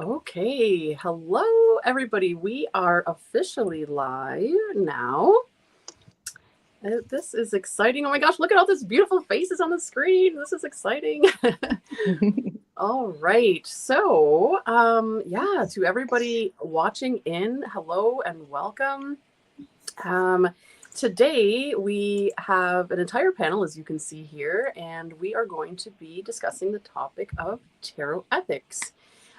Okay, hello everybody. We are officially live now. This is exciting. Oh my gosh, look at all these beautiful faces on the screen. This is exciting. All right. So, yeah, to everybody watching in, hello and welcome. Um, Today we have an entire panel, as you can see here, and we are going to be discussing the topic of tarot ethics.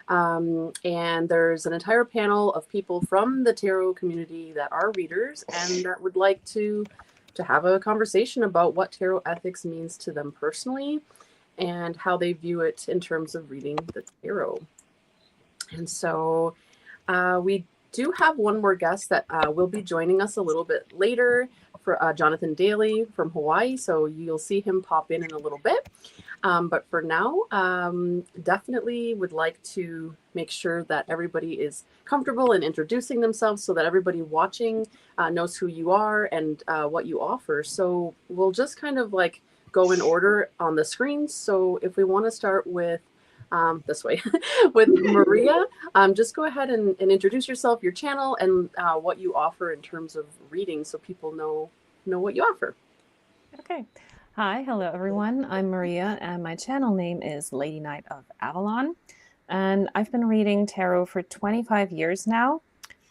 And there's an entire panel of people from the tarot community that are readers and that would like to have a conversation about what tarot ethics means to them personally and how they view it in terms of reading the tarot. And so we do have one more guest that will be joining us a little bit later for Jonathan Daly from Hawaii. So you'll see him pop in a little bit. But for now, definitely would like to make sure that everybody is comfortable in introducing themselves so that everybody watching knows who you are and what you offer. So we'll just kind of like go in order on the screen. So if we want to start with this way with Maria, just go ahead and introduce yourself, your channel, and what you offer in terms of reading so people know what you offer. Okay. Hi, hello everyone. I'm Maria and my channel name is Lady Knight of Avalon. And I've been reading tarot for 25 years now.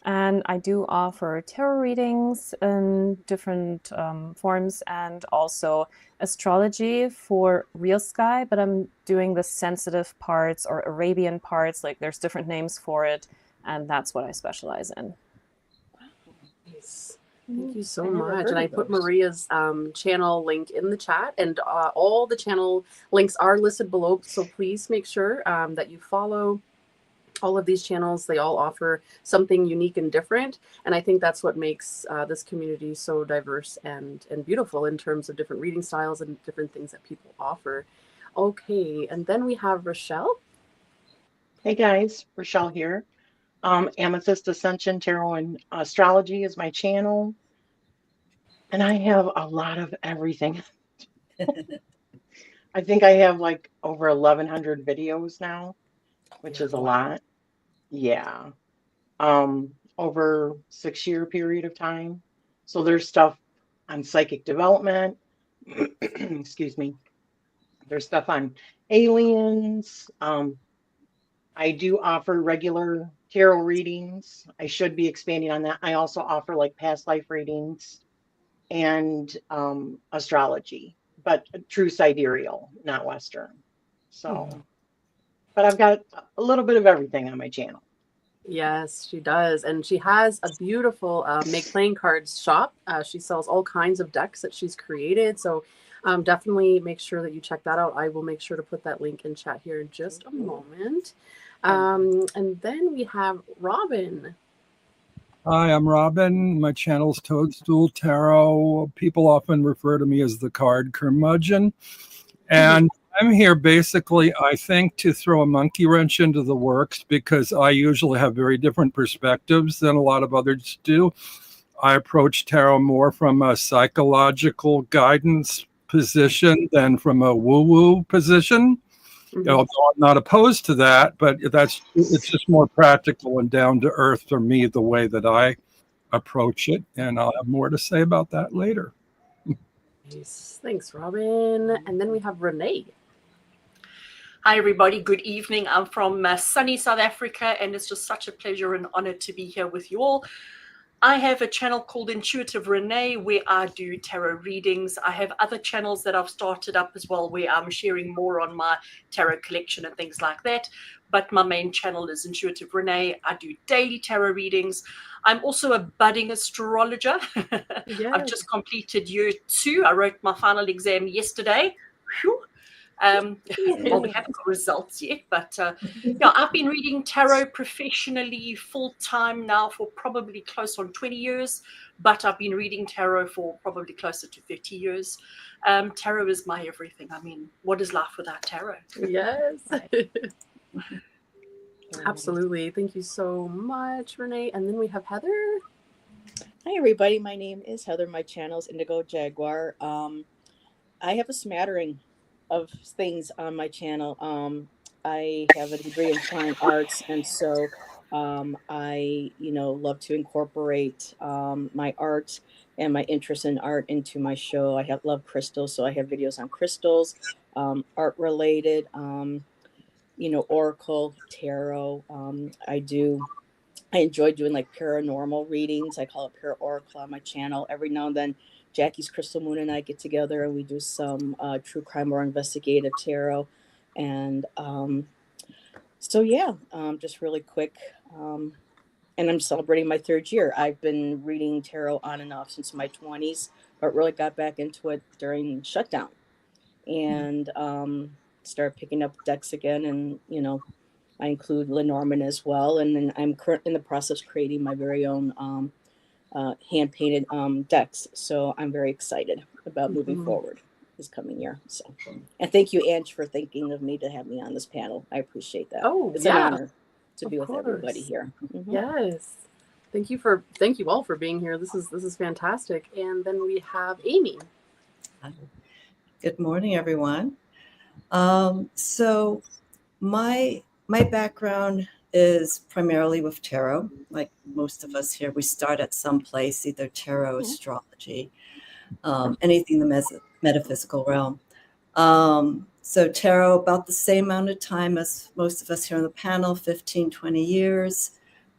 And I do offer tarot readings in different forms and also astrology for real sky, but I'm doing the sensitive parts or Arabian parts, like there's different names for it. And that's what I specialize in. Nice. Thank you so much. And I put Maria's channel link in the chat, and all the channel links are listed below. So please make sure that you follow all of these channels. They all offer something unique and different. And I think that's what makes this community so diverse and beautiful in terms of different reading styles and different things that people offer. Okay. And then we have Rochelle. Hey guys, Rochelle here. Amethyst Ascension Tarot and Astrology is my channel, and I have a lot of everything. I think I have like over 1,100 videos now, which is a lot. Yeah. Over 6 year period of time. So there's stuff on psychic development. Excuse me. There's stuff on aliens. I do offer regular tarot readings. I should be expanding on that. I also offer like past life readings and astrology, but true sidereal, not Western. So, but I've got a little bit of everything on my channel. Yes, she does. And she has a beautiful make playing cards shop. She sells all kinds of decks that she's created. So definitely make sure that you check that out. I will make sure to put that link in chat here in just a moment. And then we have Robin. Hi, I'm Robin. My channel's Toadstool Tarot. People often refer to me as the card curmudgeon. And I'm here basically, I think, to throw a monkey wrench into the works because I usually have very different perspectives than a lot of others do. I approach tarot more from a psychological guidance position than from a woo-woo position. Although I'm not opposed to that, but it's just more practical and down to earth for me, the way that I approach it. And I'll have more to say about that later. Nice. Thanks, Robin. And then we have Renee. Hi, everybody. Good evening. I'm from sunny South Africa, and it's just such a pleasure and honor to be here with you all. I have a channel called Intuitive Renee where I do tarot readings. I have other channels that I've started up as well where I'm sharing more on my tarot collection and things like that. But my main channel is Intuitive Renee. I do daily tarot readings. I'm also a budding astrologer. Yes. I've just completed year 2. I wrote my final exam yesterday. Whew. Well, we haven't got results yet, but yeah, I've been reading tarot professionally full-time now for probably close on 20 years, but I've been reading tarot for probably closer to 30 years. Tarot is my everything. I mean, what is life without tarot? Yes. Absolutely. Thank you so much, Renee. And then we have Heather. Hi, everybody. My name is Heather. My channel is Indigo Jaguar. I have a smattering of things on my channel. I have a degree in fine arts, and so I, love to incorporate my art and my interest in art into my show. I love crystals, so I have videos on crystals, art related, oracle, tarot. I enjoy doing like paranormal readings. I call it Para Oracle on my channel. Every now and then, Jackie's Crystal Moon and I get together and we do some true crime or investigative tarot. And so, yeah, just really quick. And I'm celebrating my 3rd year. I've been reading tarot on and off since my 20s, but really got back into it during shutdown and started picking up decks again. And, I include Lenormand as well. And then I'm currently in the process of creating my very own hand painted decks. So I'm very excited about moving forward this coming year. So, and thank you, Ange, for thinking of me to have me on this panel. I appreciate that. Oh, it's yeah. an honor to be with everybody here. Yes. Thank you all for being here. This is fantastic. And then we have Amy. Good morning, everyone. So my background is primarily with tarot. Like most of us here, we start at some place, either tarot, astrology, anything in the metaphysical realm. So tarot, about the same amount of time as most of us here on the panel, 15, 20 years.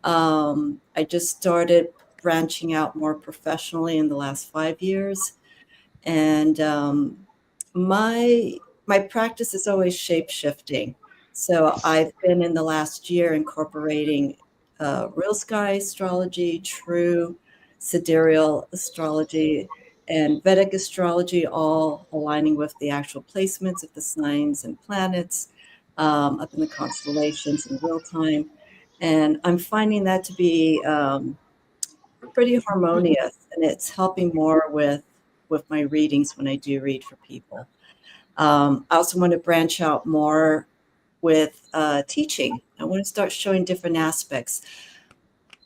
I just started branching out more professionally in the last 5 years. And my practice is always shape-shifting. So I've been in the last year incorporating real sky astrology, true sidereal astrology, and Vedic astrology, all aligning with the actual placements of the signs and planets up in the constellations in real time. And I'm finding that to be pretty harmonious, and it's helping more with my readings when I do read for people. I also want to branch out more with teaching. I want to start showing different aspects.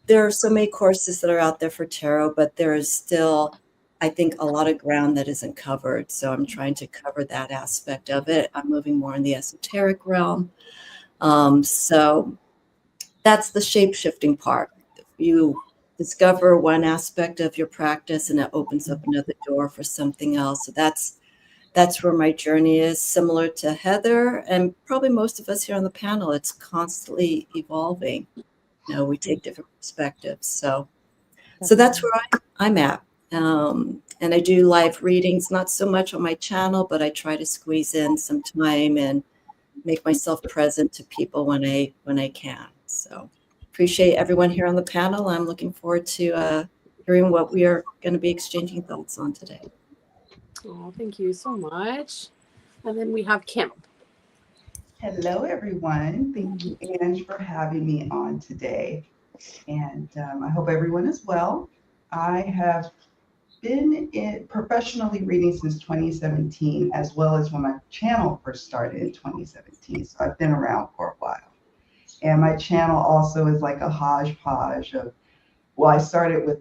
There are so many courses that are out there for tarot, but there is still, I think, a lot of ground that isn't covered. So I'm trying to cover that aspect of it. I'm moving more in the esoteric realm. So that's the shape-shifting part. You discover one aspect of your practice and it opens up another door for something else. So that's where my journey is, similar to Heather and probably most of us here on the panel. It's constantly evolving. We take different perspectives. So that's where I'm at. And I do live readings, not so much on my channel, but I try to squeeze in some time and make myself present to people when I can. So appreciate everyone here on the panel. I'm looking forward to hearing what we are going to be exchanging thoughts on today. Oh, thank you so much. And then we have Kim. Hello, everyone. Thank you, Ange, for having me on today. And I hope everyone is well. I have been professionally reading since 2017, as well as when my channel first started in 2017. So I've been around for a while. And my channel also is like a hodgepodge of, well, I started with,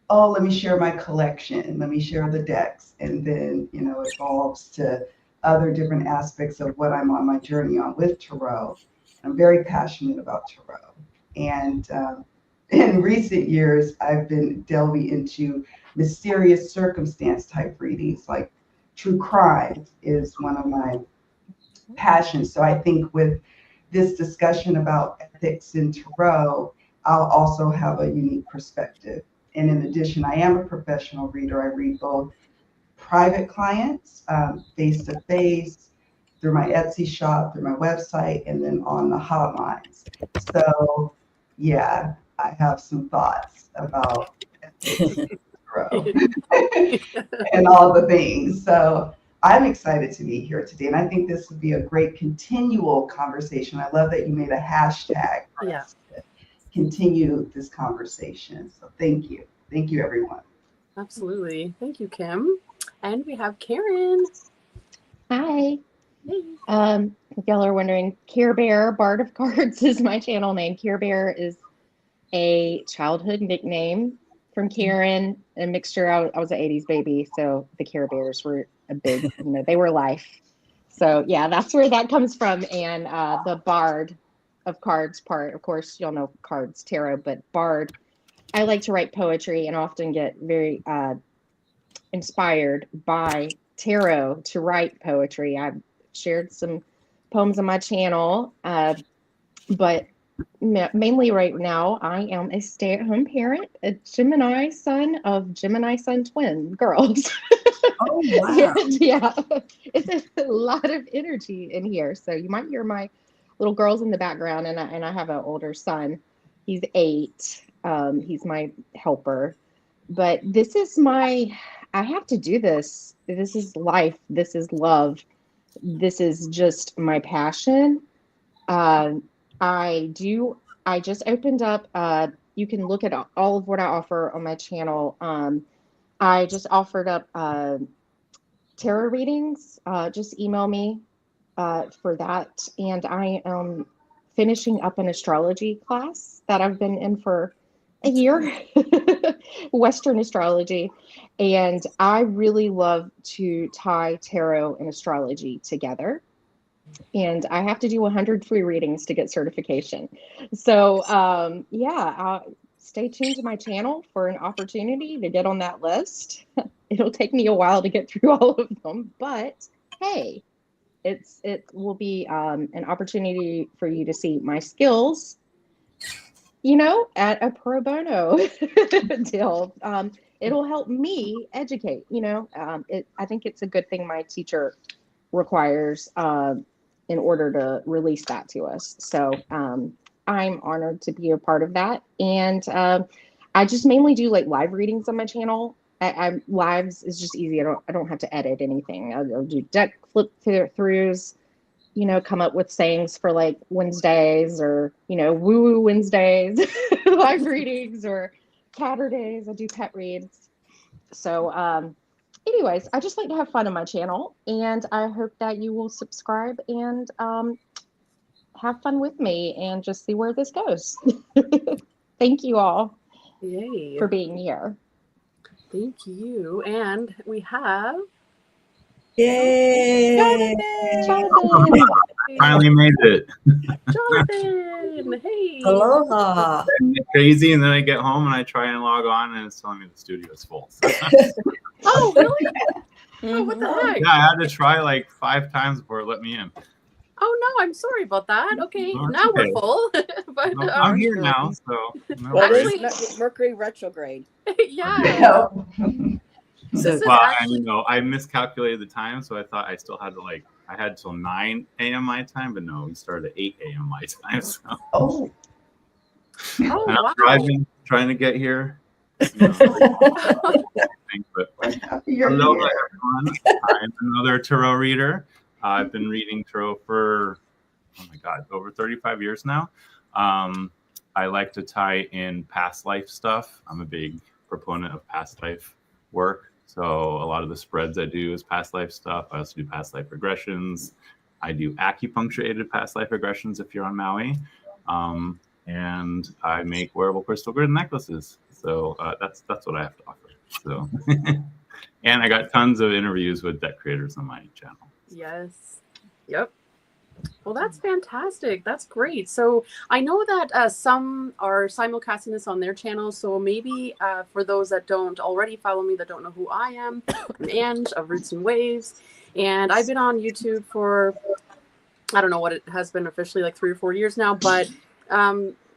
oh, let me share my collection, let me share the decks. And then, it evolves to other different aspects of what I'm on my journey on with tarot. I'm very passionate about tarot. And in recent years, I've been delving into mysterious circumstance type readings, like true crime is one of my passions. So I think with this discussion about ethics in tarot, I'll also have a unique perspective. And in addition, I am a professional reader. I read both private clients, face-to-face, through my Etsy shop, through my website, and then on the hotlines. So yeah, I have some thoughts about ethics in tarot and all the things. So I'm excited to be here today. And I think this would be a great continual conversation. I love that you made a hashtag for us to continue this conversation. So thank you. Thank you, everyone. Absolutely. Thank you, Kim. And we have Karen. Hi. Hey. If y'all are wondering, Care Bear Bard of Cards is my channel name. Care Bear is a childhood nickname from Karen, a mixture. I was an 80s baby, so the Care Bears were a big, they were life. So yeah, that's where that comes from. And the Bard of Cards part, of course, you'll know cards, tarot, but Bard, I like to write poetry and often get very inspired by tarot to write poetry. I've shared some poems on my channel, but mainly right now, I am a stay-at-home parent, a Gemini son of Gemini sun twin girls. Oh, wow. Yeah, it's a lot of energy in here. So you might hear my little girls in the background, and I have an older son. He's 8. He's my helper. But this is I have to do this. This is life. This is love. This is just my passion. I just opened up, you can look at all of what I offer on my channel. I just offered up tarot readings. Just email me for that. And I am finishing up an astrology class that I've been in for a year, Western astrology. And I really love to tie tarot and astrology together. And I have to do 100 free readings to get certification. So stay tuned to my channel for an opportunity to get on that list. It'll take me a while to get through all of them, but hey, it will be an opportunity for you to see my skills, at a pro bono deal. It'll help me educate, I think it's a good thing my teacher requires in order to release that to us. So I'm honored to be a part of that. And I just mainly do like live readings on my channel. Lives is just easy. I don't have to edit anything. I'll do deck flip throughs, come up with sayings for like Wednesdays or, woo-woo Wednesdays, live readings, or Catterdays. I do pet reads. So anyways, I just like to have fun on my channel, and I hope that you will subscribe and have fun with me and just see where this goes. Thank you all Yay. for being here. Thank you. And we have Yay! Jonathan. Finally made it. Jonathan. Hey. Aloha. It's crazy, and then I get home and I try and log on, and it's telling me the studio is full. So. Oh, really? Oh, what the heck? Yeah, I had to try like 5 times before it let me in. Oh, no, I'm sorry about that. Okay, No, it's now okay. we're full. But No, I'm here now, so. No Well, worries. it is Mercury retrograde. yeah. So This is Well, actually, I miscalculated the time, so I thought I still had to I had till 9 a.m. my time, but no, we started at 8 a.m. my time. So. Oh, And oh, I'm wow. driving, trying to get here. But you're hello, here. everyone. I'm another tarot reader. I've been reading tarot for, oh my God, over 35 years now. I like to tie in past life stuff. I'm a big proponent of past life work. So a lot of the spreads I do is past life stuff. I also do past life regressions. I do acupuncture-aided past life regressions if you're on Maui. And I make wearable crystal grid necklaces. So that's what I have to offer. So, and I got tons of interviews with deck creators on my channel. Yes. Yep. Well, that's fantastic. That's great. So I know that some are simulcasting this on their channel. So maybe for those that don't already follow me, that don't know who I am, I'm Ange of Roots and Waves. And I've been on YouTube for, I don't know what it has been officially, like 3 or 4 years now, but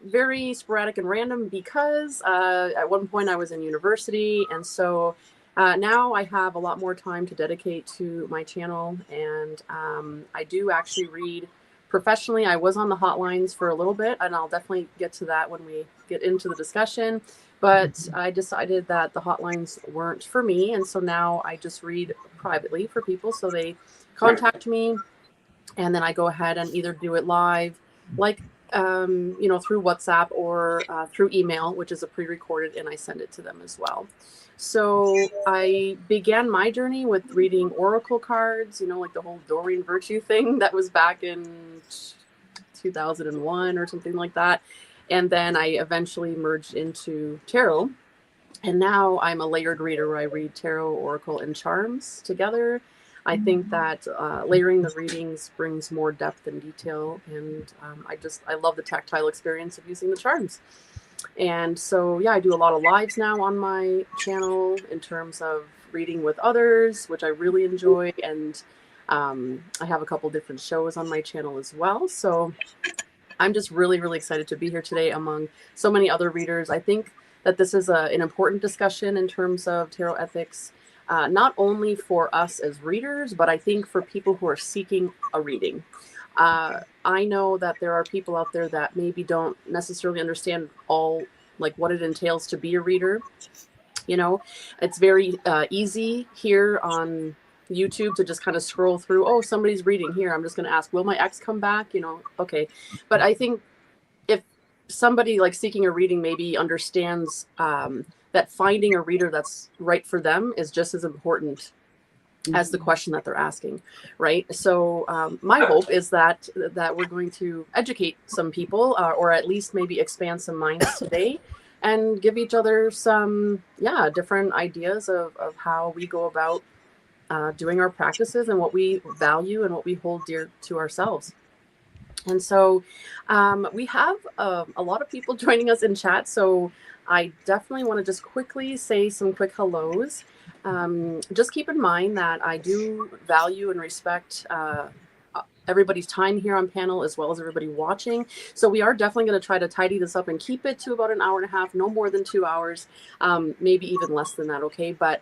very sporadic and random because at one point I was in university. And so now I have a lot more time to dedicate to my channel, and I do actually read professionally. I was on the hotlines for a little bit, and I'll definitely get to that when we get into the discussion, but I decided that the hotlines weren't for me, and so now I just read privately for people. So they contact me, and then I go ahead and either do it live, like through WhatsApp, or through email, which is a pre-recorded, and I send it to them as well. So I began my journey with reading oracle cards, like the whole Doreen Virtue thing that was back in 2001 or something like that. And then I eventually merged into tarot. And now I'm a layered reader where I read tarot, oracle, and charms together. I think that layering the readings brings more depth and detail, and I love the tactile experience of using the charms. And so, yeah, I do a lot of lives now on my channel in terms of reading with others, which I really enjoy. And I have a couple different shows on my channel as well. So I'm just really, really excited to be here today among so many other readers. I think that this is an important discussion in terms of tarot ethics, not only for us as readers, but I think for people who are seeking a reading. I know that there are people out there that maybe don't necessarily understand all, like, what it entails to be a reader. You know, it's very easy here on YouTube to just kind of scroll through. Oh, somebody's reading here. I'm just going to ask, will my ex come back? You know, okay. But I think if somebody like seeking a reading maybe understands that finding a reader that's right for them is just as important as the question that they're asking, right? So my hope is that we're going to educate some people, or at least maybe expand some minds today, and give each other some different ideas of how we go about doing our practices and what we value and what we hold dear to ourselves. And so we have a lot of people joining us in chat, so I definitely want to just quickly say some quick hellos. Just keep in mind that I do value and respect everybody's time here on panel, as well as everybody watching. So we are definitely going to try to tidy this up and keep it to about an hour and a half, no more than 2 hours, maybe even less than that, okay? But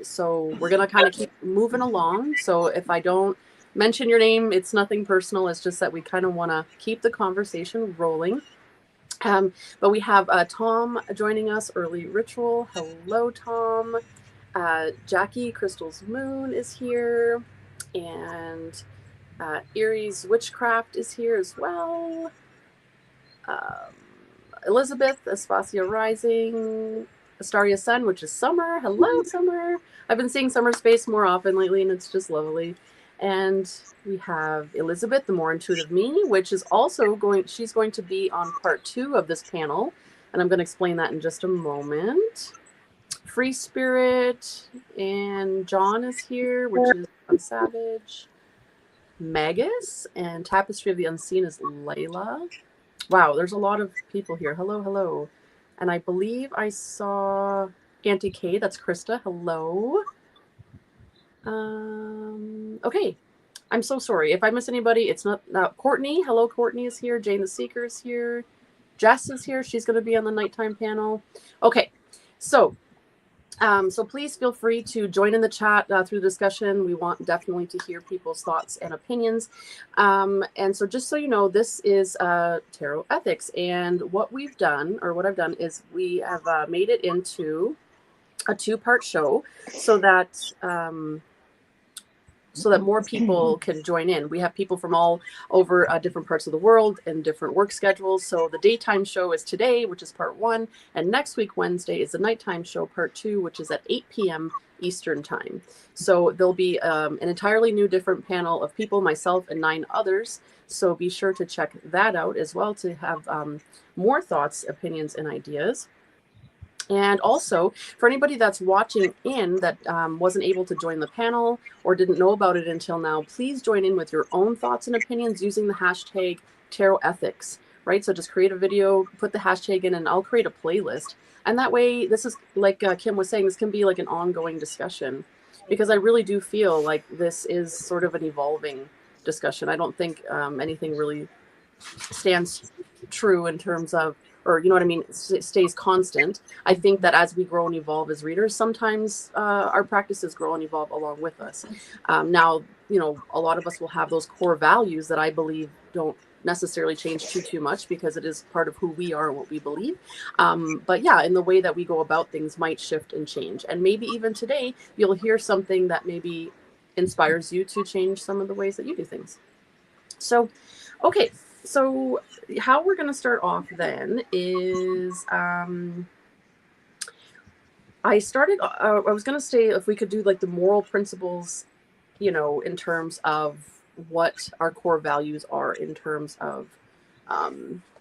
so we're going to kind of keep moving along. So if I don't mention your name, it's nothing personal. It's just that we kind of want to keep the conversation rolling. But we have Tom joining us, Early Ritual. Hello, Tom. Jackie Crystal's Moon is here, and Erie's Witchcraft is here as well. Elizabeth, Aspasia Rising, Astaria Sun, which is Summer. Hello, Summer. I've been seeing Summer's face more often lately, and it's just lovely. And we have Elizabeth, the More Intuitive Me, which is also she's going to be on part 2 of this panel, and I'm going to explain that in just a moment. Free Spirit, and John is here, which is Unsavage. Magus, and Tapestry of the Unseen is Layla. Wow, there's a lot of people here. Hello, hello. And I believe I saw Auntie K, that's Krista. Hello. Okay. I'm so sorry. If I miss anybody, it's not Courtney. Hello, Courtney is here. Jane the Seeker is here. Jess is here. She's going to be on the nighttime panel. Okay. So please feel free to join in the chat through the discussion. We want definitely to hear people's thoughts and opinions. And so just so you know, this is Tarot Ethics. And what we've done, or what I've done, is we have made it into a 2-part show so that more people can join in. We have people from all over different parts of the world and different work schedules. So the daytime show is today, which is part 1. And next week, Wednesday, is the nighttime show, part 2, which is at 8 p.m. Eastern time. So there'll be an entirely new different panel of people, myself and 9 others. So be sure to check that out as well to have more thoughts, opinions, and ideas. And also, for anybody that's watching in that wasn't able to join the panel or didn't know about it until now, please join in with your own thoughts and opinions using the hashtag Tarot Ethics, right? So just create a video, put the hashtag in, and I'll create a playlist. And that way, this is, like Kim was saying, this can be like an ongoing discussion, because I really do feel like this is sort of an evolving discussion. I don't think anything really stands true in terms of, or you know what I mean, stays constant. I think that as we grow and evolve as readers, sometimes our practices grow and evolve along with us. Now, you know, a lot of us will have those core values that I believe don't necessarily change too much, because it is part of who we are and what we believe. But yeah, in the way that we go about things might shift and change. And maybe even today, you'll hear something that maybe inspires you to change some of the ways that you do things. So, okay. So how we're going to start off then is I was going to say if we could do like the moral principles, you know, in terms of what our core values are in terms of,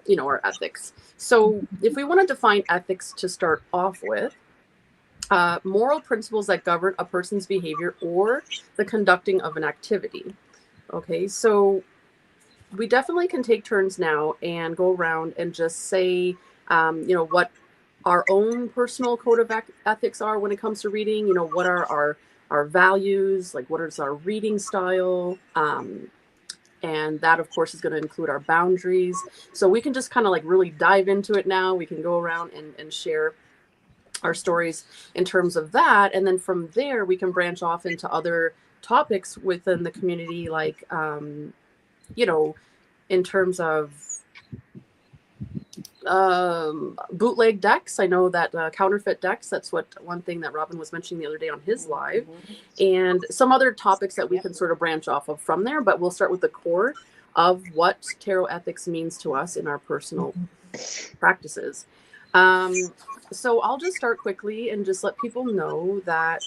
you know, our ethics. So if we want to define ethics to start off with, moral principles that govern a person's behavior or the conducting of an activity. Okay, so we definitely can take turns now and go around and just say, what our own personal code of ethics are when it comes to reading. What are our values, like what is our reading style, and that of course is going to include our boundaries. So we can just kind of like really dive into it now. We can go around and share our stories in terms of that, and then from there we can branch off into other topics within the community, like in terms of bootleg decks. I know that counterfeit decks, that's one thing that Robin was mentioning the other day on his live, and some other topics that we can sort of branch off of from there. But we'll start with the core of what tarot ethics means to us in our personal practices. So I'll just start quickly and just let people know that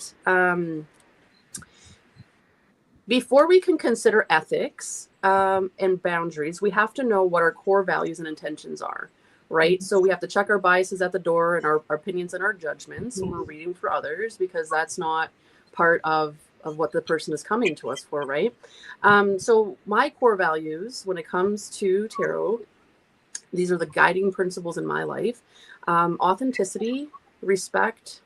before we can consider ethics and boundaries, we have to know what our core values and intentions are, right? So we have to check our biases at the door and our opinions and our judgments when we're reading for others, because that's not part of what the person is coming to us for, right? So my core values when it comes to tarot, these are the guiding principles in my life: authenticity, respect,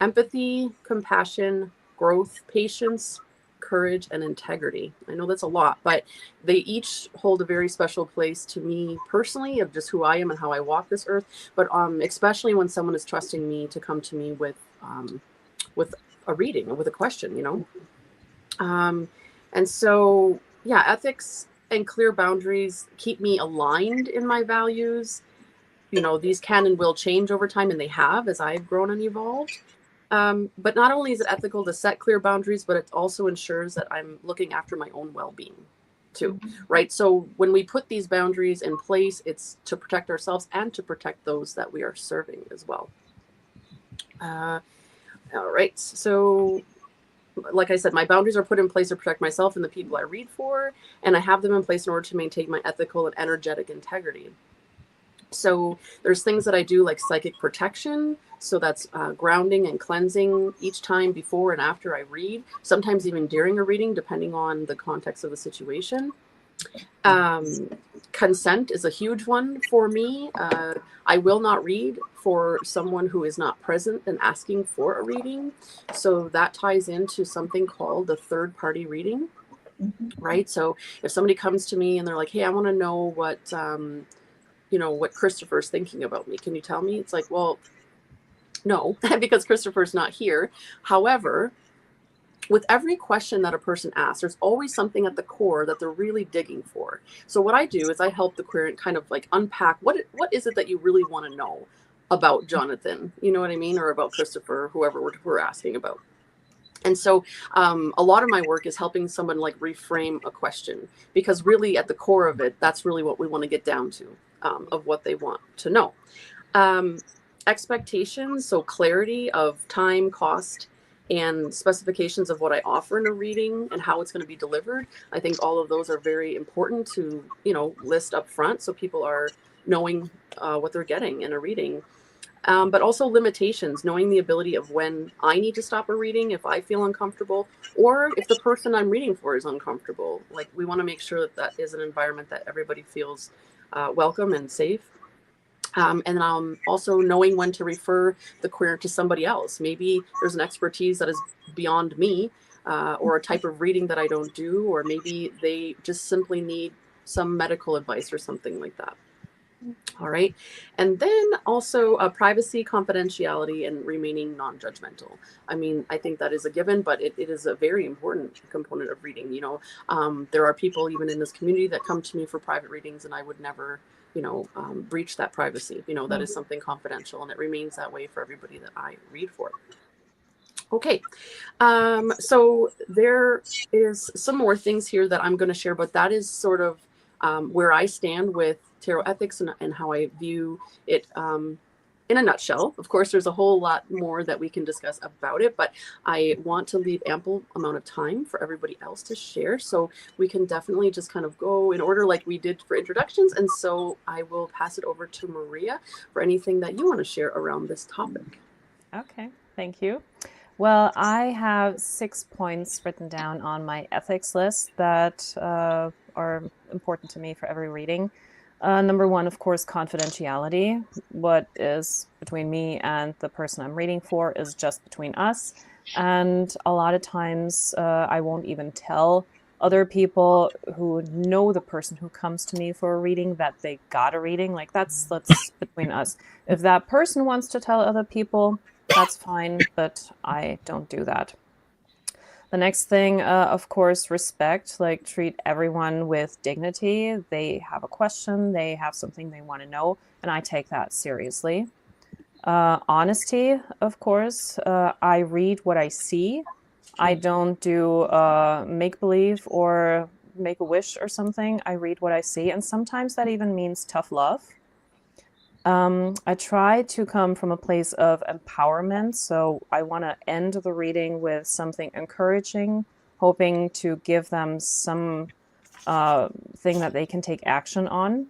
empathy, compassion, growth, patience, courage, and integrity. I know that's a lot, but they each hold a very special place to me personally, of just who I am and how I walk this earth. But especially when someone is trusting me to come to me with a reading or with a question, and so yeah, ethics and clear boundaries keep me aligned in my values. These can and will change over time, and they have as I've grown and evolved. But not only is it ethical to set clear boundaries, but it also ensures that I'm looking after my own well-being too, right? So when we put these boundaries in place, it's to protect ourselves and to protect those that we are serving as well. All right. So like I said, my boundaries are put in place to protect myself and the people I read for, and I have them in place in order to maintain my ethical and energetic integrity. So there's things that I do, like psychic protection. So that's grounding and cleansing each time before and after I read, sometimes even during a reading, depending on the context of the situation. Consent is a huge one for me. I will not read for someone who is not present and asking for a reading. So that ties into something called the third party reading, right? So if somebody comes to me and they're like, hey, I want to know what Christopher's thinking about me. Can you tell me? It's like, well, no, because Christopher's not here. However, with every question that a person asks, there's always something at the core that they're really digging for. So what I do is I help the querent kind of like unpack what is it that you really want to know about Jonathan, you know what I mean? Or about Christopher, whoever we're asking about. And so a lot of my work is helping someone like reframe a question, because really at the core of it, that's really what we want to get down to, of what they want to know. Expectations, so clarity of time, cost, and specifications of what I offer in a reading and how it's going to be delivered. I think all of those are very important to, list up front, so people are knowing what they're getting in a reading. But also limitations, knowing the ability of when I need to stop a reading if I feel uncomfortable, or if the person I'm reading for is uncomfortable. Like, we want to make sure that is an environment that everybody feels welcome and safe. And also knowing when to refer the querent to somebody else. Maybe there's an expertise that is beyond me, or a type of reading that I don't do, or maybe they just simply need some medical advice or something like that. All right. And then also privacy, confidentiality, and remaining non-judgmental. I mean, I think that is a given, but it is a very important component of reading. There are people even in this community that come to me for private readings, and I would never breach that privacy. That is something confidential, and it remains that way for everybody that I read for. Okay, so there is some more things here that I'm going to share, but that is sort of where I stand with tarot ethics and how I view it in a nutshell. Of course, there's a whole lot more that we can discuss about it, but I want to leave ample amount of time for everybody else to share. So we can definitely just kind of go in order like we did for introductions. And so I will pass it over to Maria for anything that you want to share around this topic. Okay. Thank you. Well, I have 6 points written down on my ethics list that are important to me for every reading. Number 1, of course, confidentiality. What is between me and the person I'm reading for is just between us. And a lot of times I won't even tell other people who know the person who comes to me for a reading that they got a reading. Like that's between us. If that person wants to tell other people, that's fine, but I don't do that. The next thing, of course, respect, like treat everyone with dignity. They have a question, they have something they want to know, and I take that seriously. Honesty, of course. I read what I see. I don't do make-believe or make a wish or something. I read what I see, and sometimes that even means tough love. I try to come from a place of empowerment, so I want to end the reading with something encouraging, hoping to give them some thing that they can take action on,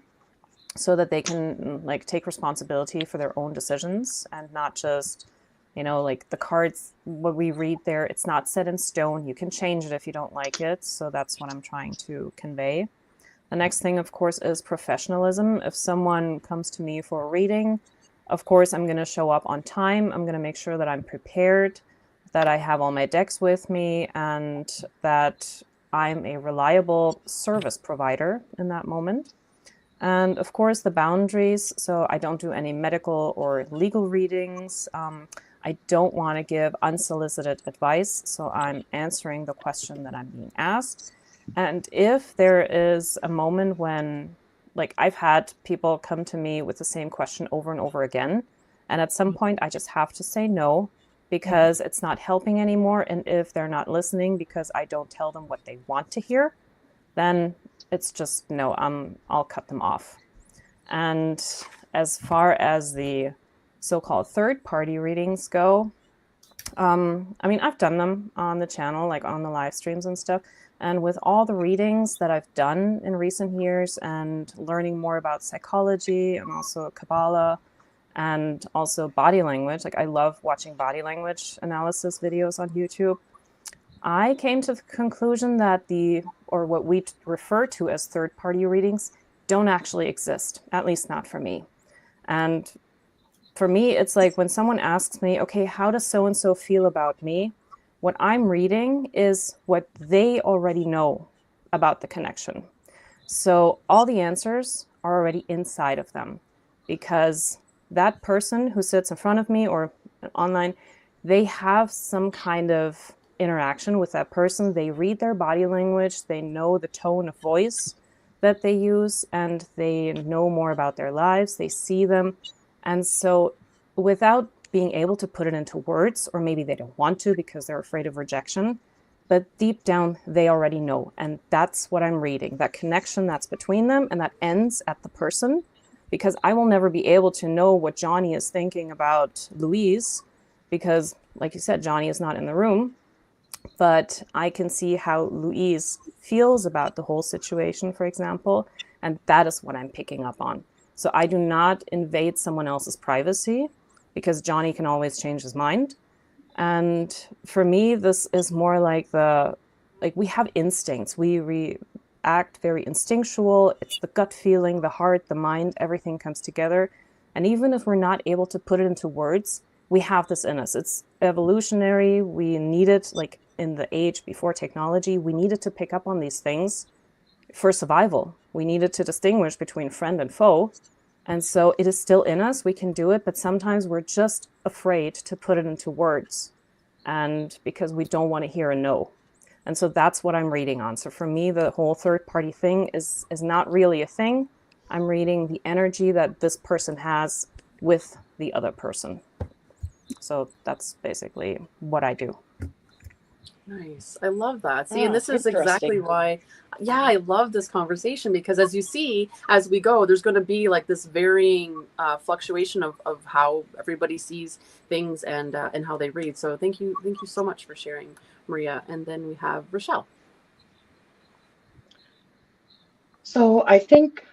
so that they can like take responsibility for their own decisions and not just, like the cards, what we read there, it's not set in stone. You can change it if you don't like it. So that's what I'm trying to convey. The next thing, of course, is professionalism. If someone comes to me for a reading, of course, I'm going to show up on time. I'm going to make sure that I'm prepared, that I have all my decks with me, and that I'm a reliable service provider in that moment. And of course, the boundaries. So I don't do any medical or legal readings. I don't want to give unsolicited advice. So I'm answering the question that I'm being asked. And if there is a moment when, like, I've had people come to me with the same question over and over again, and at some point I just have to say no, because it's not helping anymore. And if they're not listening because I don't tell them what they want to hear, then it's just no, I'll cut them off. And as far as the so-called third-party readings go, I've done them on the channel, like on the live streams and stuff. And with all the readings that I've done in recent years and learning more about psychology and also Kabbalah and also body language, like I love watching body language analysis videos on YouTube, I came to the conclusion that what we refer to as third-party readings don't actually exist, at least not for me. And for me, it's like when someone asks me, okay, how does so-and-so feel about me? What I'm reading is what they already know about the connection. So all the answers are already inside of them, because that person who sits in front of me or online, they have some kind of interaction with that person. They read their body language, they know the tone of voice that they use, and they know more about their lives, they see them. And so without being able to put it into words, or maybe they don't want to because they're afraid of rejection, but deep down they already know. And that's what I'm reading, that connection that's between them, and that ends at the person, because I will never be able to know what Johnny is thinking about Louise, because like you said, Johnny is not in the room, but I can see how Louise feels about the whole situation, for example, and that is what I'm picking up on. So I do not invade someone else's privacy, because Johnny can always change his mind. And for me, this is more like we have instincts. We react very instinctual. It's the gut feeling, the heart, the mind, everything comes together. And even if we're not able to put it into words, we have this in us. It's evolutionary. We need it, like in the age before technology, we needed to pick up on these things for survival. We needed to distinguish between friend and foe. And so it is still in us, we can do it, but sometimes we're just afraid to put it into words, and because we don't want to hear a no. And so that's what I'm reading on. So for me, the whole third-party thing is not really a thing. I'm reading the energy that this person has with the other person. So that's basically what I do. Nice. I love that. See, and this is Interesting. exactly why, I love this conversation, because as you see, as we go, there's going to be like this varying fluctuation of how everybody sees things and how they read. So thank you so much for sharing, Maria. And then we have Rochelle. So I think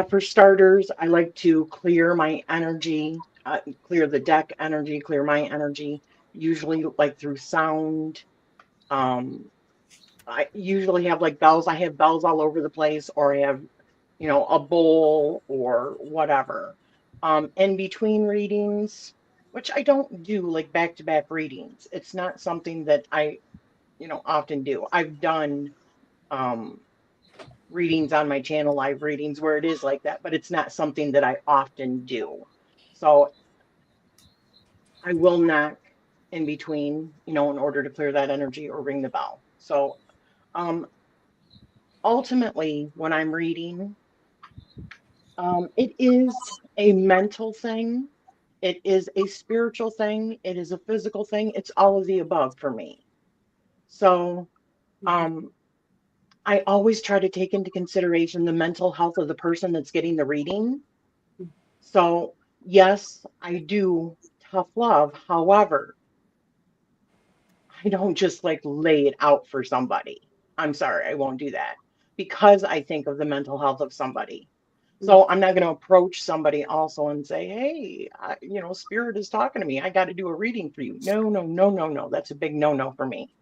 for starters, I like to clear my energy, clear the deck energy, clear my energy usually like through sound. I usually have like bells. I have bells all over the place, or I have, a bowl or whatever. In between readings, which I don't do like back-to-back readings. It's not something that I, often do. I've done um, readings on my channel, live readings where it is like that, but it's not something that I often do. So I will knock in between, in order to clear that energy or ring the bell. So um, ultimately, when I'm reading, it is a mental thing. It is a spiritual thing. It is a physical thing. It's all of the above for me. So um, I always try to take into consideration the mental health of the person that's getting the reading. So, yes, I do tough love. However, I don't just like lay it out for somebody. I'm sorry, I won't do that because I think of the mental health of somebody. So I'm not going to approach somebody also and say, hey, spirit is talking to me. I got to do a reading for you. No, no, no, no, no. That's a big no-no for me.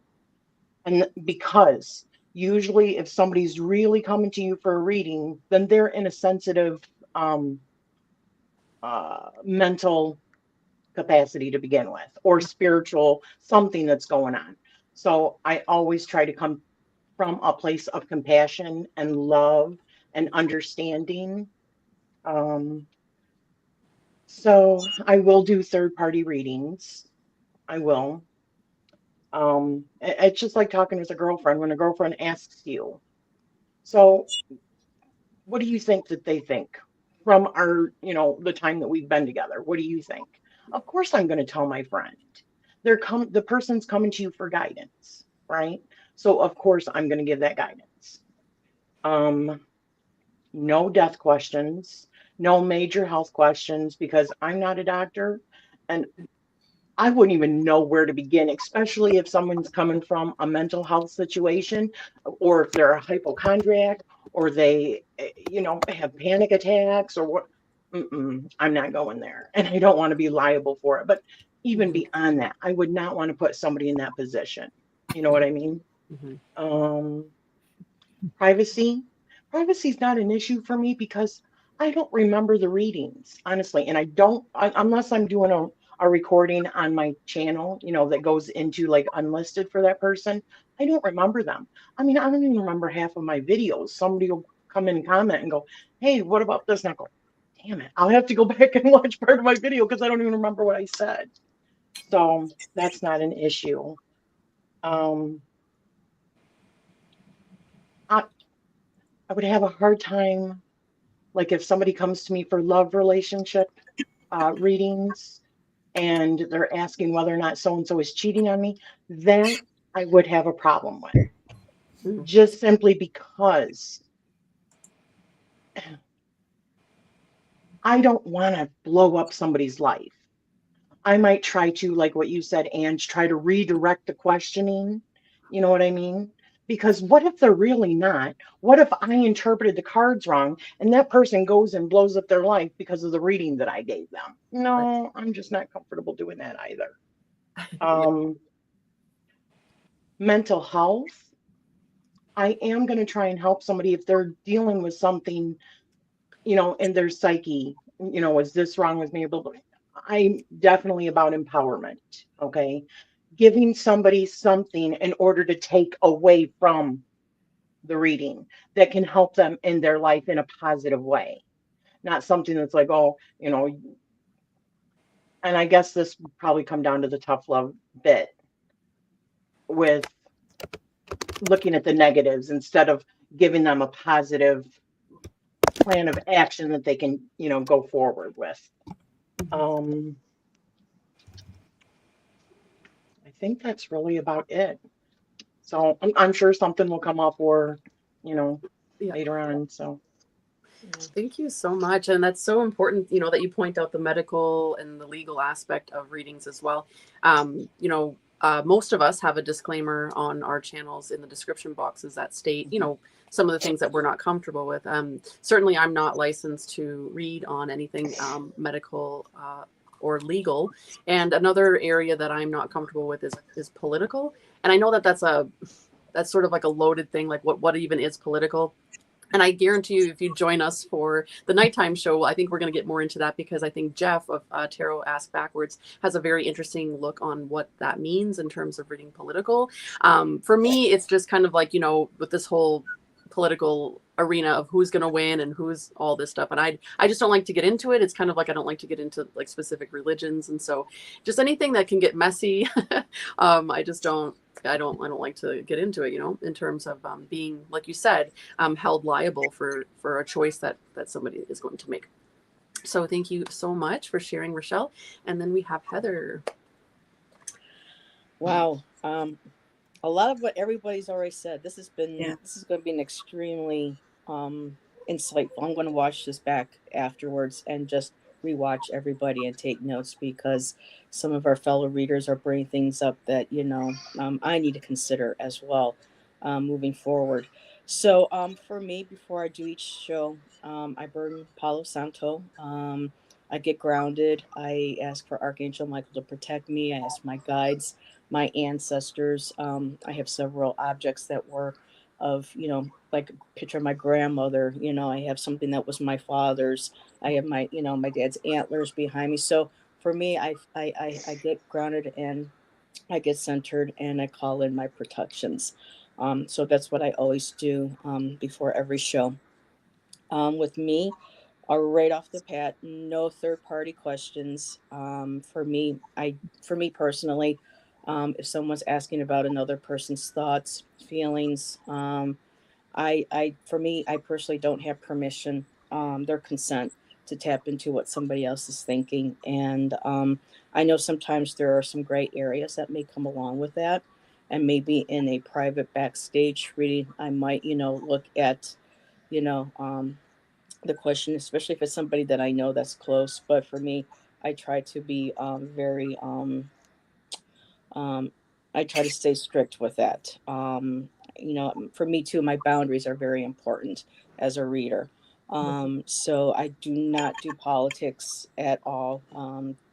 And because usually if somebody's really coming to you for a reading, then they're in a sensitive mental capacity to begin with, or spiritual something that's going on. So I always try to come from a place of compassion and love and understanding. So I will do third party readings. I will. It's just like talking with a girlfriend when a girlfriend asks you, so what do you think that they think from our, the time that we've been together? What do you think? Of course I'm going to tell my friend. The person's coming to you for guidance, right? So of course I'm going to give that guidance. No death questions, no major health questions, because I'm not a doctor and I wouldn't even know where to begin, especially if someone's coming from a mental health situation, or if they're a hypochondriac, or they, have panic attacks, or what. I'm not going there, and I don't want to be liable for it. But even beyond that, I would not want to put somebody in that position. You know what I mean? Privacy. Privacy is not an issue for me because I don't remember the readings, honestly. And I don't, unless I'm doing a recording on my channel, that goes into like unlisted for that person, I don't remember them. I mean, I don't even remember half of my videos. Somebody will come in and comment and go, hey, what about this? And I go, damn it, I'll have to go back and watch part of my video because I don't even remember what I said. So that's not an issue. I would have a hard time, like if somebody comes to me for love relationship readings and they're asking whether or not so and so is cheating on me, then I would have a problem with. Just simply because I don't want to blow up somebody's life. I might try to, like what you said, Ange, try to redirect the questioning. You know what I mean? Because what if they're really not? What if I interpreted the cards wrong and that person goes and blows up their life because of the reading that I gave them? No, I'm just not comfortable doing that either. Mental health. I am going to try and help somebody if they're dealing with something, in their psyche. Is this wrong with me? Blah, blah. I'm definitely about empowerment. Okay. Giving somebody something in order to take away from the reading that can help them in their life in a positive way, not something that's like, oh, and I guess this would probably come down to the tough love bit with looking at the negatives instead of giving them a positive plan of action that they can, go forward with. I think that's really about it. So I'm sure something will come up or, later on. So thank you so much. And that's so important, that you point out the medical and the legal aspect of readings as well. Most of us have a disclaimer on our channels in the description boxes that state, some of the things that we're not comfortable with. Certainly, I'm not licensed to read on anything medical or legal. And another area that I'm not comfortable with is political. And I know that that's sort of like a loaded thing, like what even is political. And I guarantee you, if you join us for the nighttime show, I think we're going to get more into that, because I think Jeff of Tarot Ask Backwards has a very interesting look on what that means in terms of reading political. For me, it's just kind of like, with this whole political arena of who's going to win and who's all this stuff. And I just don't like to get into it. It's kind of like I don't like to get into like specific religions. And so just anything that can get messy, I don't like to get into it, in terms of being, like you said, held liable for a choice that somebody is going to make. So thank you so much for sharing, Rochelle. And then we have Heather. Wow. A lot of what everybody's already said. This is going to be an extremely insightful. I'm going to watch this back afterwards and just rewatch everybody and take notes, because some of our fellow readers are bringing things up that I need to consider as well moving forward. So for me, before I do each show, I burn Palo Santo. I get grounded. I ask for Archangel Michael to protect me. I ask my guides, my ancestors. I have several objects that were of, like a picture of my grandmother. I have something that was my father's. I have my, my dad's antlers behind me. So for me, I get grounded and I get centered and I call in my protections. So that's what I always do before every show. With me, right off the bat, no third party questions. For me personally, if someone's asking about another person's thoughts, feelings, I personally don't have permission, their consent to tap into what somebody else is thinking. And I know sometimes there are some gray areas that may come along with that. And maybe in a private backstage reading, I might, look at, the question, especially if it's somebody that I know that's close. But for me, I try to be very, I try to stay strict with that. For me too, my boundaries are very important as a reader. So I do not do politics at all.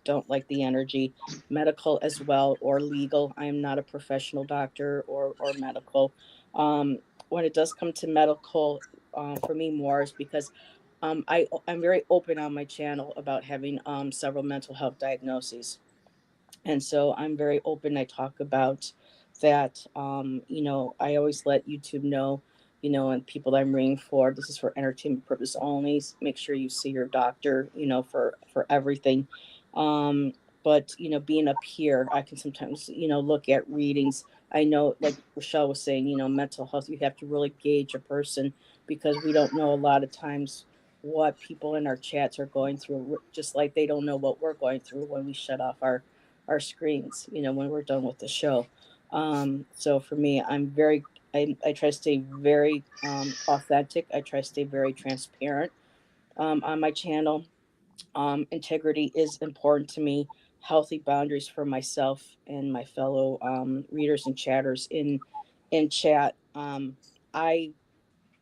Don't like the energy, medical as well, or legal. I am not a professional doctor or medical. When it does come to medical, for me more is because I'm very open on my channel about having several mental health diagnoses. And so I'm very open. I talk about that. I always let YouTube know, and people that I'm reading for, this is for entertainment purpose only. Make sure you see your doctor, for everything. But, being up here, I can sometimes, look at readings. I know, like Rochelle was saying, mental health, you have to really gauge a person, because we don't know a lot of times what people in our chats are going through, just like they don't know what we're going through when we shut off our screens, when we're done with the show. So for me, I try to stay very authentic. I try to stay very transparent on my channel. Integrity is important to me. Healthy boundaries for myself and my fellow readers and chatters in chat. I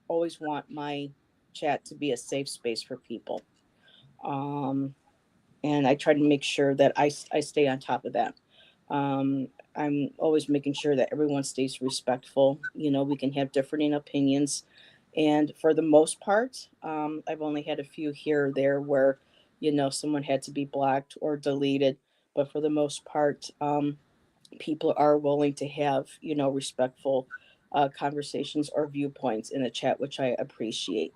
always want my chat to be a safe space for people. And I try to make sure that I stay on top of that. I'm always making sure that everyone stays respectful. We can have differing opinions. And for the most part, I've only had a few here or there where, someone had to be blocked or deleted. But for the most part, people are willing to have, respectful conversations or viewpoints in a chat, which I appreciate.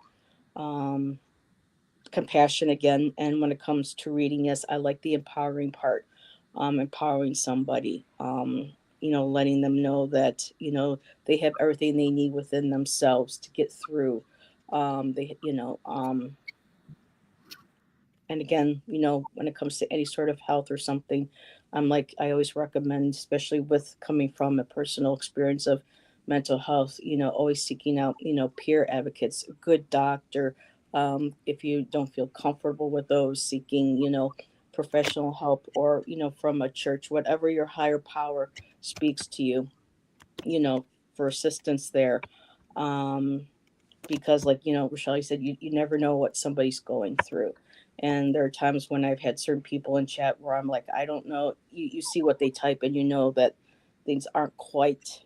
Compassion again. And when it comes to reading, yes, I like the empowering part, empowering somebody, letting them know that, they have everything they need within themselves to get through. And again, when it comes to any sort of health or something, I always recommend, especially with coming from a personal experience of mental health, always seeking out, peer advocates, a good doctor. If you don't feel comfortable with those, seeking, professional help, or, from a church, whatever your higher power speaks to you, for assistance there. because, like, you know, Rochelle, you said you never know what somebody's going through. And there are times when I've had certain people in chat where I'm like, I don't know. You see what they type and you know that things aren't quite,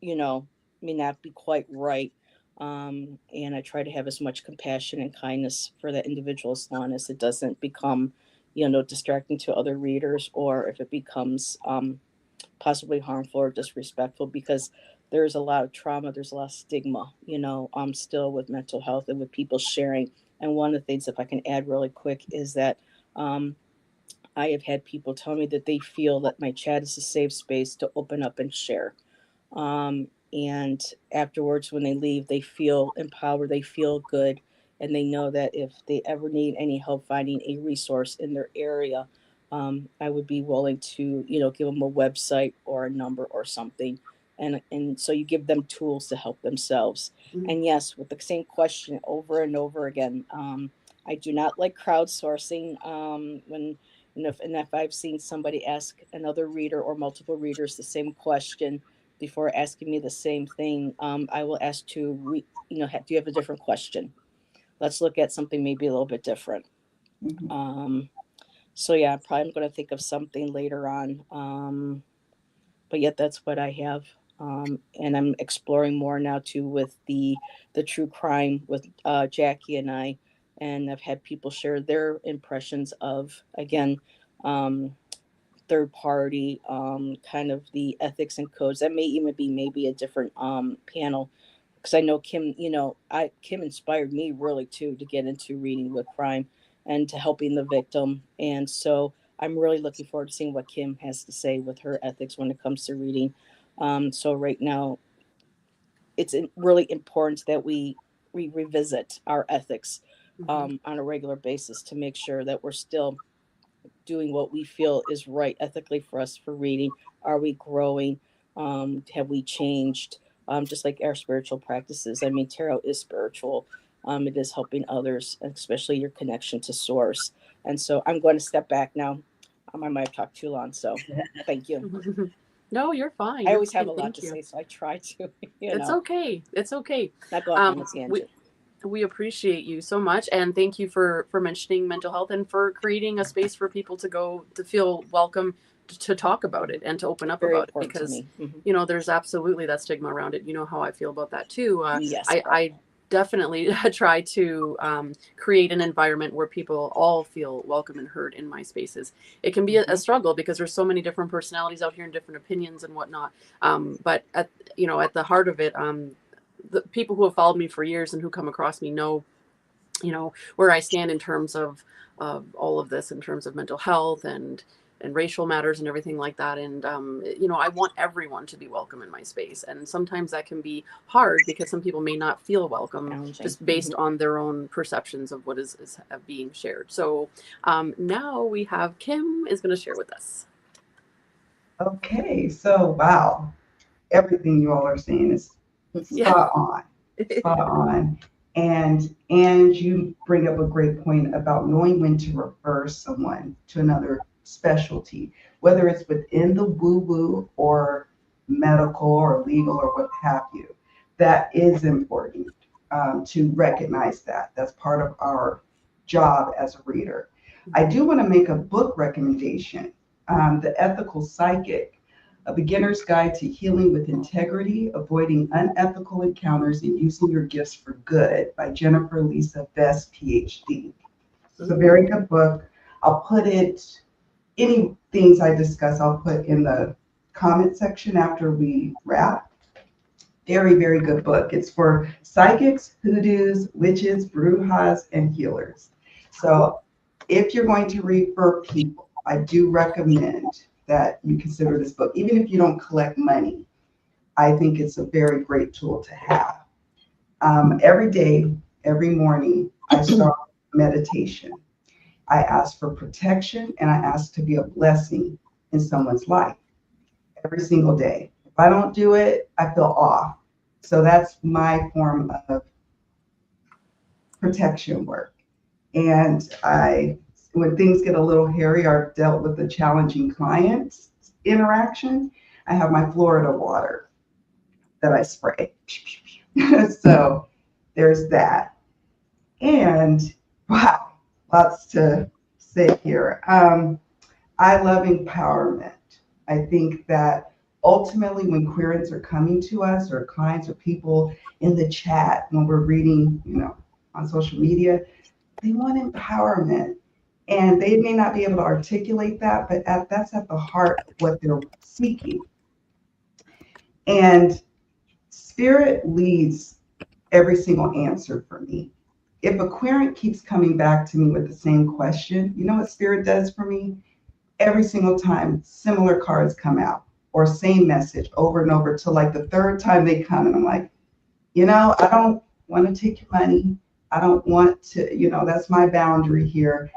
you know, may not be quite right. And I try to have as much compassion and kindness for that individual as long as it doesn't become, you know, distracting to other readers, or if it becomes possibly harmful or disrespectful, because there's a lot of trauma, there's a lot of stigma, you know, still with mental health and with people sharing. And one of the things, if I can add really quick, is that um, I have had people tell me that they feel that my chat is a safe space to open up and share. And afterwards, when they leave, they feel empowered, they feel good, and they know that if they ever need any help finding a resource in their area, I would be willing to, you know, give them a website or a number or something. And so you give them tools to help themselves. And yes, with the same question over and over again, I do not like crowdsourcing. And if I've seen somebody ask another reader or multiple readers the same question before asking me the same thing, I will ask to, do you have a different question? Let's look at something maybe a little bit different. So yeah, I'm probably going to think of something later on. But yet that's what I have. And I'm exploring more now too with the true crime with Jackie and I. And I've had people share their impressions of, again, third party, kind of the ethics and codes. That may even be maybe a different panel, because I know Kim, Kim inspired me really too to get into reading with crime and to helping the victim. And so I'm really looking forward to seeing what Kim has to say with her ethics when it comes to reading. So right now, it's really important that we revisit our ethics on a regular basis to make sure that we're still doing what we feel is right ethically for us for reading. Are we growing? Have we changed? Just like our spiritual practices. I mean, tarot is spiritual. It is helping others, especially your connection to source. And so I'm going to step back now. I might have talked too long, so thank you. No, you're fine. I always have a lot to say, so I try to, It's okay. It's okay. Not go off on a tangent. We appreciate you so much, and thank you for mentioning mental health and for creating a space for people to feel welcome to talk about it and to open up about it, because there's absolutely that stigma around it. You know how I feel about that too. Yes, I definitely try to create an environment where people all feel welcome and heard in my spaces. It can be a struggle because there's so many different personalities out here and different opinions and whatnot. But at the heart of it, the people who have followed me for years and who come across me know, where I stand in terms of all of this, in terms of mental health and racial matters and everything like that. And, I want everyone to be welcome in my space. And sometimes that can be hard because some people may not feel welcome just based on their own perceptions of what is being shared. So now we have Kim is going to share with us. Okay, so wow, everything you all are saying is spot on. And you bring up a great point about knowing when to refer someone to another specialty, whether it's within the woo-woo or medical or legal or what have you. That is important to recognize that. That's part of our job as a reader. I do want to make a book recommendation, The Ethical Psychic, A Beginner's Guide to Healing with Integrity, Avoiding Unethical Encounters and Using Your Gifts for Good by Jennifer Lisa Vest, PhD. It's a very good book. I'll put it, any things I discuss, I'll put in the comment section after we wrap. Very, very good book. It's for psychics, hoodoos, witches, brujas, and healers. So if you're going to refer people, I do recommend that you consider this book. Even if you don't collect money, I think it's a very great tool to have. Every day, every morning, I start meditation. I ask for protection and I ask to be a blessing in someone's life every single day. If I don't do it, I feel off. So that's my form of protection work. And when things get a little hairy, I've dealt with a challenging client interaction, I have my Florida water that I spray. So there's that. And wow, lots to say here. I love empowerment. I think that ultimately when queries are coming to us or clients or people in the chat when we're reading, on social media, they want empowerment. And they may not be able to articulate that, but that's at the heart of what they're seeking. And spirit leads every single answer for me. If a querent keeps coming back to me with the same question, you know what spirit does for me? Every single time, similar cards come out or same message over and over till like the third time they come. And I'm like, I don't want to take your money. I don't want to, that's my boundary here.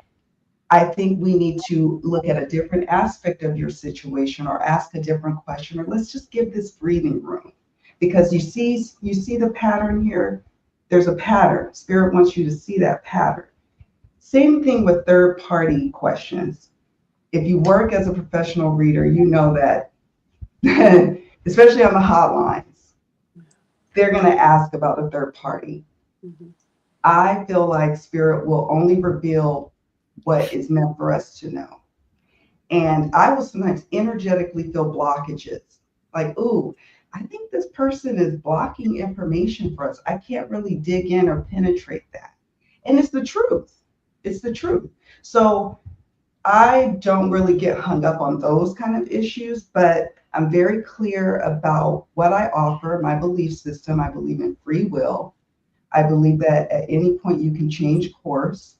I think we need to look at a different aspect of your situation or ask a different question, or let's just give this breathing room. Because you see the pattern here. There's a pattern. Spirit wants you to see that pattern. Same thing with third party questions. If you work as a professional reader, you know that, especially on the hotlines, they're going to ask about a third party. Mm-hmm. I feel like spirit will only reveal what is meant for us to know. And I will sometimes energetically feel blockages. Like, ooh, I think this person is blocking information for us. I can't really dig in or penetrate that. And it's the truth. It's the truth. So I don't really get hung up on those kind of issues, but I'm very clear about what I offer, my belief system. I believe in free will. I believe that at any point you can change course.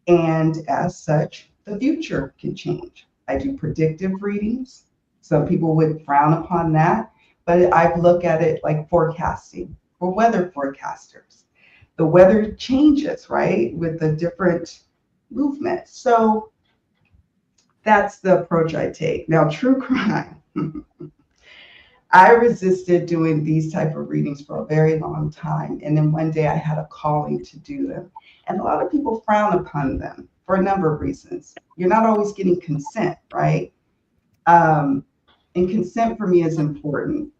And as such, the future can change. I do predictive readings. Some people would frown upon that, but I look at it like forecasting for weather forecasters. The weather changes, right, with the different movements. So that's the approach I take. Now, true crime. I resisted doing these type of readings for a very long time. And then one day I had a calling to do them. And a lot of people frown upon them for a number of reasons. You're not always getting consent, right? And consent for me is important.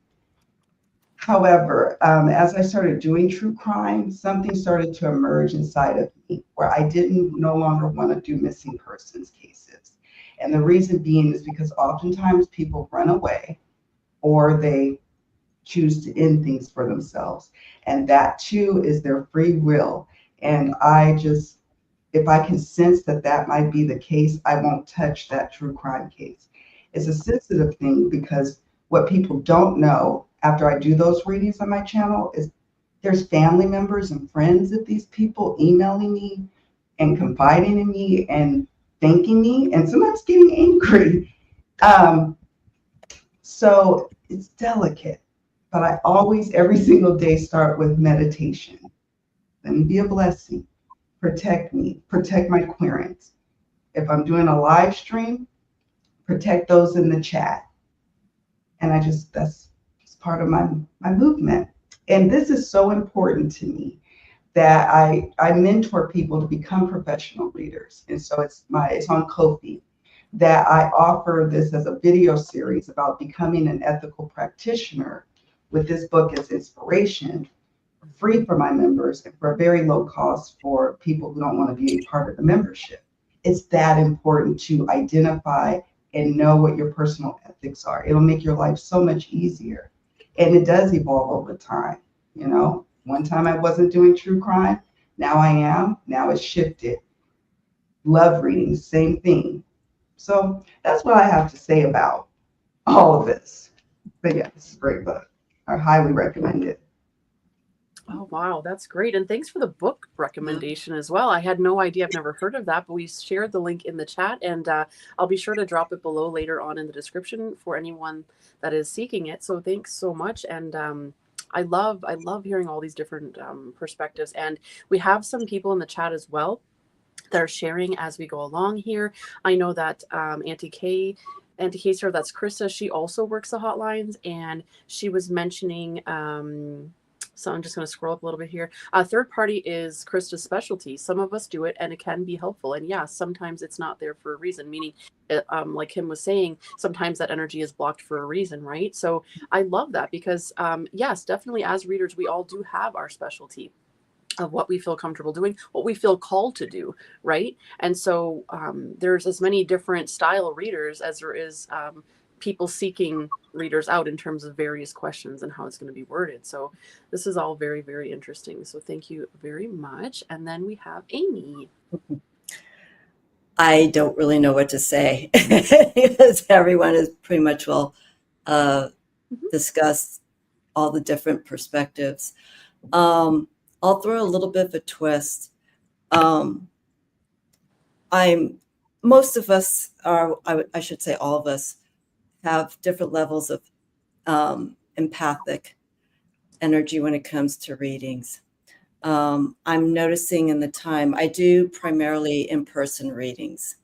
However, as I started doing true crime, something started to emerge inside of me where I didn't no longer want to do missing persons cases. And the reason being is because oftentimes people run away or they choose to end things for themselves. And that too is their free will. And if I can sense that that might be the case, I won't touch that true crime case. It's a sensitive thing because what people don't know after I do those readings on my channel is there's family members and friends of these people emailing me and confiding in me and thanking me and sometimes getting angry. So it's delicate, but I always, every single day, start with meditation. Let me be a blessing. Protect me, protect my querents. If I'm doing a live stream, protect those in the chat. And that's just part of my movement. And this is so important to me that I mentor people to become professional readers. And so it's on Ko-fi that I offer this as a video series about becoming an ethical practitioner with this book as inspiration, free for my members and for a very low cost for people who don't want to be a part of the membership. It's that important to identify and know what your personal ethics are. It'll make your life so much easier. And it does evolve over time. One time I wasn't doing true crime. Now I am. Now it's shifted. Love readings, same thing. So that's what I have to say about all of this. But yeah, this is a great book. I highly recommend it. Oh, wow. That's great. And thanks for the book recommendation as well. I had no idea. I've never heard of that, but we shared the link in the chat and I'll be sure to drop it below later on in the description for anyone that is seeking it. So thanks so much. And I love hearing all these different perspectives. And we have some people in the chat as well that are sharing as we go along here. I know that Auntie K, sir, that's Krista. She also works the hotlines, and she was mentioning. So I'm just going to scroll up a little bit here. Third party is Krista's specialty. Some of us do it, and it can be helpful. And yeah, sometimes it's not there for a reason. Meaning, like Kim was saying, sometimes that energy is blocked for a reason, right? So I love that because yes, definitely as readers, we all do have our specialty. of what we feel comfortable doing, what we feel called to do, right? And so there's as many different style readers as there is people seeking readers out in terms of various questions and how it's going to be worded. So this is all very, very interesting. So thank you very much. And then we have Amy. I don't really know what to say because everyone has pretty much discussed all the different perspectives. I'll throw a little bit of a twist. Most of us are, I should say all of us, have different levels of empathic energy when it comes to readings. I'm noticing in the time, I do primarily in-person readings.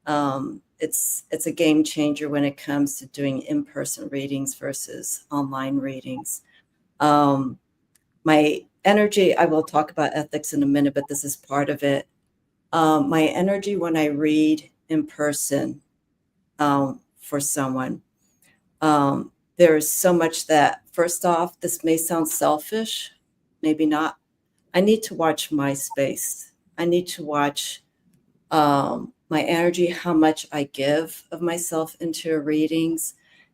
It's a game changer when it comes to doing in-person readings versus online readings. My energy, I will talk about ethics in a minute, but this is part of it. My energy when I read in person for someone, there is so much that, first off, this may sound selfish, maybe not. I need to watch my space. I need to watch my energy, how much I give of myself into readings.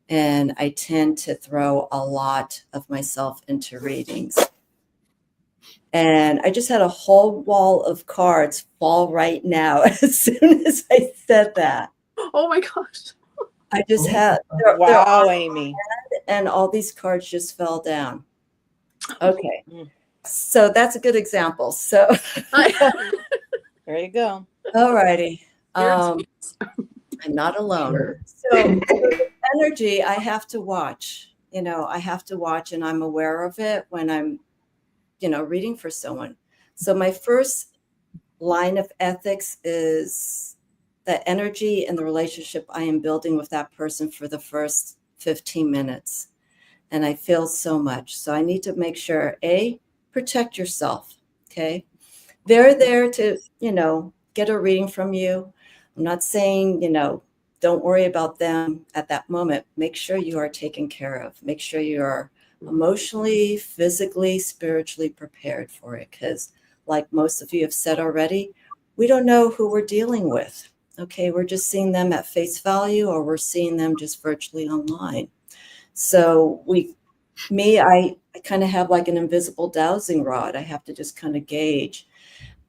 And I tend to throw a lot of myself into readings. And I just had a whole wall of cards fall right now as soon as I said that. Oh my gosh. I just had, Wow, Amy. and all these cards just fell down. Okay. So that's a good example. So there you go. All righty. I'm not alone. So energy, I have to watch. I have to watch, and I'm aware of it when I'm, reading for someone. So my first line of ethics is the energy and the relationship I am building with that person for the first 15 minutes. And I feel so much. So I need to make sure, protect yourself. Okay. They're there to, get a reading from you. I'm not saying, don't worry about them at that moment. Make sure you are taken care of. Make sure you are emotionally, physically, spiritually prepared for it. Because like most of you have said already, we don't know who we're dealing with. Okay. We're just seeing them at face value, or we're seeing them just virtually online. So I kind of have like an invisible dowsing rod. I have to just kind of gauge.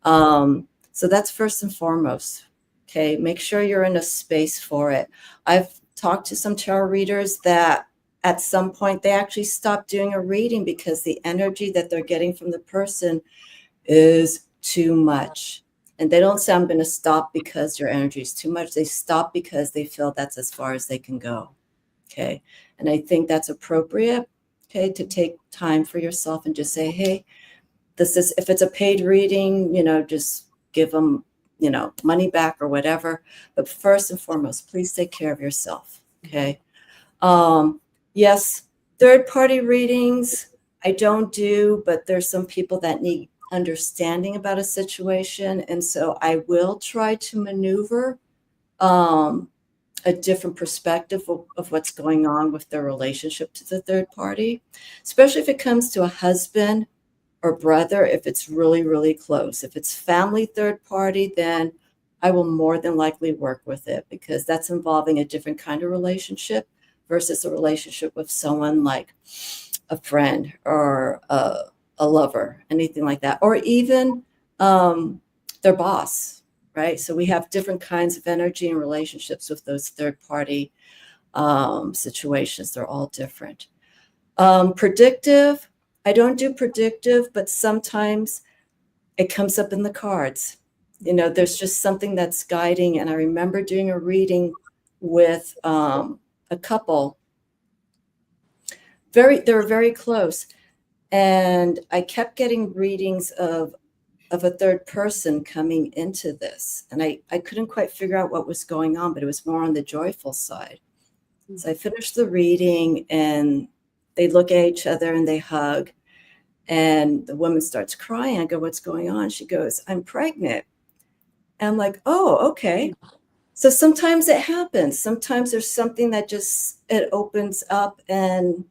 So that's first and foremost. Okay. Make sure you're in a space for it. I've talked to some tarot readers that at some point they actually stopped doing a reading because the energy that they're getting from the person is too much. And they don't say, I'm going to stop because your energy is too much. They stop because they feel that's as far as they can go. Okay. And I think that's appropriate. Okay. To take time for yourself and just say, hey, if it's a paid reading, just give them, money back or whatever. But first and foremost, please take care of yourself. Okay. Yes, third-party readings, I don't do, but there's some people that need understanding about a situation. And so I will try to maneuver a different perspective of what's going on with their relationship to the third party, especially if it comes to a husband or brother, if it's really, really close. If it's family third party, then I will more than likely work with it because that's involving a different kind of relationship versus a relationship with someone like a friend or a lover, anything like that, or even their boss, right? So we have different kinds of energy and relationships with those third party situations. They're all different. Predictive, I don't do predictive, but sometimes it comes up in the cards. There's just something that's guiding. And I remember doing a reading with a couple. They were very close. And I kept getting readings of a third person coming into this. And I couldn't quite figure out what was going on, but it was more on the joyful side. So I finished the reading and they look at each other and they hug. And the woman starts crying. I go, what's going on? She goes, I'm pregnant. And I'm like, oh, okay. So sometimes it happens. Sometimes there's something that it opens up and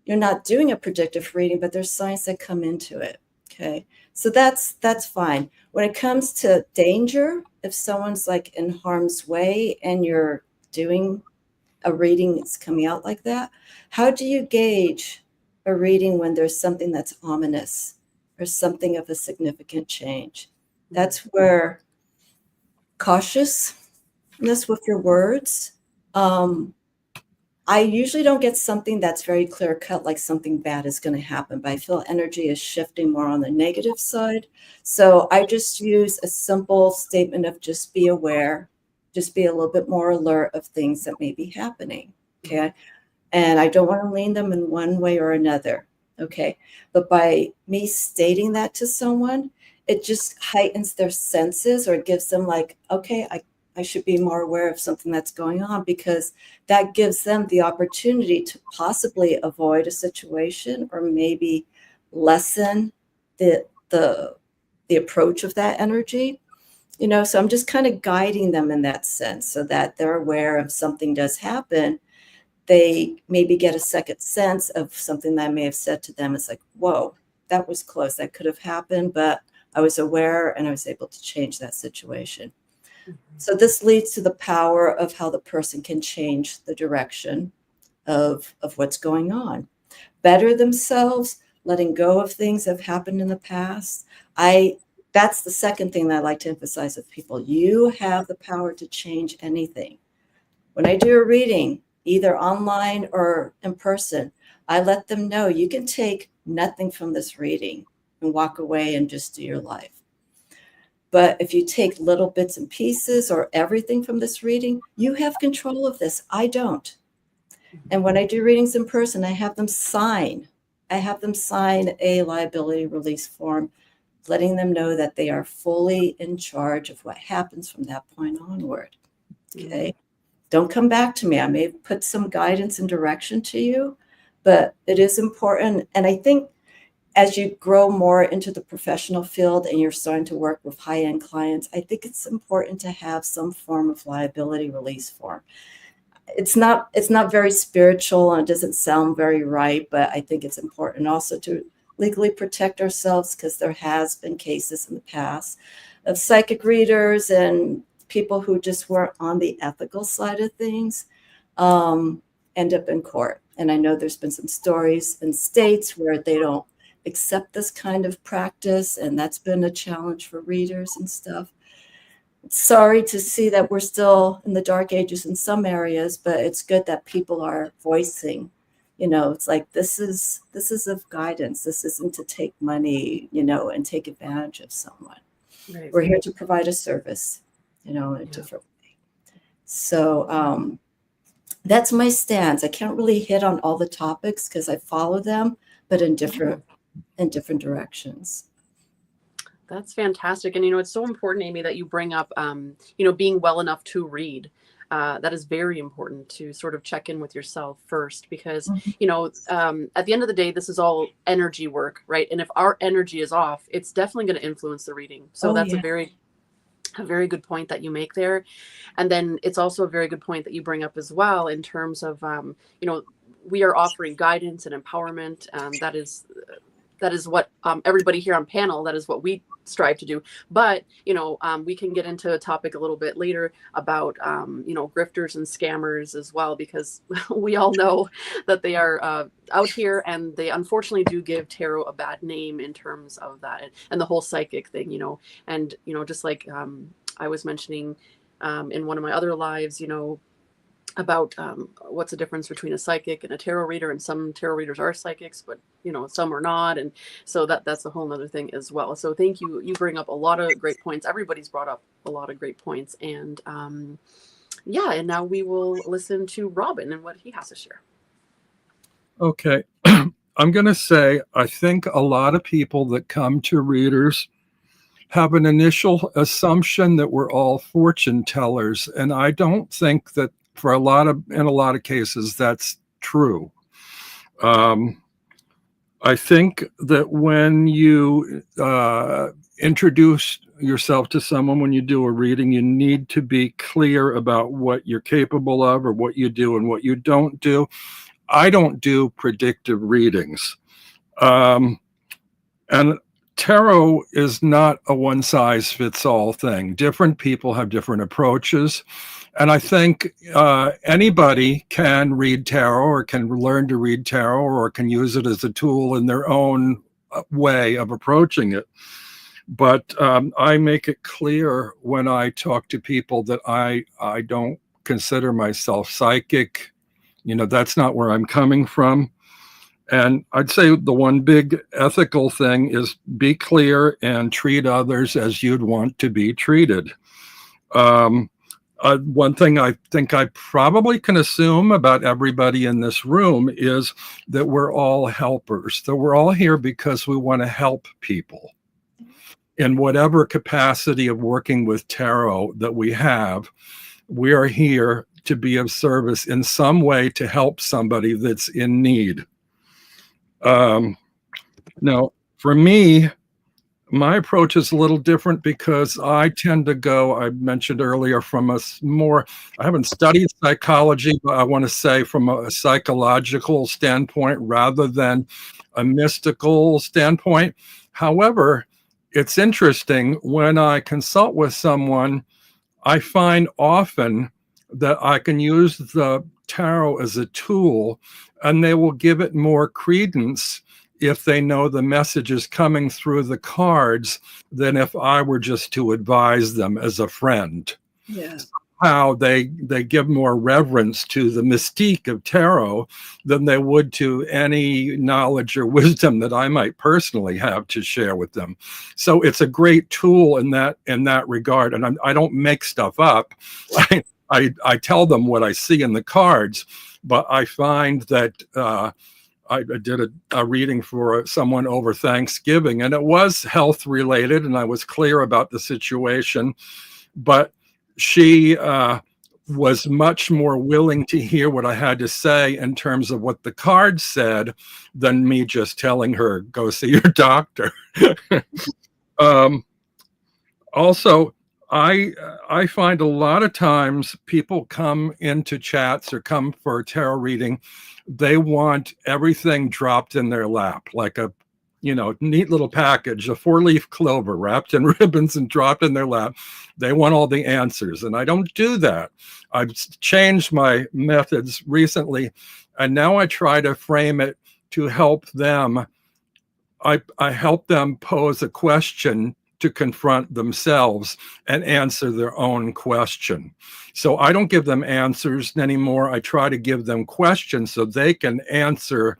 you're not doing a predictive reading, but there's signs that come into it. Okay. So that's fine. When it comes to danger, if someone's like in harm's way and you're doing a reading that's coming out like that, how do you gauge a reading when there's something that's ominous or something of a significant change? That's where cautiousness with your words. I usually don't get something that's very clear cut, like something bad is going to happen, but I feel energy is shifting more on the negative side. So I just use a simple statement of just be aware, just be a little bit more alert of things that may be happening. Okay. And I don't want to lean them in one way or another. Okay. But by me stating that to someone, it just heightens their senses, or it gives them like, okay, I should be more aware of something that's going on, because that gives them the opportunity to possibly avoid a situation or maybe lessen the approach of that energy. So I'm just kind of guiding them in that sense so that they're aware if something does happen, they maybe get a second sense of something that I may have said to them. It's like, whoa, that was close. That could have happened, but I was aware and I was able to change that situation. So this leads to the power of how the person can change the direction of what's going on. Better themselves, letting go of things that have happened in the past. That's the second thing that I like to emphasize with people. You have the power to change anything. When I do a reading, either online or in person, I let them know you can take nothing from this reading and walk away and just do your life. But if you take little bits and pieces or everything from this reading, you have control of this. I don't. And when I do readings in person, I have them sign a liability release form, letting them know that they are fully in charge of what happens from that point onward. Okay. Don't come back to me. I may put some guidance and direction to you, but it is important. And I think as you grow more into the professional field and you're starting to work with high-end clients, I think it's important to have some form of liability release form. It's not very spiritual and it doesn't sound very right, but I think it's important also to legally protect ourselves, because there has been cases in the past of psychic readers and people who just weren't on the ethical side of things end up in court. And I know there's been some stories in states where they don't accept this kind of practice, and that's been a challenge for readers and stuff. Sorry to see that we're still in the dark ages in some areas, but it's good that people are voicing, it's like this is of guidance. This isn't to take money, and take advantage of someone. Right. We're here to provide a service, in a different way. So that's my stance. I can't really hit on all the topics because I follow them, but in different directions. That's fantastic. And, it's so important, Amy, that you bring up, being well enough to read. That is very important to sort of check in with yourself first, because, at the end of the day, this is all energy work, right? And if our energy is off, it's definitely going to influence the reading. So that's a very good point that you make there. And then it's also a very good point that you bring up as well in terms of, we are offering guidance and empowerment. That is what everybody here on panel, that is what we strive to do. But, we can get into a topic a little bit later about, grifters and scammers as well, because we all know that they are out here, and they unfortunately do give tarot a bad name in terms of that and the whole psychic thing, and, just like I was mentioning in one of my other lives, about what's the difference between a psychic and a tarot reader, and some tarot readers are psychics, but some are not, and so that's a whole nother thing as well. So thank you. You bring up a lot of great points. Everybody's brought up a lot of great points, and and now we will listen to Robin and what he has to share. Okay. I'm going to say, I think a lot of people that come to readers have an initial assumption that we're all fortune tellers, and I don't think that in a lot of cases that's true. I think that when you introduce yourself to someone, when you do a reading, you need to be clear about what you're capable of, or what you do and what you don't do. I don't do predictive readings. And tarot is not a one-size-fits-all thing. Different people have different approaches. And I think anybody can read tarot or can learn to read tarot or can use it as a tool in their own way of approaching it. But I make it clear when I talk to people that I don't consider myself psychic. You know, that's not where I'm coming from. And I'd say the one big ethical thing is be clear and treat others as you'd want to be treated. One thing I think I probably can assume about everybody in this room is that we're all helpers, that we're all here because we want to help people. In whatever capacity of working with tarot that we have, we are here to be of service in some way to help somebody that's in need. Now, for me, my approach is a little different because I tend to go, I mentioned earlier, from a more, I haven't studied psychology, but I want to say from a psychological standpoint rather than a mystical standpoint. However, it's interesting when I consult with someone, I find often that I can use the tarot as a tool and they will give it more credence if they know the message is coming through the cards than if I were just to advise them as a friend. Yeah. How they give more reverence to the mystique of tarot than they would to any knowledge or wisdom that I might personally have to share with them. So it's a great tool in that regard. And I don't make stuff up. I tell them what I see in the cards, but I find that I did a reading for someone over Thanksgiving, and it was health related, and I was clear about the situation, but she was much more willing to hear what I had to say in terms of what the cards said than me just telling her, go see your doctor. Also, I find a lot of times people come into chats or come for a tarot reading, they want everything dropped in their lap, like a neat little package, a 4-leaf clover wrapped in ribbons and dropped in their lap. They want all the answers, and I don't do that. I've changed my methods recently, and now I try to frame it to help them. I help them pose a question to confront themselves and answer their own question. So I don't give them answers anymore. I try to give them questions so they can answer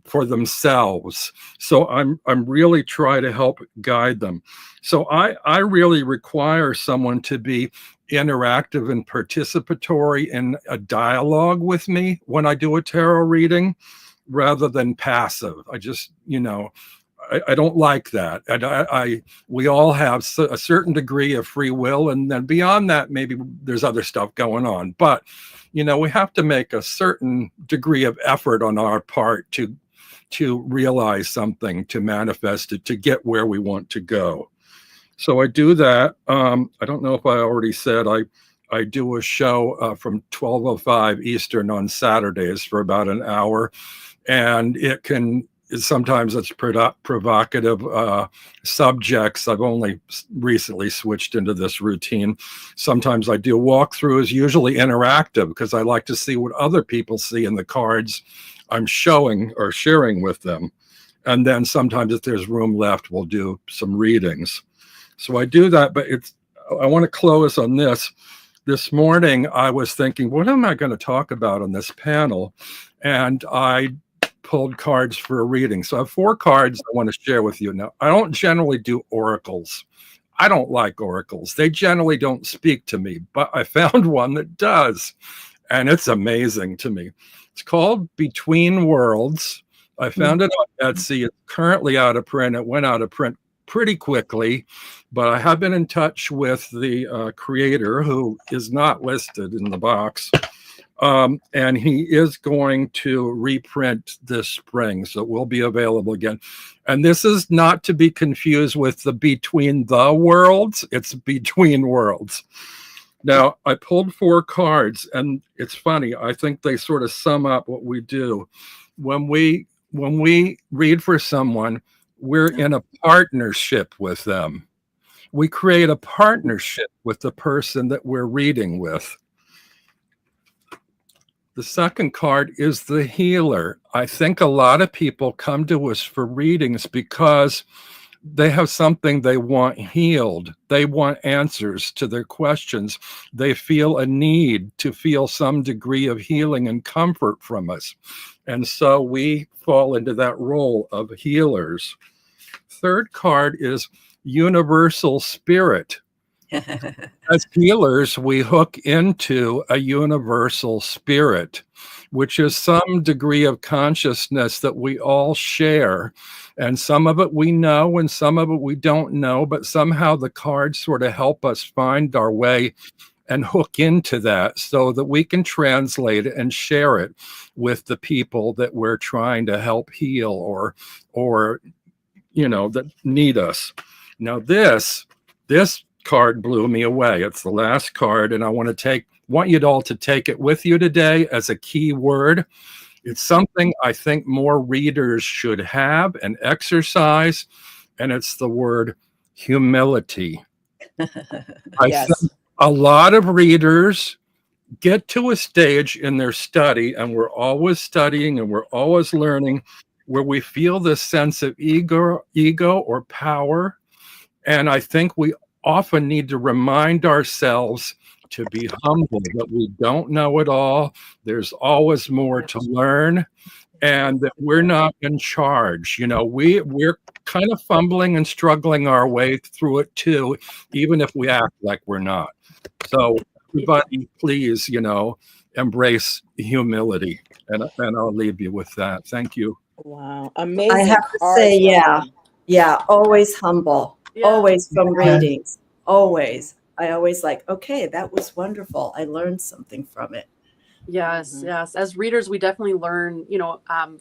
for themselves. So I'm really trying to help guide them. So I really require someone to be interactive and participatory in a dialogue with me when I do a tarot reading rather than passive. I just, I don't like that. And we all have a certain degree of free will, and then beyond that, maybe there's other stuff going on. But, we have to make a certain degree of effort on our part to realize something, to manifest it, to get where we want to go. So I do that. I don't know if I already said I do a show from 12:05 Eastern on Saturdays for about an hour, and sometimes it's provocative subjects. I've only recently switched into this routine. Sometimes I do walkthroughs, usually interactive, because I like to see what other people see in the cards I'm showing or sharing with them. And then sometimes if there's room left, we'll do some readings. So I do that, but I want to close on this. This morning, I was thinking, what am I going to talk about on this panel? And I pulled cards for a reading. So I have 4 cards I want to share with you. Now, I don't generally do oracles. I don't like oracles. They generally don't speak to me, but I found one that does. And it's amazing to me. It's called Between Worlds. I found it on Etsy. It's currently out of print. It went out of print pretty quickly, but I have been in touch with the creator, who is not listed in the box. And he is going to reprint this spring, so it will be available again. And this is not to be confused with the Between the Worlds. It's Between Worlds. Now, I pulled 4 cards, and it's funny. I think they sort of sum up what we do. When we read for someone, we're in a partnership with them. We create a partnership with the person that we're reading with. The second card is the healer. I think a lot of people come to us for readings because they have something they want healed. They want answers to their questions. They feel a need to feel some degree of healing and comfort from us. And so we fall into that role of healers. Third card is universal spirit. As healers, we hook into a universal spirit, which is some degree of consciousness that we all share. And some of it we know and some of it we don't know, but somehow the cards sort of help us find our way and hook into that so that we can translate it and share it with the people that we're trying to help heal or that need us. Now this card blew me away. It's the last card, and I want you all to take it with you today as a key word. It's something I think more readers should have and exercise, and it's the word humility. I think a lot of readers get to a stage in their study, and we're always studying and we're always learning, where we feel this sense of ego or power. And I think we often need to remind ourselves to be humble, that we don't know it all. There's always more to learn, and that we're not in charge. We're kind of fumbling and struggling our way through it too, even if we act like we're not. So everybody, please, embrace humility. And I'll leave you with that. Thank you. Wow. Amazing. I have to say, yeah, always humble, always from readings, always. I always okay, that was wonderful. I learned something from it. Yes, yes. As readers, we definitely learn,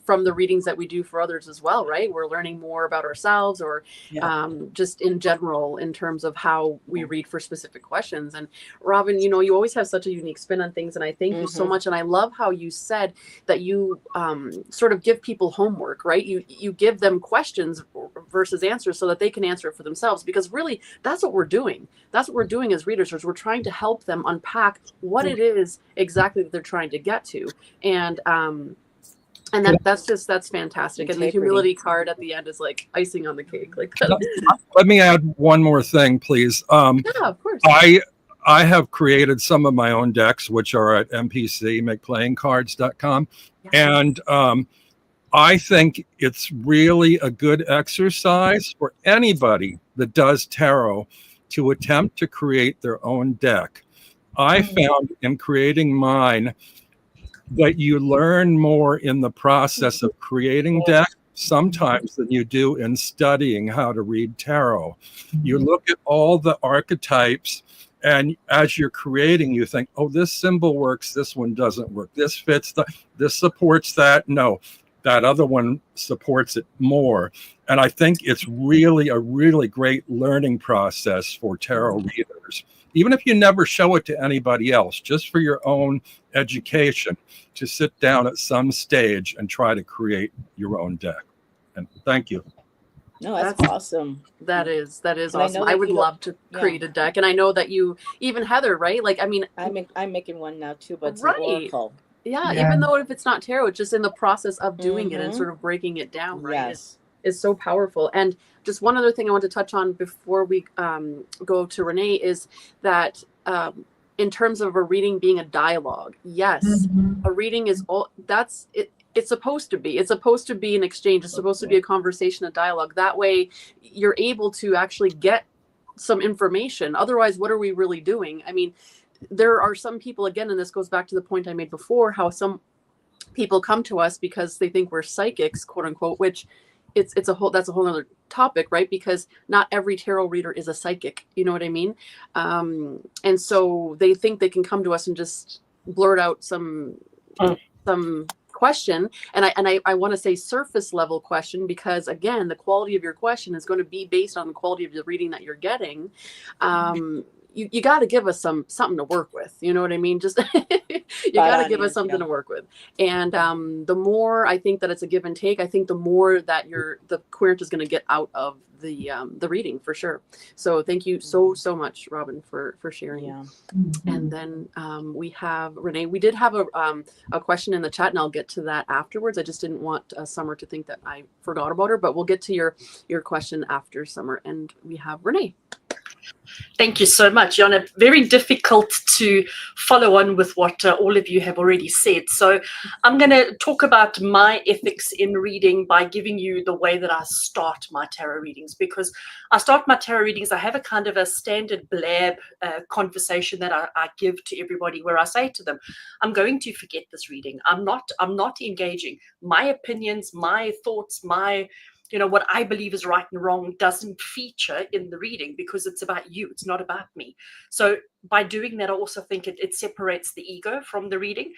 from the readings that we do for others as well, right? We're learning more about ourselves or just in general in terms of how we read for specific questions. And Robin, you always have such a unique spin on things, and I thank you so much. And I love how you said that you sort of give people homework, right? You give them questions versus answers so that they can answer it for themselves, because really that's what we're doing. That's what we're doing as readers, is we're trying to help them unpack what it is exactly that they're trying to get to. And that's fantastic. And the humility card at the end is like icing on the cake. Let me add one more thing, please. Yeah, of course. I have created some of my own decks, which are at mpc.makeplayingcards.com. And I think it's really a good exercise for anybody that does tarot to attempt to create their own deck. I found in creating mine that you learn more in the process of creating decks sometimes than you do in studying how to read tarot. You look at all the archetypes, and as you're creating, you think, oh, this symbol works, this one doesn't work, this fits, this supports that, no, that other one supports it more. And I think it's really a really great learning process for tarot readers, even if you never show it to anybody else, just for your own education, to sit down at some stage and try to create your own deck. And thank you. No, that's awesome. That is awesome. I would love to create a deck. And I know that you, even Heather, right? I'm making one now too, but it's an oracle. Yeah, even though if it's not tarot, it's just in the process of doing it and sort of breaking it down, right? Yes. Is so powerful. And just one other thing I want to touch on before we go to Renee is that in terms of a reading being a dialogue, yes, a reading is all that's it. It's supposed to be. It's supposed to be an exchange. It's supposed to be a conversation, a dialogue. That way, you're able to actually get some information. Otherwise, what are we really doing? I mean, there are some people, again, and this goes back to the point I made before, how some people come to us because they think we're psychics, quote unquote, which that's a whole other topic, right? Because not every tarot reader is a psychic. You know what I mean? And so they think they can come to us and just blurt out some question. And I want to say surface level question, because again, the quality of your question is going to be based on the quality of the reading that you're getting. You got to give us something to work with. You know what I mean? Just You got to give us something to work with. And the more I think that it's a give and take, I think the more that the querent is going to get out of the reading for sure. So thank you so much, Robin, for sharing. Yeah. And then we have Renee. We did have a question in the chat, and I'll get to that afterwards. I just didn't want Summer to think that I forgot about her, but we'll get to your question after Summer. And we have Renee. Thank you so much, Jana. Very difficult to follow on with what all of you have already said. So I'm going to talk about my ethics in reading by giving you the way that I start my tarot readings, because I start my tarot readings, I have a kind of a standard blab conversation that I give to everybody, where I say to them, I'm going to forget this reading. I'm not engaging. My opinions, my thoughts, what I believe is right and wrong doesn't feature in the reading, because it's about you. It's not about me. So by doing that, I also think it separates the ego from the reading.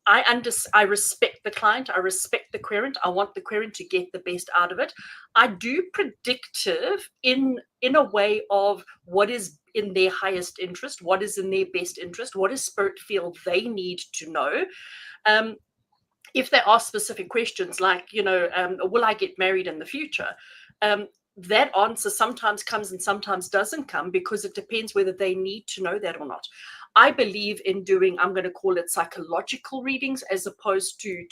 I respect the client. I respect the querent. I want the querent to get the best out of it. I do predictive in a way of what is in their highest interest, what is in their best interest, what does spirit feel they need to know. If they ask specific questions like, will I get married in the future? That answer sometimes comes and sometimes doesn't come, because it depends whether they need to know that or not. I believe in doing, I'm going to call it psychological readings, as opposed to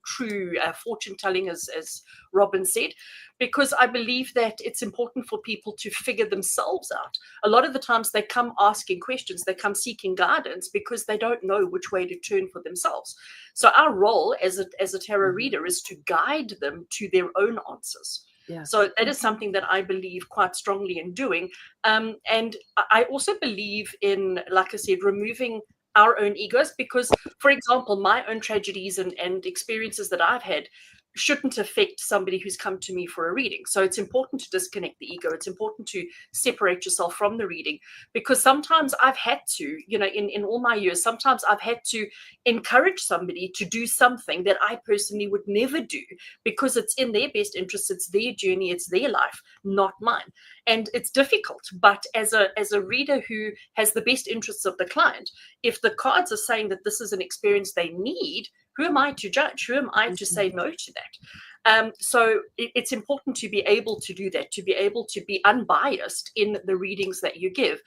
true fortune telling, as Robin said, because I believe that it's important for people to figure themselves out. A lot of the times they come asking questions, they come seeking guidance because they don't know which way to turn for themselves. So our role as a tarot reader is to guide them to their own answers. Yeah. So that is something that I believe quite strongly in doing. And I also believe in, like I said, removing our own egos, because, for example, my own tragedies and experiences that I've had shouldn't affect somebody who's come to me for a reading. So it's important to disconnect the ego. It's important to separate yourself from the reading, because sometimes I've had to, in all my years, sometimes I've had to encourage somebody to do something that I personally would never do, because it's in their best interest. It's their journey. It's their life, not mine. And it's difficult. But as a reader who has the best interests of the client, if the cards are saying that this is an experience they need, who am I to judge? Who am I to say no to that? So it's important to be able to do that, to be able to be unbiased in the readings that you give.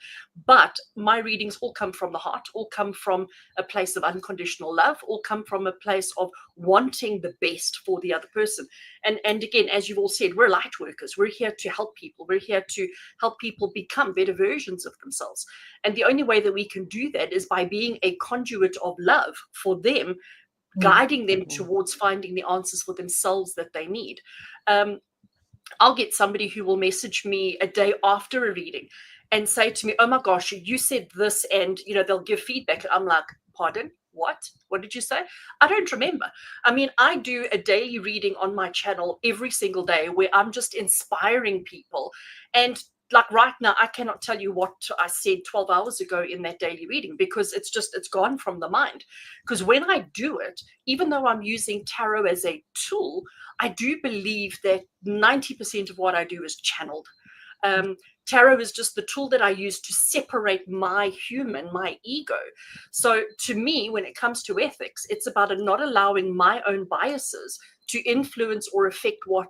But my readings all come from the heart, all come from a place of unconditional love, all come from a place of wanting the best for the other person. And again, as you've all said, we're light workers. We're here to help people. We're here to help people become better versions of themselves. And the only way that we can do that is by being a conduit of love for them, guiding them towards finding the answers for themselves that they need. I'll get somebody who will message me a day after a reading and say to me, oh my gosh, you said this, and they'll give feedback. I'm like, pardon? What did you say? I don't remember. I mean, I do a daily reading on my channel every single day where I'm just inspiring people. And like right now, I cannot tell you what I said 12 hours ago in that daily reading, because it's gone from the mind. Because when I do it, even though I'm using tarot as a tool, I do believe that 90% of what I do is channeled. Tarot is just the tool that I use to separate my ego. So to me, when it comes to ethics, it's about not allowing my own biases to influence or affect what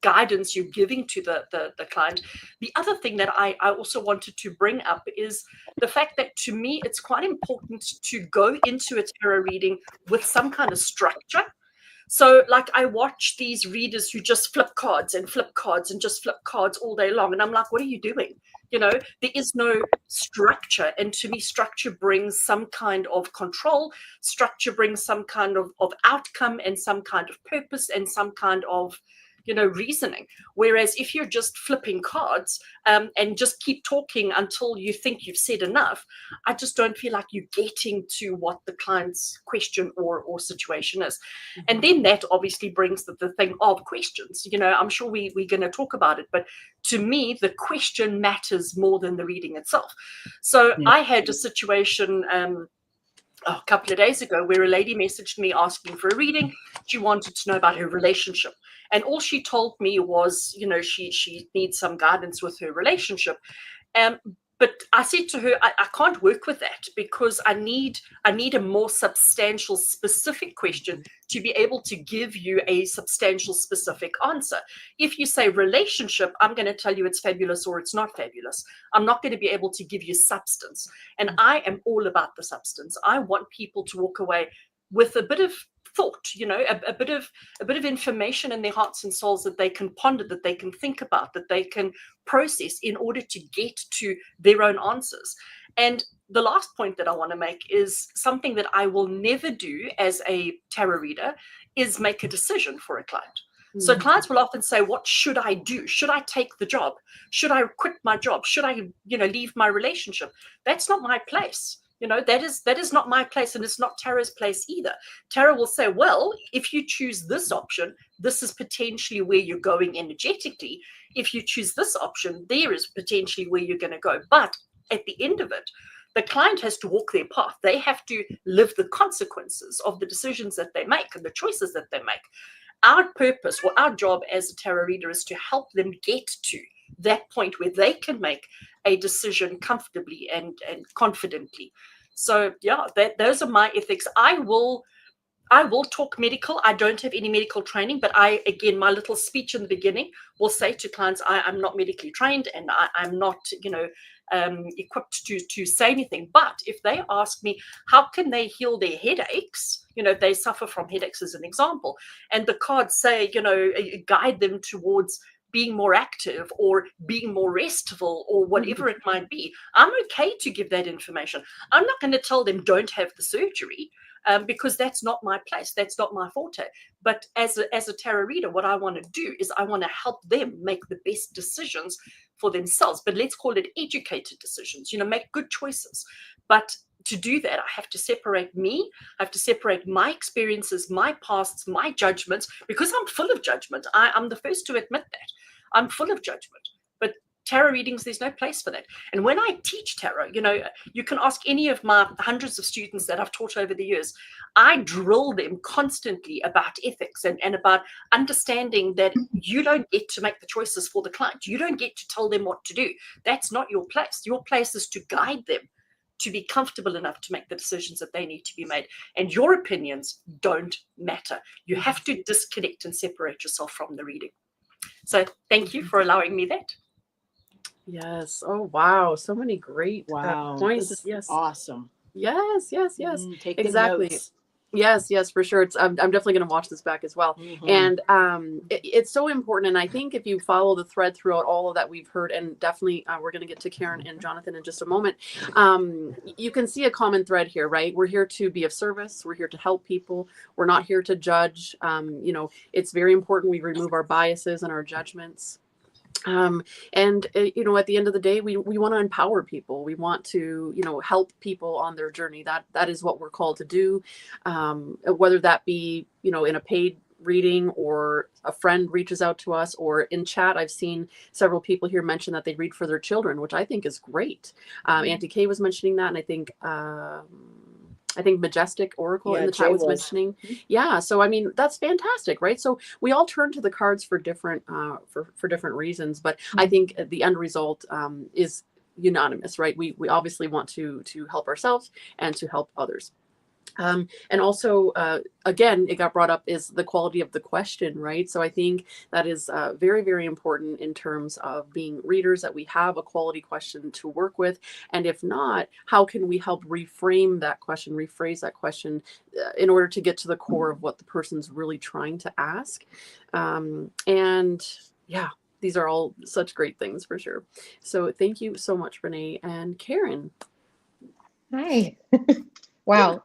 guidance you're giving to the client. The other thing that I also wanted to bring up is the fact that to me, it's quite important to go into a tarot reading with some kind of structure. So like I watch these readers who just flip cards and flip cards and just flip cards all day long. And I'm like, what are you doing? There is no structure. And to me, structure brings some kind of control. Structure brings some kind of outcome and some kind of purpose and some kind of reasoning. Whereas if you're just flipping cards and just keep talking until you think you've said enough, I just don't feel like you're getting to what the client's question or situation is. And then that obviously brings the thing of questions. I'm sure we're going to talk about it, but to me, the question matters more than the reading itself. So I had a situation a couple of days ago where a lady messaged me asking for a reading. She wanted to know about her relationship. And all she told me was, she needs some guidance with her relationship. But But I said to her, I can't work with that because I need a more substantial, specific question to be able to give you a substantial, specific answer. If you say relationship, I'm going to tell you it's fabulous or it's not fabulous. I'm not going to be able to give you substance. And I am all about the substance. I want people to walk away with a bit of thought, a bit of information in their hearts and souls that they can ponder, that they can think about, that they can process in order to get to their own answers. And the last point that I want to make is something that I will never do as a tarot reader is make a decision for a client. So clients will often say, what should I do? Should I take the job? Should I quit my job? Should I, leave my relationship? That's not my place. That is not my place, and it's not Tarot's place either. Tarot will say, well, if you choose this option, this is potentially where you're going energetically. If you choose this option, there is potentially where you're going to go. But at the end of it, the client has to walk their path. They have to live the consequences of the decisions that they make and the choices that they make. Our purpose, or our job as a tarot reader, is to help them get to that point where they can make a decision comfortably and confidently. So yeah, those are my ethics. I will talk medical. I don't have any medical training, but again, my little speech in the beginning will say to clients, I'm not medically trained and I'm not, equipped to say anything. But if they ask me, how can they heal their headaches? They suffer from headaches as an example. And the cards say, guide them towards being more active or being more restful or whatever it might be. I'm okay to give that information. I'm not going to tell them don't have the surgery because that's not my place. That's not my forte. But as a tarot reader, what I want to do is I want to help them make the best decisions for themselves. But let's call it educated decisions, make good choices. But to do that, I have to separate me. I have to separate my experiences, my pasts, my judgments, because I'm full of judgment. I'm the first to admit that. I'm full of judgment. But tarot readings, there's no place for that. And when I teach tarot, you can ask any of my hundreds of students that I've taught over the years. I drill them constantly about ethics and about understanding that you don't get to make the choices for the client. You don't get to tell them what to do. That's not your place. Your place is to guide them to be comfortable enough to make the decisions that they need to be made. And your opinions don't matter. You have to disconnect and separate yourself from the reading. So thank you for allowing me that. Yes. Oh, wow. So many great points. This is yes. awesome. Yes. Take exactly. the notes. Yes, for sure. I'm definitely going to watch this back as well. And it's so important. And I think if you follow the thread throughout all of that we've heard, and definitely we're going to get to Karen and Jonathan in just a moment, you can see a common thread here, right? We're here to be of service. We're here to help people. We're not here to judge. It's very important we remove our biases and our judgments. And at the end of the day, we want to empower people. We want to, help people on their journey. That is what we're called to do. Whether that be, in a paid reading or a friend reaches out to us or in chat. I've seen several people here mention that they read for their children, which I think is great. Auntie Kay was mentioning that. And I think Majestic Oracle in the chat was mentioning. Yeah. So, that's fantastic, right? So we all turn to the cards for different, for different reasons, but I think the end result is unanimous, right? We obviously want to help ourselves and to help others. And also, again, it got brought up is the quality of the question, right? So I think that is very, very important in terms of being readers, that we have a quality question to work with. And if not, how can we help reframe that question, rephrase that question in order to get to the core of what the person's really trying to ask? These are all such great things for sure. So thank you so much, Renee. And Karen. Hi. Wow.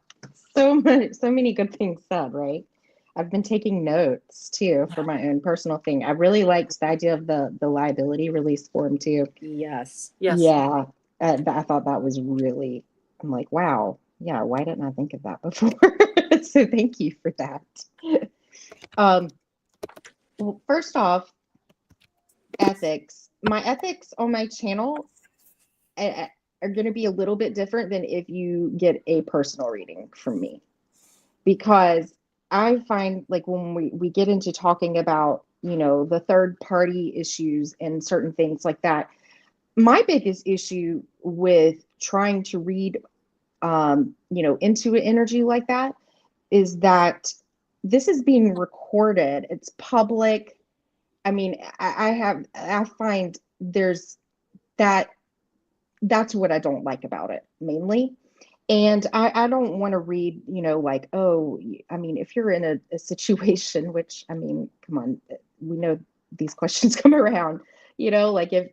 So many good things said, right? I've been taking notes too for my own personal thing. I really liked the idea of the liability release form too. Yes. Yeah. I thought that was really, I'm like, wow. Yeah. Why didn't I think of that before? So thank you for that. Well, first off, ethics. My ethics on my channel are going to be a little bit different than if you get a personal reading from me, because I find like when we get into talking about, the third party issues and certain things like that, my biggest issue with trying to read, intuit energy like that is that this is being recorded. It's public. I mean, I find there's that's what I don't like about it mainly. And I don't want to read, like, oh, I mean, if you're in a situation, which, I mean, come on, we know these questions come around, like if,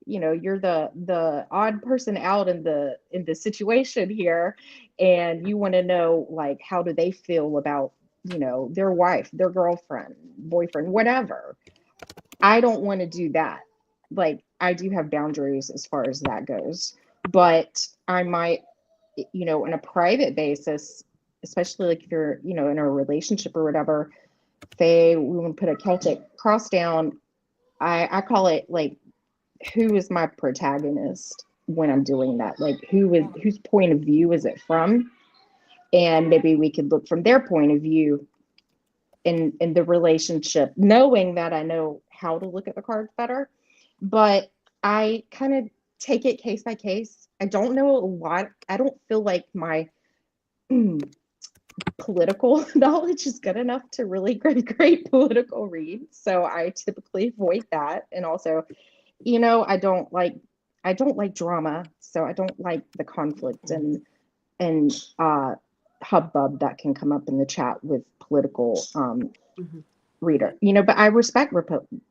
you're the odd person out in the situation here, and you want to know, like, how do they feel about, their wife, their girlfriend, boyfriend, whatever. I don't want to do that. Like, I do have boundaries as far as that goes, but I might, on a private basis, especially like if you're, in a relationship or whatever, say we want to put a Celtic cross down, I call it like, who is my protagonist when I'm doing that? Like, whose point of view is it from? And maybe we could look from their point of view in the relationship, knowing that I know how to look at the cards better. But I kind of take it case by case. I don't know a lot. I don't feel like my political knowledge is good enough to really great political reads. So I typically avoid that. And also, I don't like drama. So I don't like the conflict and hubbub that can come up in the chat with political reader, but I respect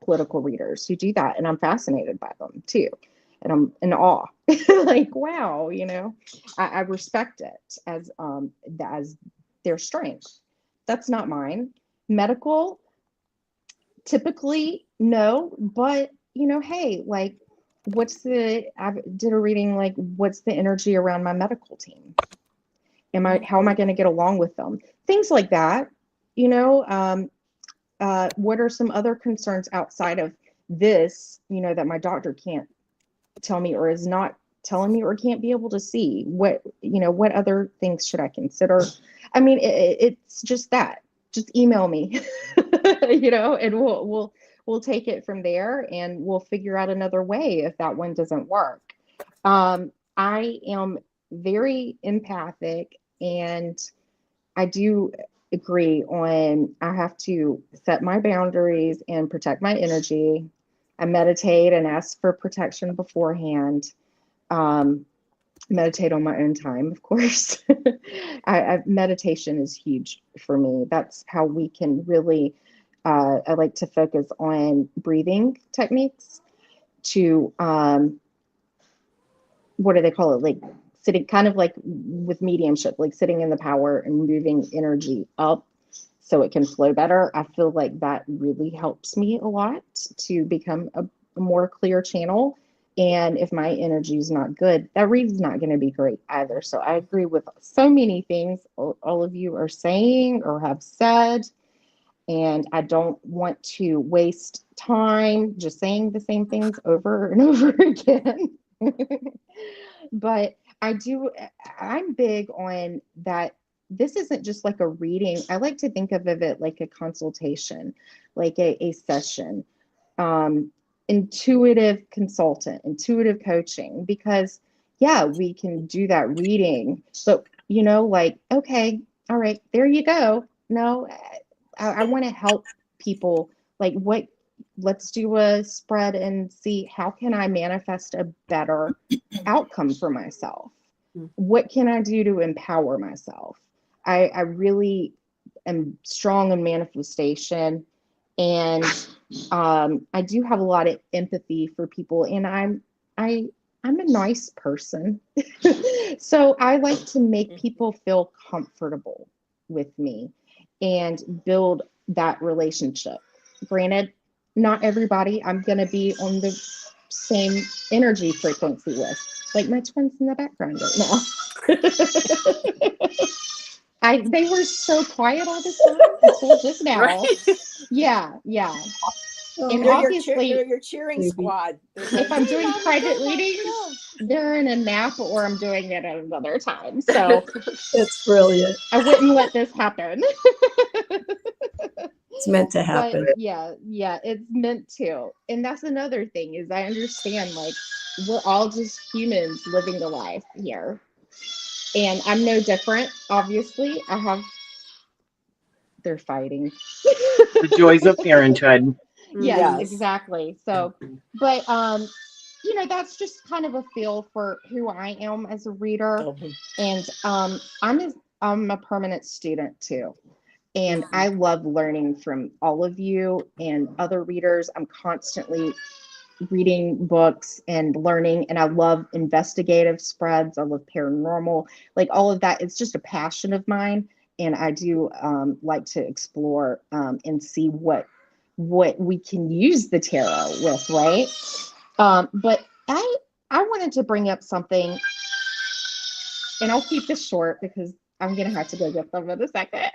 political readers who do that, and I'm fascinated by them too, and I'm in awe. Like, wow, I respect it as their strength. That's not mine. Medical, typically no, but hey, like, I did a reading, like, what's the energy around my medical team? How am I going to get along with them? Things like that, what are some other concerns outside of this, that my doctor can't tell me, or is not telling me, or can't be able to see? What other things should I consider? I mean, it's just that. Just email me, and we'll take it from there, and we'll figure out another way if that one doesn't work. I am very empathic, and I do agree on, I have to set my boundaries and protect my energy. I meditate and ask for protection beforehand. Meditate on my own time, of course. Meditation is huge for me. That's how we can really, I like to focus on breathing techniques to, what do they call it? Like sitting, kind of like with mediumship, like sitting in the power and moving energy up so it can flow better. I feel like that really helps me a lot to become a more clear channel. And if my energy is not good, that read's not going to be great either. So I agree with so many things all of you are saying or have said. And I don't want to waste time just saying the same things over and over again. But I'm big on that. This isn't just like a reading. I like to think of it like a consultation, like a session. Intuitive consultant, intuitive coaching, because yeah, we can do that reading, but like, okay, all right, there you go. No, I want to help people. Like, let's do a spread and see how can I manifest a better outcome for myself. What can I do to empower myself? I really am strong in manifestation. And I do have a lot of empathy for people, and I'm a nice person. So I like to make people feel comfortable with me and build that relationship. Granted, not everybody I'm going to be on the same energy frequency with, like my twins in the background right now. They were so quiet all the time until just now. Right? Yeah. And obviously, you're your cheering squad. If I'm doing private readings, they're in a nap, or I'm doing it at another time. So It's brilliant. I wouldn't let this happen. It's meant to But happen. yeah, it's meant to. And that's another thing is I understand like we're all just humans living a life here. And I'm no different, obviously. They're fighting. The joys of parenthood. Yes, Yes. exactly. So, but you know, that's just kind of a feel for who I am as a reader. Oh, And I'm a permanent student too. And I love learning from all of you and other readers. I'm constantly reading books and learning, and I love investigative spreads. I love paranormal, like all of that. It's just a passion of mine, and I do like to explore and see what we can use the tarot with, right? But I wanted to bring up something, and I'll keep this short because I'm gonna have to go get them in a second.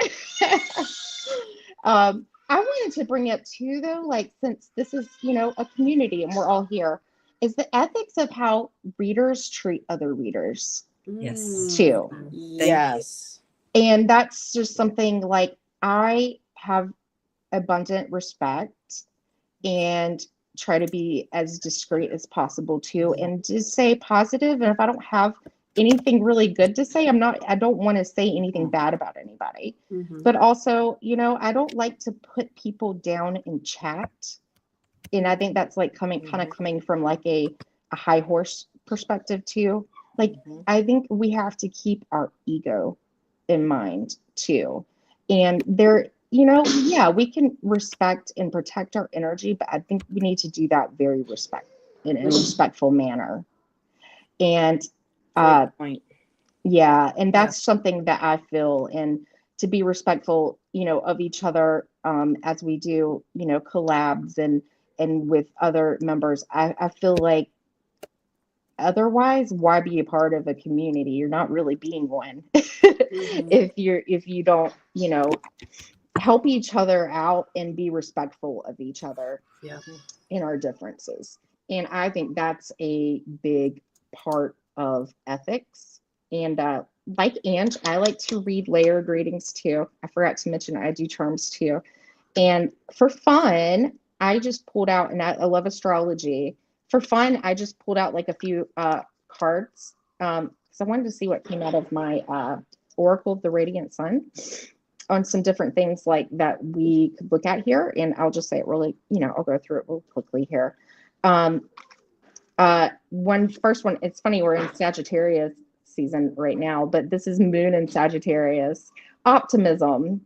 I wanted to bring up too, though, like since this is, you know, a community and we're all here, is the ethics of how readers treat other readers Yes. too. yes. And that's just something like I have abundant respect and try to be as discreet as possible too, and just say positive. And if I don't have anything really good to say, I don't want to say anything bad about anybody. But also, you know, I don't like to put people down in chat. And I think that's like coming from like a high horse perspective too. Like, I think we have to keep our ego in mind too. And there, you know, yeah, we can respect and protect our energy, but I think we need to do that very in a respectful manner. And Great point. yeah, and that's something that I feel, and to be respectful, you know, of each other as we do, you know, collabs and with other members. I feel like otherwise, why be a part of a community? You're not really being one if you don't, you know, help each other out and be respectful of each other in our differences. And I think that's a big part of ethics. And like Ange, I like to read layered readings too. I forgot to mention I do charms too. And for fun, I just pulled out, and I love astrology. For fun, I just pulled out like a few cards because I wanted to see what came out of my Oracle of the Radiant Sun on some different things like that we could look at here. And I'll just say it really, you know, I'll go through it real quickly here. First one, it's funny, we're in Sagittarius season right now, but this is Moon in Sagittarius, optimism.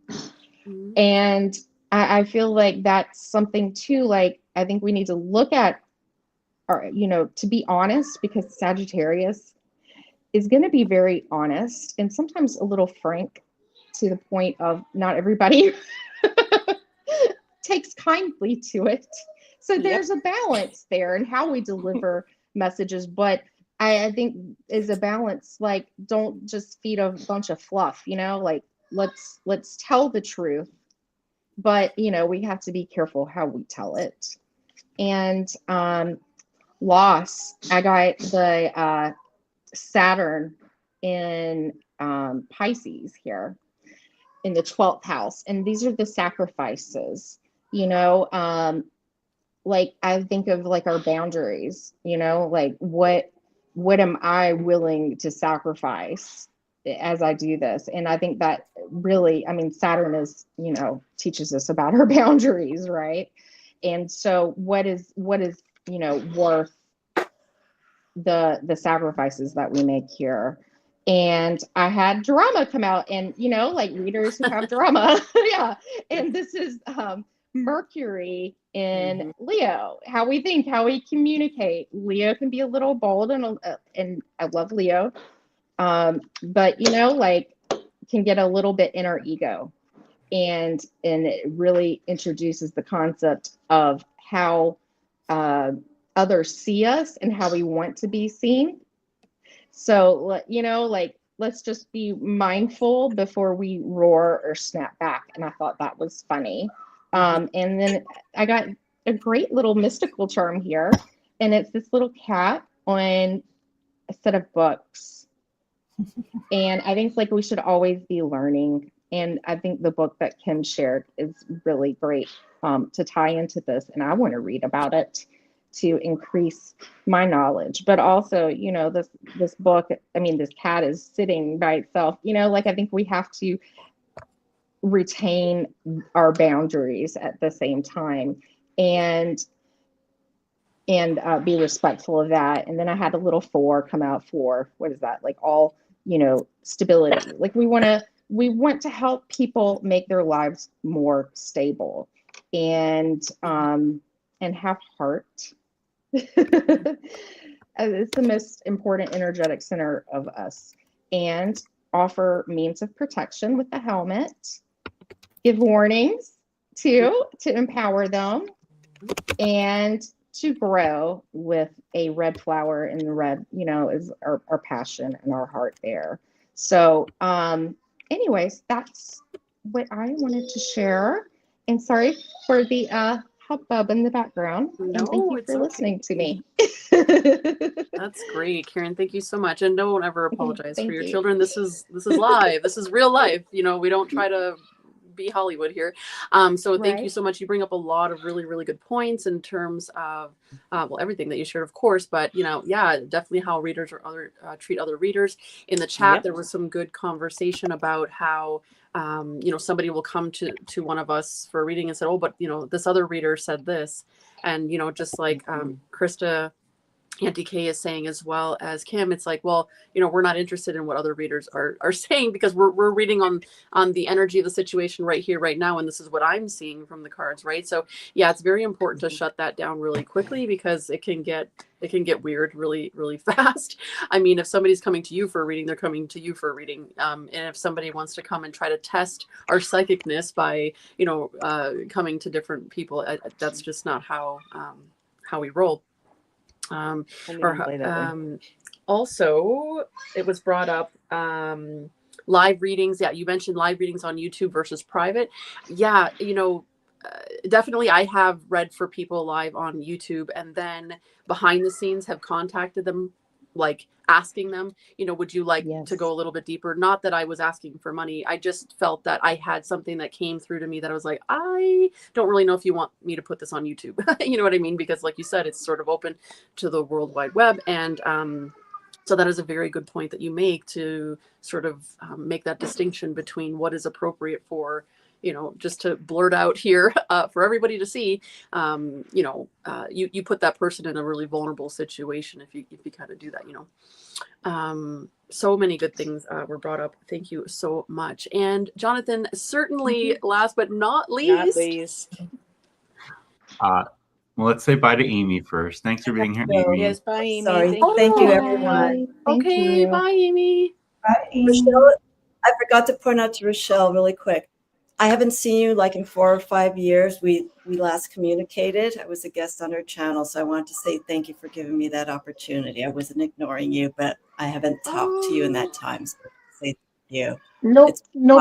And I feel like that's something too, like, I think we need to look at our, you know, to be honest, because Sagittarius is going to be very honest and sometimes a little frank to the point of not everybody takes kindly to it. So there's a balance there in how we deliver messages. But I think is a balance, like, don't just feed a bunch of fluff, you know, like let's tell the truth. But, you know, we have to be careful how we tell it. And loss, I got the Saturn in Pisces here in the 12th house. And these are the sacrifices, you know, like I think of like our boundaries, you know, like what am I willing to sacrifice as I do this? And I think that really, I mean, Saturn is, you know, teaches us about our boundaries, right? And so what is, you know, worth the sacrifices that we make here. And I had drama come out, and, you know, like readers who have drama. Yeah. And this is Mercury in Leo, how we think, how we communicate. Leo can be a little bold, and I love Leo. But, you know, like, can get a little bit in our ego. And it really introduces the concept of how others see us and how we want to be seen. So, you know, like, let's just be mindful before we roar or snap back. And I thought that was funny. And then I got a great little mystical charm here, and it's this little cat on a set of books. And I think, like, we should always be learning And I think the book that Kim shared is really great to tie into this. And I want to read about it to increase my knowledge. But also, you know, this book, I mean, this cat is sitting by itself, you know, like I think we have to retain our boundaries at the same time and be respectful of that. And then I had a little 4 come out for, what is that? Like all, you know, stability. Like we want to help people make their lives more stable and have heart. It's the most important energetic center of us, and offer means of protection with the helmet, give warnings to empower them, and to grow with a red flower, and the red, you know, is our passion and our heart there. So anyways, that's what I wanted to share. And sorry for the hubbub in the background. No, and thank you it's for okay. listening to me. That's great, Karen. Thank you so much. And don't ever apologize for Thank your you. children. This is live. This is real life. You know, we don't try to be Hollywood here. So thank you Right. so much. You bring up a lot of really, really good points in terms of, well, everything that you shared, of course, but you know, yeah, definitely how readers or other treat other readers. In the chat, Yep. there was some good conversation about how, you know, somebody will come to one of us for a reading and said, oh, but you know, this other reader said this. And, you know, just like Krista Auntie K is saying, as well as Kim, it's like, well, you know, we're not interested in what other readers are saying, because we're reading on the energy of the situation right here, right now. And this is what I'm seeing from the cards, right? So yeah, it's very important to shut that down really quickly, because it can get weird really, really fast. I mean, if somebody's coming to you for a reading, they're coming to you for a reading. And if somebody wants to come and try to test our psychicness by, you know, coming to different people, that's just not how we roll. Also, it was brought up, live readings. Yeah, you mentioned live readings on YouTube versus private. Yeah, you know, definitely I have read for people live on YouTube, and then behind the scenes have contacted them, like asking them, you know, would you like to go a little bit deeper? Not that I was asking for money. I just felt that I had something that came through to me that I was like, I don't really know if you want me to put this on YouTube. You know what I mean? Because like you said, it's sort of open to the World Wide Web. And so that is a very good point that you make, to sort of make that distinction between what is appropriate for, you know, just to blurt out here for everybody to see. You know, you put that person in a really vulnerable situation if you kind of do that, you know. So many good things were brought up. Thank you so much. And Jonathan, certainly last but not least. Well, let's say bye to Amy first. Thanks for being here, Amy. Yes, bye, Amy. Sorry. Thank you, everyone. Okay, bye, Amy. Bye, Amy. Rochelle, I forgot to point out to Rochelle really quick. I haven't seen you like in 4 or 5 years. We last communicated. I was a guest on her channel, so I wanted to say thank you for giving me that opportunity. I wasn't ignoring you, but I haven't talked to you in that time. So say thank you. No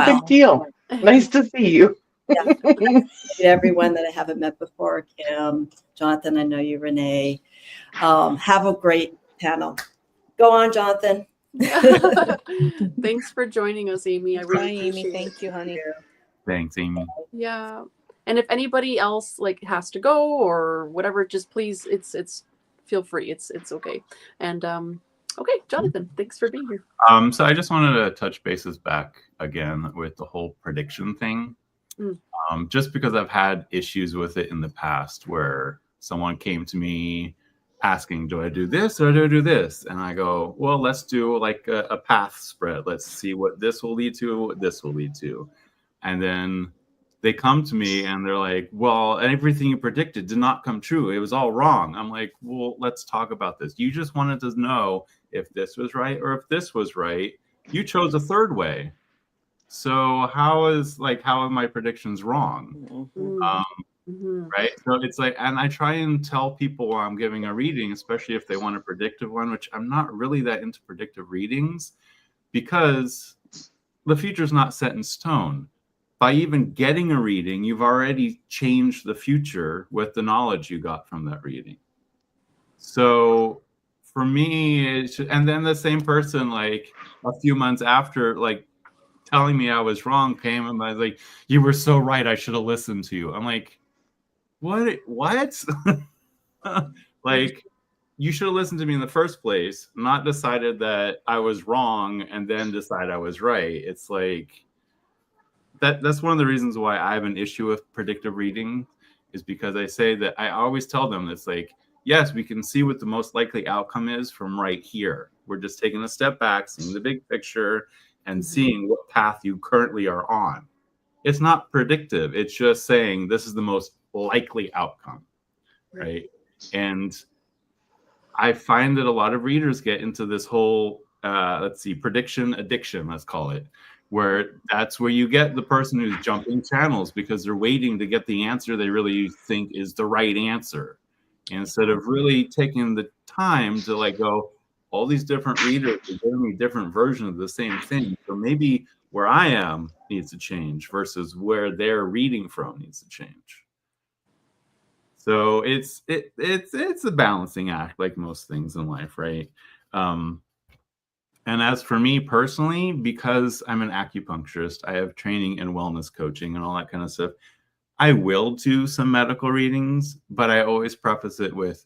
big deal. Nice to see you. Yeah. Everyone that I haven't met before, Kim, Jonathan, I know you, Renee. Have a great panel. Go on, Jonathan. Thanks for joining us, Amy. I really appreciate it. Thank you, honey. Thanks, Amy. Yeah. And if anybody else like has to go or whatever, just please, it's feel free. It's okay. And okay, Jonathan, thanks for being here. So I just wanted to touch bases back again with the whole prediction thing. Just because I've had issues with it in the past, where someone came to me asking, do I do this or do I do this? And I go, well, let's do like a path spread. Let's see what this will lead to, what this will lead to. And then they come to me and they're like, well, everything you predicted did not come true. It was all wrong. I'm like, well, let's talk about this. You just wanted to know if this was right or if this was right. You chose a third way. So how are my predictions wrong? Right? So it's like, and I try and tell people while I'm giving a reading, especially if they want a predictive one, which I'm not really that into predictive readings, because the future's not set in stone. By even getting a reading, you've already changed the future with the knowledge you got from that reading. So for me, and then the same person, like a few months after, like telling me I was wrong came and I was like, you were so right, I should have listened to you. I'm like, what? Like, you should have listened to me in the first place, not decided that I was wrong and then decide I was right. It's like that's one of the reasons why I have an issue with predictive reading, is because I say that I always tell them it's like, yes, we can see what the most likely outcome is from right here. We're just taking a step back, seeing the big picture and seeing what path you currently are on. It's not predictive. It's just saying this is the most likely outcome, right? And I find that a lot of readers get into this whole, prediction addiction, let's call it, where that's where you get the person who's jumping channels because they're waiting to get the answer they really think is the right answer, instead of really taking the time to like go, all these different readers are giving me different versions of the same thing. So maybe where I am needs to change versus where they're reading from needs to change. So it's a balancing act, like most things in life, right? And as for me personally, because I'm an acupuncturist, I have training in wellness coaching and all that kind of stuff. I will do some medical readings, but I always preface it with,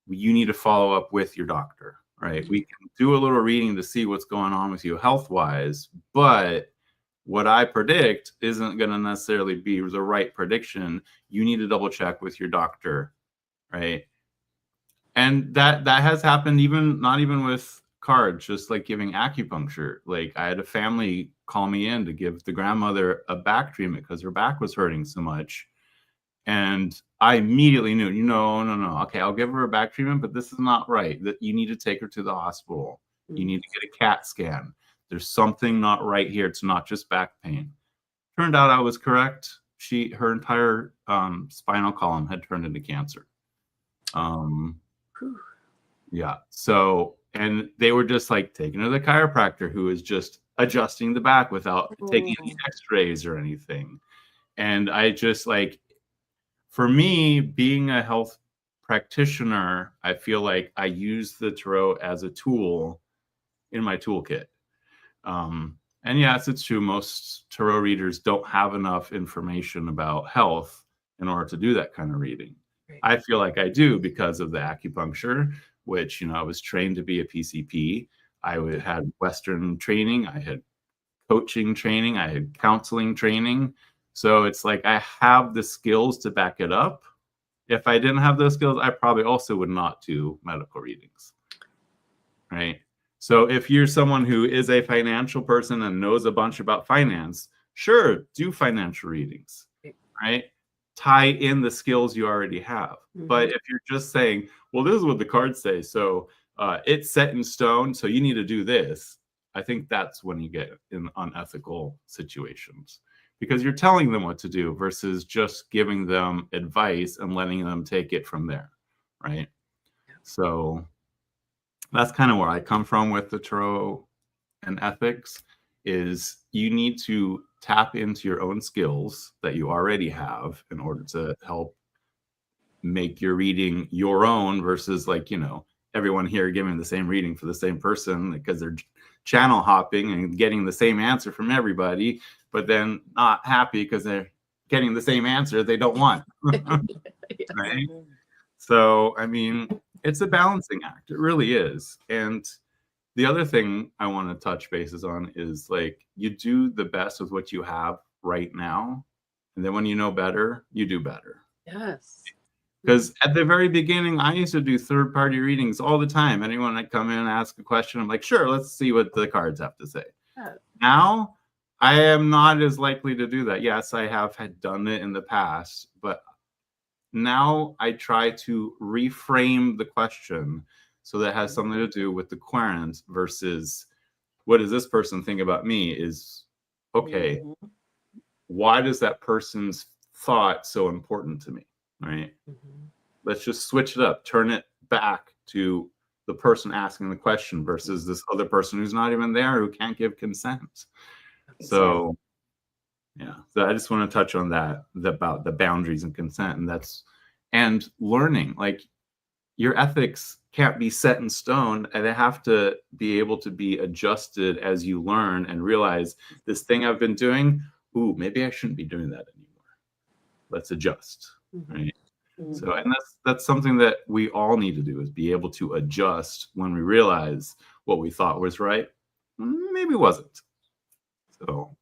you need to follow up with your doctor, right? We can do a little reading to see what's going on with you health-wise, but what I predict isn't going to necessarily be the right prediction. You need to double check with your doctor, right? And that has happened, not even with cards, just like giving acupuncture. Like, I had a family call me in to give the grandmother a back treatment because her back was hurting so much. And I immediately knew, no. Okay, I'll give her a back treatment, but this is not right. That you need to take her to the hospital. You need to get a CAT scan. There's something not right here. It's not just back pain. Turned out I was correct. Her entire spinal column had turned into cancer. Yeah. So, and they were just like taking her to the chiropractor, who is just adjusting the back without taking any x-rays or anything. And I just like, for me, being a health practitioner, I feel like I use the tarot as a tool in my toolkit. And yes, it's true, most tarot readers don't have enough information about health in order to do that kind of reading. I feel like I do because of the acupuncture, which, I was trained to be a PCP. I had Western training, I had coaching training, I had counseling training. So it's like I have the skills to back it up. If I didn't have those skills, I probably also would not do medical readings, right? So if you're someone who is a financial person and knows a bunch about finance, sure, do financial readings, right? Tie in the skills you already have. But if you're just saying, well, this is what the cards say, so it's set in stone, so you need to do this, I think that's when you get in unethical situations, because you're telling them what to do versus just giving them advice and letting them take it from there, right? So that's kind of where I come from with the tarot and ethics, is you need to tap into your own skills that you already have in order to help make your reading your own versus like, everyone here giving the same reading for the same person because they're channel hopping and getting the same answer from everybody, but then not happy because they're getting the same answer they don't want. Right? So, I mean, it's a balancing act. It really is. And the other thing I want to touch bases on is like, you do the best with what you have right now. And then when you know better, you do better. Yes. Because at the very beginning, I used to do third-party readings all the time. Anyone that come in and ask a question, I'm like, sure, let's see what the cards have to say. Yeah. Now, I am not as likely to do that. Yes, I had done it in the past, but now I try to reframe the question so that has something to do with the querent versus what does this person think about me is, okay, why does that person's thought so important to me, right? Let's just switch it up, turn it back to the person asking the question versus this other person who's not even there, who can't give consent. So yeah, so I just want to touch on that, about the boundaries and consent, and learning. Like, your ethics can't be set in stone, and they have to be able to be adjusted as you learn and realize this thing I've been doing, ooh, maybe I shouldn't be doing that anymore. Let's adjust. Right. So, and that's something that we all need to do, is be able to adjust when we realize what we thought was right, maybe wasn't. So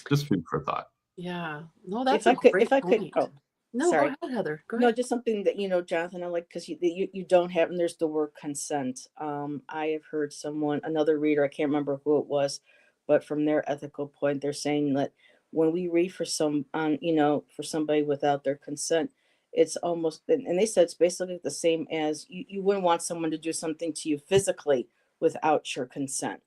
just food for thought. Yeah. No, that's if I could, point. No, sorry. go ahead, Heather. Go No, ahead. just something that, Jonathan, I like, because you don't have, and there's the word consent. I have heard another reader, I can't remember who it was, but from their ethical point, they're saying that when we read for for somebody without their consent, it's almost, and they said it's basically the same as you wouldn't want someone to do something to you physically without your consent.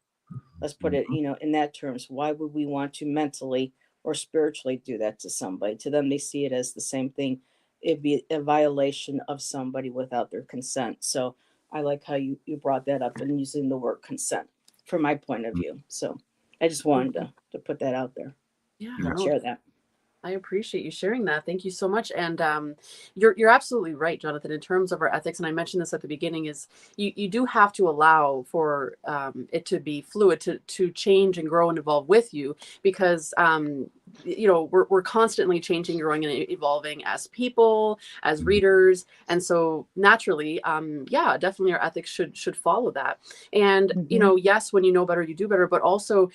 Let's put it, in that terms. Why would we want to mentally or spiritually do that to somebody? To them, they see it as the same thing. It'd be a violation of somebody without their consent. So I like how you brought that up and using the word consent from my point of view. So I just wanted to put that out there. Yeah, and share that. I appreciate you sharing that. Thank you so much. And you're absolutely right, Jonathan, in terms of our ethics. And I mentioned this at the beginning, is you do have to allow for it to be fluid, to change and grow and evolve with you, because we're constantly changing, growing, and evolving as people, as readers. And so naturally, definitely our ethics should follow that. And, yes, when you know better, you do better, but also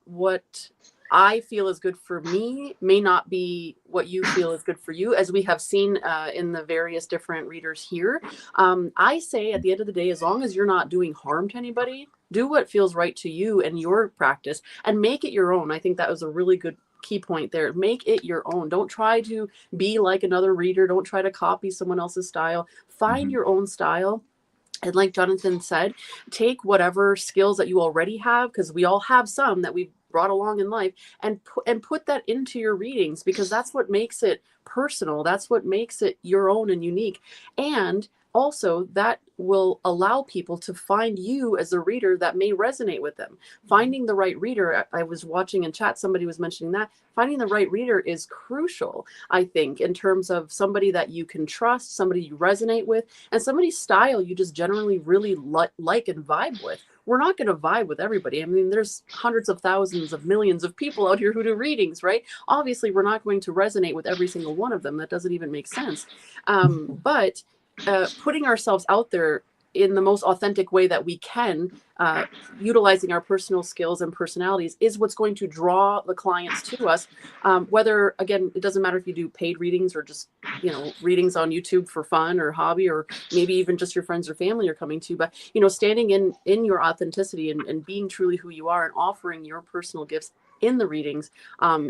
what I feel is good for me may not be what you feel is good for you, as we have seen in the various different readers here. I say at the end of the day, as long as you're not doing harm to anybody, do what feels right to you and your practice, and make it your own. I think that was a really good key point there. Make it your own. Don't try to be like another reader. Don't try to copy someone else's style. Find your own style. And like Jonathan said, take whatever skills that you already have, because we all have some that we've brought along in life, and put that into your readings, because that's what makes it personal. That's what makes it your own and unique. And also that will allow people to find you as a reader that may resonate with them. Finding the right reader, I was watching in chat, somebody was mentioning that finding the right reader is crucial, I think, in terms of somebody that you can trust, somebody you resonate with, and somebody's style you just generally really like and vibe with. We're not going to vibe with everybody. I mean, there's hundreds of thousands of millions of people out here who do readings, right? Obviously, we're not going to resonate with every single one of them. That doesn't even make sense. But putting ourselves out there in the most authentic way that we can, utilizing our personal skills and personalities, is what's going to draw the clients to us. Whether, again, it doesn't matter if you do paid readings or just, readings on YouTube for fun or hobby, or maybe even just your friends or family are coming to, but, standing in your authenticity and being truly who you are and offering your personal gifts in the readings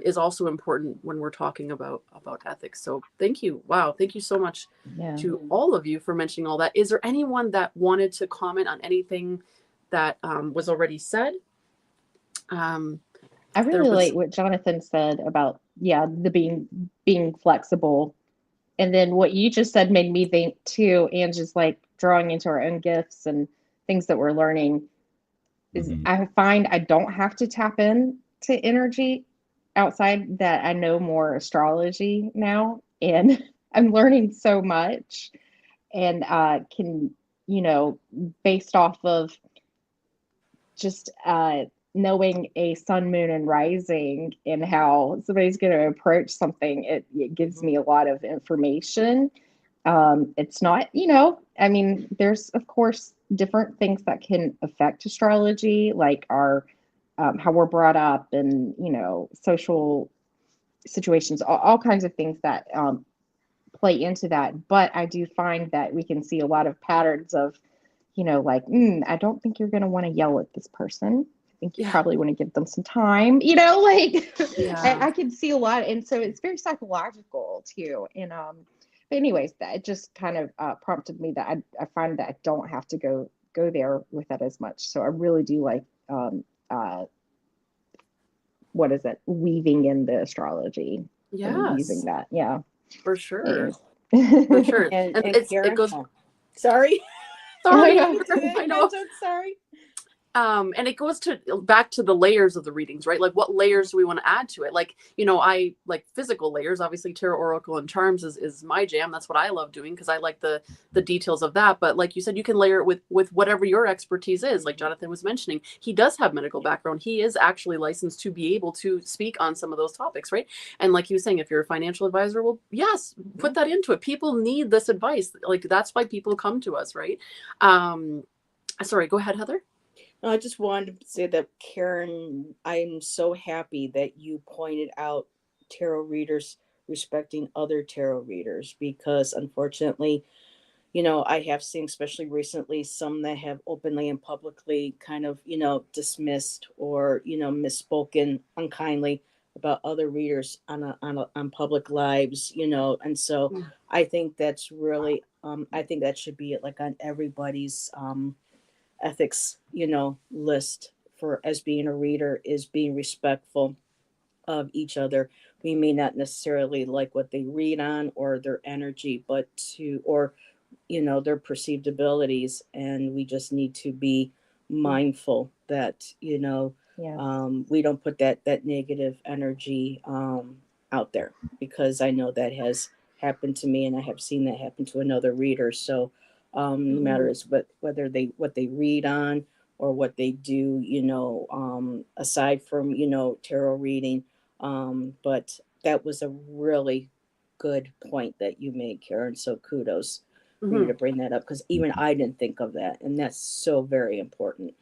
is also important when we're talking about ethics. So thank you. Wow. Thank you so much to all of you for mentioning all that. Is there anyone that wanted to comment on anything that was already said? I really like what Jonathan said about, the being flexible. And then what you just said made me think too, and just like drawing into our own gifts and things that we're learning, is I find I don't have to tap in to energy outside that. I know more astrology now, and I'm learning so much, and can, based off of just knowing a sun, moon, and rising and how somebody's going to approach something, it gives me a lot of information. It's not, I mean, there's of course different things that can affect astrology, like our how we're brought up, and social situations, all kinds of things that play into that. But I do find that we can see a lot of patterns of, like, I don't think you're going to want to yell at this person. I think you probably want to give them some time, I can see a lot. And so it's very psychological too. And but anyways, that just kind of prompted me that I find that I don't have to go there with that as much. So I really do like what is it, weaving in the astrology, and using that. For sure. Yeah. For sure. And it goes. Sorry. Sorry. Oh, I know. Sorry. And it goes back to the layers of the readings, right? Like what layers do we want to add to it? Like, I like physical layers. Obviously, tarot, oracle, and charms is my jam. That's what I love doing because I like the details of that. But like you said, you can layer it with whatever your expertise is. Like Jonathan was mentioning, he does have medical background. He is actually licensed to be able to speak on some of those topics, right? And like you were saying, if you're a financial advisor, well, yes, put that into it. People need this advice. Like that's why people come to us, right? Sorry, go ahead, Heather. No, I just wanted to say that, Karen, I'm so happy that you pointed out tarot readers respecting other tarot readers, because unfortunately, I have seen, especially recently, some that have openly and publicly kind of, dismissed or, misspoken unkindly about other readers on public lives, and so I think that's really, I think that should be like on everybody's ethics, list for as being a reader, is being respectful of each other. We may not necessarily like what they read on or their energy, but their perceived abilities, and we just need to be mindful that we don't put that negative energy out there, because I know that has happened to me, and I have seen that happen to another reader. So no matter is what they read on or what they do, aside from tarot reading, but that was a really good point that you made, Karen. So kudos for you to bring that up, because even I didn't think of that, and that's so very important.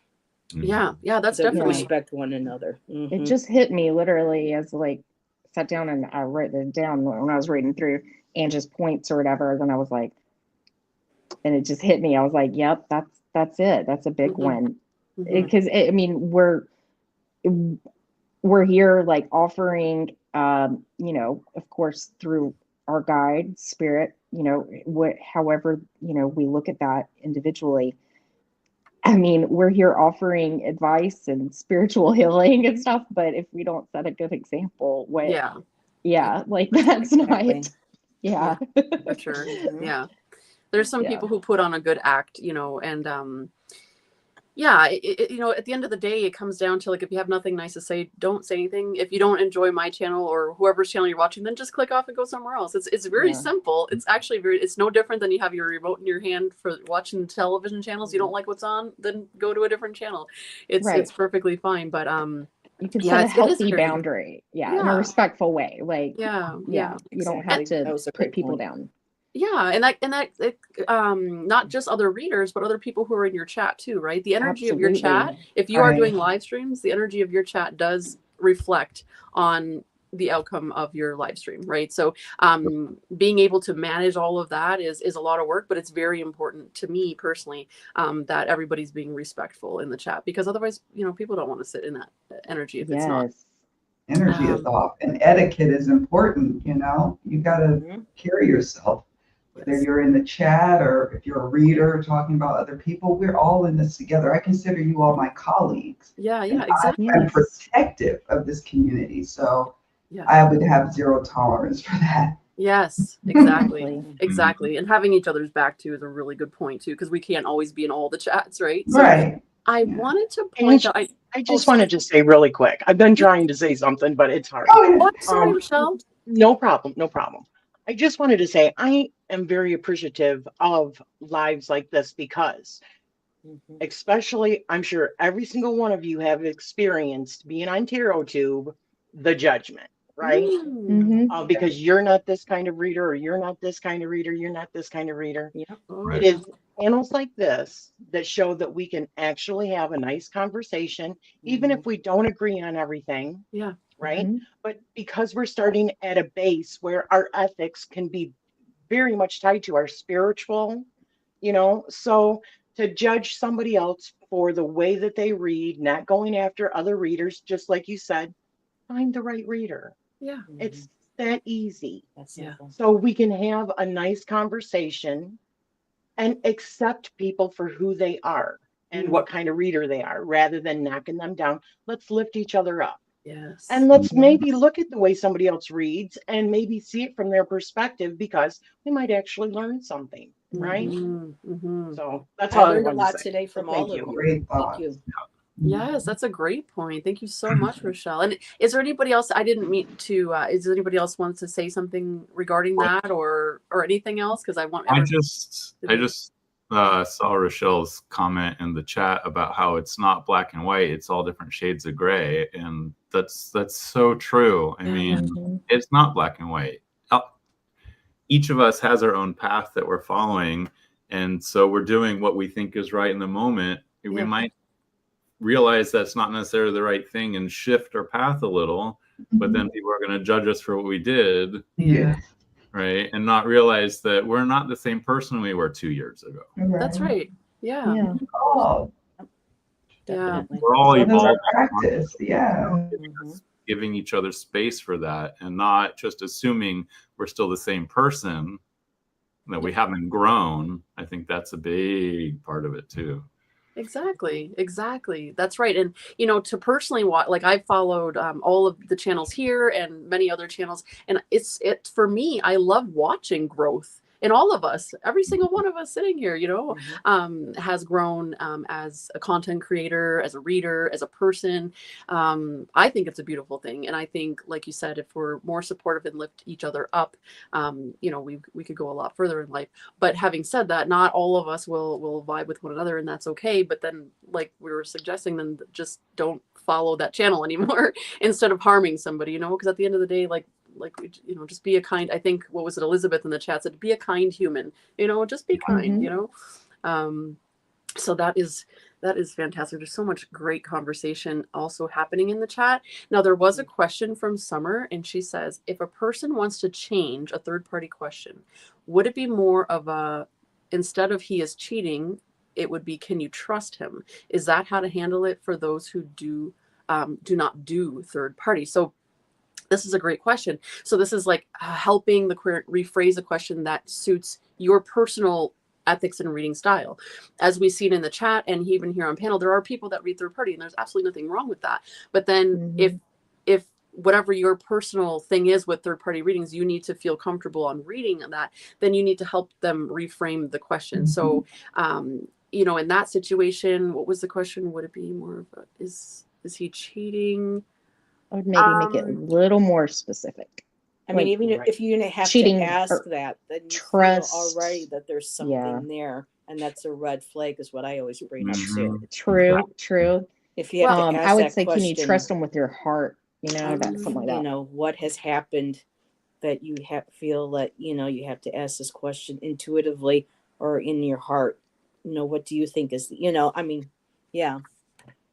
Yeah, that's So definitely respect one another. It just hit me literally as like sat down and I wrote it down when I was reading through Angie's points or whatever. Then I was like, and it just hit me. I was like, yep, that's it. That's a big one. Because I mean, we're here like offering, of course, through our guide spirit, however, we look at that individually. I mean, we're here offering advice and spiritual healing and stuff, but if we don't set a good example, like that's Exactly. not, for sure. Yeah. There's some people who put on a good act, and at the end of the day, it comes down to like, if you have nothing nice to say, don't say anything. If you don't enjoy my channel or whoever's channel you're watching, then just click off and go somewhere else. It's very simple. It's actually it's no different than you have your remote in your hand for watching television channels. You don't like what's on, then go to a different channel. It's perfectly fine. But you can set a healthy boundary, in a respectful way. Like you don't have to put people down. Yeah, and that not just other readers, but other people who are in your chat too, right? The energy of your chat, if you are doing live streams, the energy of your chat does reflect on the outcome of your live stream, right? So being able to manage all of that is a lot of work, but it's very important to me personally that everybody's being respectful in the chat, because otherwise, people don't want to sit in that energy if it's not. Energy is off, and etiquette is important. You got to carry yourself. Whether you're in the chat or if you're a reader talking about other people, we're all in this together. I consider you all my colleagues. Yeah, exactly. I'm protective of this community, so I would have zero tolerance for that. Yes, exactly. Exactly. And having each other's back too is a really good point too, because we can't always be in all the chats, right? So Right. I wanted to point out. I just wanted to say really quick. I've been trying to say something, but it's hard. Oh, I'm sorry, Michelle. No problem. No problem. I just wanted to say I am very appreciative of lives like this, because especially, I'm sure every single one of you have experienced being on TarotTube, the judgment, right? Because you're not this kind of reader, or you're not this kind of reader, you're not this kind of reader. It is panels like this that show that we can actually have a nice conversation, even if we don't agree on everything. Right? But because we're starting at a base where our ethics can be very much tied to our spiritual, so to judge somebody else for the way that they read, not going after other readers, just like you said, find the right reader. It's that easy. So we can have a nice conversation and accept people for who they are and what kind of reader they are, rather than knocking them down. Let's lift each other up. Yes. And let's maybe look at the way somebody else reads and maybe see it from their perspective, because we might actually learn something, right? So that's all I learned a wanted lot to say. today from Thank all you. of you. Great thought. Thank you. Yes, that's a great point. Thank you so much, Rochelle. And is there anybody else? I didn't mean to. Is there anybody else wants to say something regarding that, or anything else? Because I want I everyone. just saw Rochelle's comment in the chat about how it's not black and white; it's all different shades of gray, and that's so true. I mean, it's not black and white. Each of us has our own path that we're following, and so we're doing what we think is right in the moment. We might realize that's not necessarily the right thing and shift our path a little, but then people are going to judge us for what we did. Yeah. Right. And not realize that we're not the same person we were 2 years ago. That's right. Yeah. Yeah. Oh, Definitely. We're all so there's our evolving, practice. Yeah. giving each other space for that and not just assuming we're still the same person, that we haven't grown. I think that's a big part of it too. Exactly. That's right. And to personally watch, like I've followed all of the channels here and many other channels, and it's for me, I love watching growth in all of us. Every single one of us sitting here, has grown as a content creator, as a reader, as a person. I think it's a beautiful thing, and I think, like you said, if we're more supportive and lift each other up, we could go a lot further in life. But having said that, not all of us will vibe with one another, and that's okay. But then, like we were suggesting, then just don't follow that channel anymore instead of harming somebody, because at the end of the day, like just be a kind. I think, what was it, Elizabeth in the chat said, be a kind human, just be kind. So that is fantastic. There's so much great conversation also happening in the chat. Now, there was a question from Summer, and she says, if a person wants to change a third-party question, would it be more of a, instead of he is cheating, it would be, can you trust him? Is that how to handle it for those who do not do third party? So this is a great question. So this is like helping the queer rephrase a question that suits your personal ethics and reading style. As we've seen in the chat and even here on panel, there are people that read third party, and there's absolutely nothing wrong with that. But then if whatever your personal thing is with third party readings, you need to feel comfortable on reading that, then you need to help them reframe the question. So, in that situation, what was the question? Would it be more of a, is he cheating? I would maybe make it a little more specific. I mean, even if you have cheating to ask that, then you trust, feel already that there's something there, and that's a red flag, is what I always bring up too. True. If you have to ask I would that say, question, can you trust them with your heart? Something like that. What has happened that you feel that you have to ask this question intuitively or in your heart. What do you think is? I mean, yeah.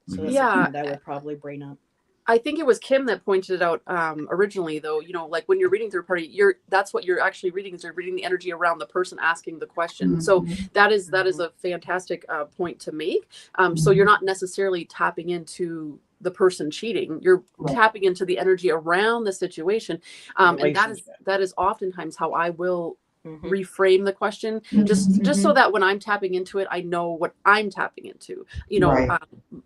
So that's something that I would probably bring up. I think it was Kim that pointed it out originally, though, like when you're reading third party, that's what you're actually reading, is you're reading the energy around the person asking the question. So that is a fantastic point to make. So you're not necessarily tapping into the person cheating, you're tapping into the energy around the situation. And that is oftentimes how I will reframe the question, just so that when I'm tapping into it, I know what I'm tapping into.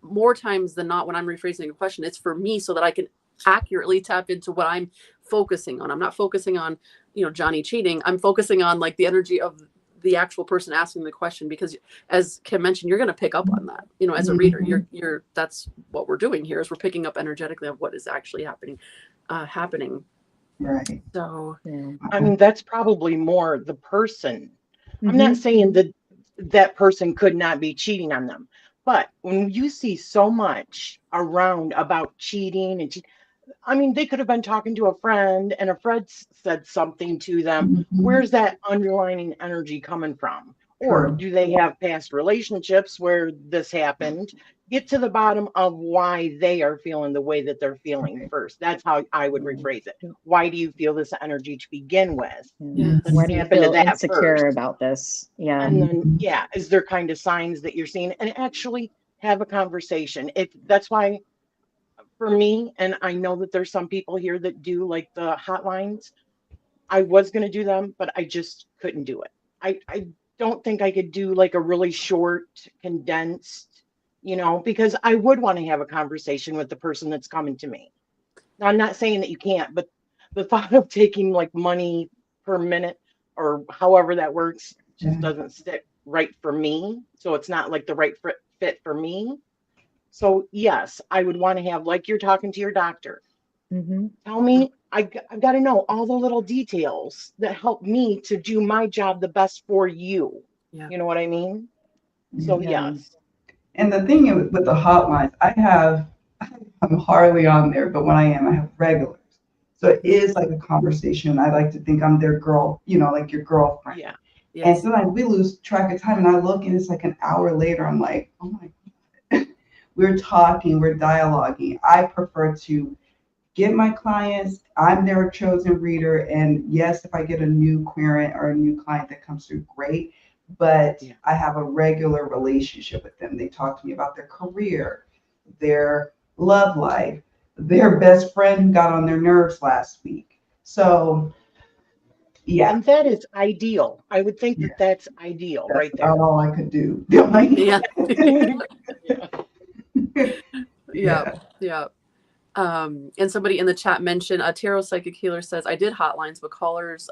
More times than not, when I'm rephrasing a question, it's for me so that I can accurately tap into what I'm focusing on. I'm not focusing on Johnny cheating. I'm focusing on like the energy of the actual person asking the question, because as Kim mentioned, you're going to pick up on that. As a reader, you're that's what we're doing here, is we're picking up energetically of what is actually happening. Right. So, I mean, that's probably more the person. I'm not saying that person could not be cheating on them, but when you see so much around about cheating and I mean, they could have been talking to a friend and a friend said something to them. Where's that underlining energy coming from? Or do they have past relationships where this happened? Get to the bottom of why they are feeling the way that they're feeling first. That's how I would rephrase it. Why do you feel this energy to begin with? Why do you feel insecure about this? And then, is there kind of signs that you're seeing? And actually have a conversation. That's why, for me, and I know that there's some people here that do like the hotlines. I was going to do them, but I just couldn't do it. I don't think I could do like a really short, condensed, because I would want to have a conversation with the person that's coming to me. Now, I'm not saying that you can't, but the thought of taking like money per minute or however that works just doesn't stick right for me. So it's not like the right fit for me. So yes, I would want to have, like you're talking to your doctor. Mm-hmm. Tell me, I've got to know all the little details that help me to do my job the best for you. Yeah. You know what I mean? So Yeah. yes. And the thing with the hotlines, I'm hardly on there, but when I am, I have regulars. So it is like a conversation. I like to think I'm their girl, like your girlfriend. Yeah. And Yes. sometimes we lose track of time, and I look and it's like an hour later. I'm like, oh my God, we're talking, we're dialoguing. I prefer to get my clients, I'm their chosen reader. And yes, if I get a new querent or a new client that comes through, great. But Yeah. I have a regular relationship with them. They talk to me about their career, their love life, their best friend who got on their nerves last week. So, yeah. And that is ideal. I would think Yeah. that that's ideal That's right there. about all I could do. Yeah. Yeah. Yeah. And somebody in the chat mentioned a tarot psychic healer says, I did hotlines, but callers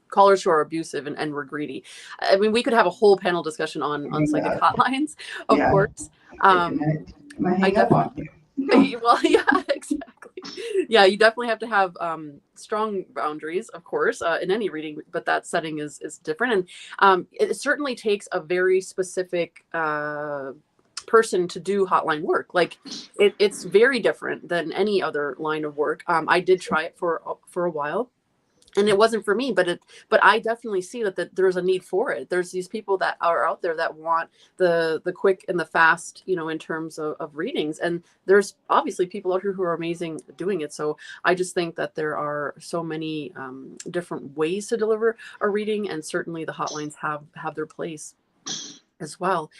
callers who are abusive and were greedy. I mean, we could have a whole panel discussion on psychic hotlines, of Yeah. course. I hang up on you. Well, yeah, exactly. Yeah, you definitely have to have strong boundaries, of course, in any reading, but that setting is different. And it certainly takes a very specific person to do hotline work. Like it's very different than any other line of work. I did try it for a while, and it wasn't for me, but I definitely see that there's a need for it. There's these people that are out there that want the quick and the fast, in terms of readings. And there's obviously people out here who are amazing doing it. So I just think that there are so many different ways to deliver a reading, and certainly the hotlines have their place as well.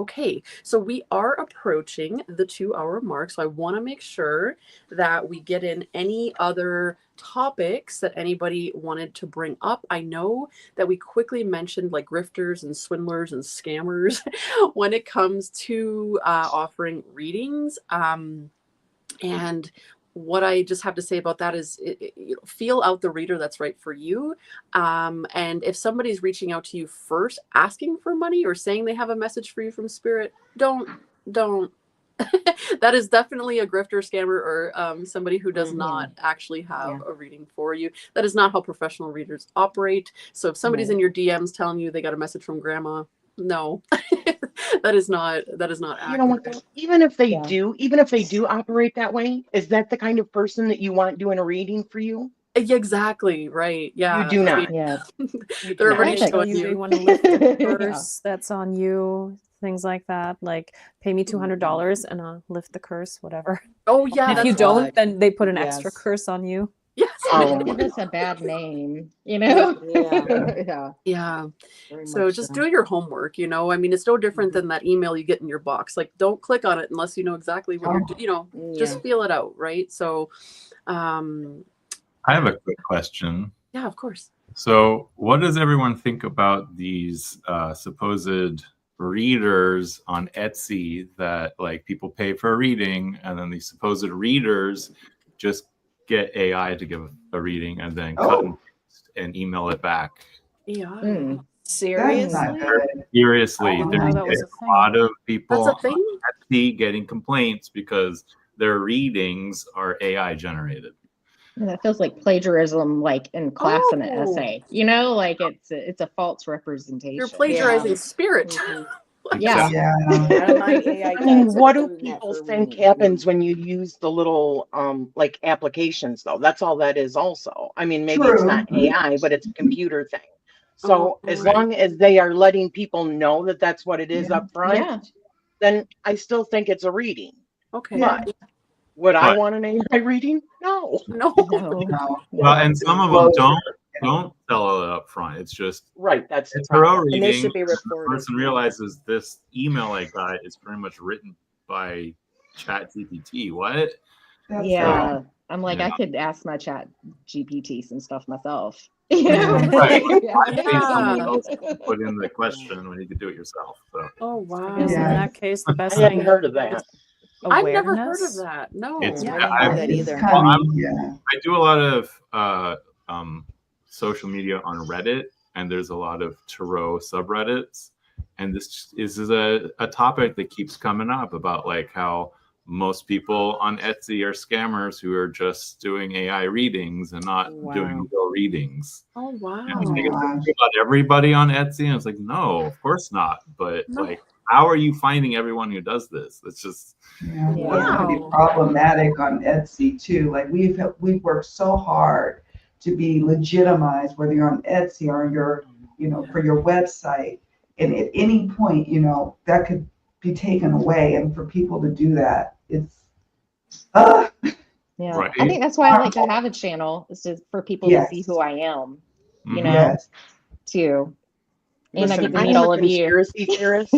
Okay, so we are approaching the 2-hour mark, so I want to make sure that we get in any other topics that anybody wanted to bring up. I know that we quickly mentioned like grifters and swindlers and scammers when it comes to offering readings. And what I just have to say about that is feel out the reader that's right for you. And if somebody's reaching out to you first, asking for money or saying they have a message for you from spirit, don't. That is definitely a grifter, scammer, or somebody who does not actually have a reading for you. That is not how professional readers operate. So if somebody's in your DMs telling you they got a message from grandma, no, that is not accurate. You know what? Even if they do operate that way, is that the kind of person that you want doing a reading for you? Exactly right. Yeah, You do not. Yeah. They're Or already they tell showing you they you. want to lift the curse that's on you, things like that. Like, pay me $200 and I'll lift the curse, whatever. Oh yeah, And if that's you don't, God. then they put an extra Yes. curse on you. yes. Oh, Give us a bad name, you know? Yeah. Yeah. Very So much just so. do your homework, I mean, it's no different than that email you get in your box. Like, don't click on it unless you know exactly what you're just feel it out, right? So I have a quick question. yeah, of course. So what does everyone think about these supposed readers on Etsy that like people pay for a reading, and then these supposed readers just get AI to give a reading and then cut and paste and email it back? Yeah. Seriously? Seriously, Oh, there's that was a a lot of people That's a thing? on Etsy getting complaints because their readings are AI generated. And it feels like plagiarism, like in class in an Oh. essay. Like it's a false representation. You're plagiarizing spirit. Yeah. I mean, what do people think happens when you use the little like applications though? That's all that is also. I mean, maybe it's not AI, but it's a computer thing. So as long as they are letting people know that that's what it is up front, then I still think it's a reading. Okay. But would I want an AI reading? No. Well, and some of them don't tell it up front. It's just That's a tarot reading. And they should be The reported. person realizes this email I got is pretty much written by Chat GPT. What? Yeah. I'm like, Yeah. I could ask my Chat GPT some stuff myself. Right. Yeah. Why pay somebody else to put in the question when you could do it yourself? So. Oh wow. I guess in that case, the best I hadn't thing heard of that. I've never heard of awareness. that. No. It's, I I, didn't hear that either. I do a lot of social media on Reddit, and there's a lot of tarot subreddits, And this is a topic that keeps coming up about like how most people on Etsy are scammers who are just doing AI readings and not doing real readings. Oh, wow. And it's like, about everybody on Etsy, and it's like, no, of course not. But like, how are you finding everyone who does this? It's just That's pretty problematic on Etsy too. Like we've worked so hard to be legitimized, whether you're on Etsy or your, for your website. And at any point, that could be taken away. And for people to do that, it's Yeah, Right. I think that's why I like to have a channel, is for people to see who I am, you know, too. And Listen, I get to I meet am all a of you. conspiracy theorist.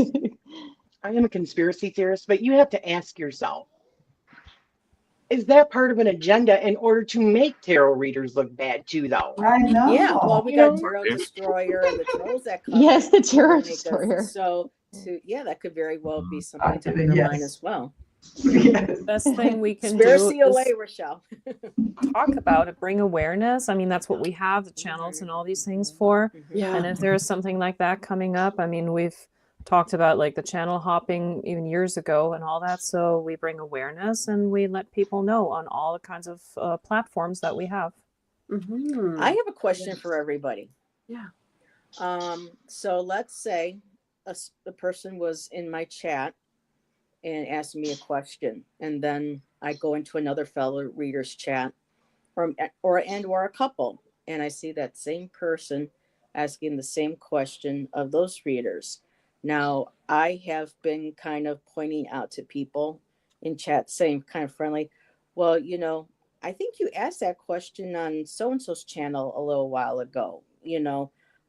I am a conspiracy theorist, but you have to ask yourself, is that part of an agenda in order to make tarot readers look bad too, though? I know. Yeah, well, we You got know? Tarot Destroyer and the trolls that come. Yes, the in Tarot that make us- Destroyer. So, that could very well be something to keep in mind as well. The best thing we can Conspiracy do away, is Rochelle. talk about it, bring awareness. I mean, that's what we have the channels and all these things for. Yeah. And if there is something like that coming up, I mean, we've talked about like the channel hopping even years ago and all that. So we bring awareness and we let people know on all the kinds of platforms that we have. I have a question for everybody. Yeah. So let's say the person was in my chat and asked me a question, and then I go into another fellow reader's chat, or a couple, and I see that same person asking the same question of those readers. Now, I have been kind of pointing out to people in chat, saying kind of friendly, well, I think you asked that question on so-and-so's channel a little while ago,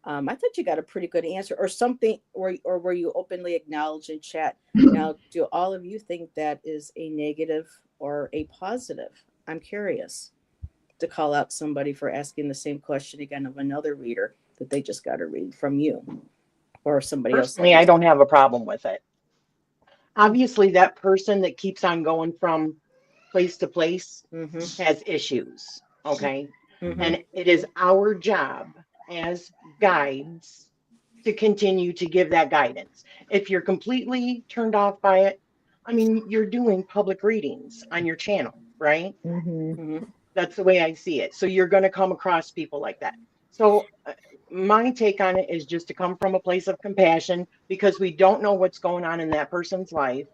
I thought you got a pretty good answer or something, or were you openly acknowledged in chat? Now, do all of you think that is a negative or a positive? I'm curious to call out somebody for asking the same question again of another reader that they just got to read from you or somebody else. Personally, I don't have a problem with it. Obviously, that person that keeps on going from place to place has issues, okay? And it is our job as guides to continue to give that guidance. If you're completely turned off by it, I mean, you're doing public readings on your channel, right? That's the way I see it. So you're going to come across people like that. So my take on it is just to come from a place of compassion, because we don't know what's going on in that person's life,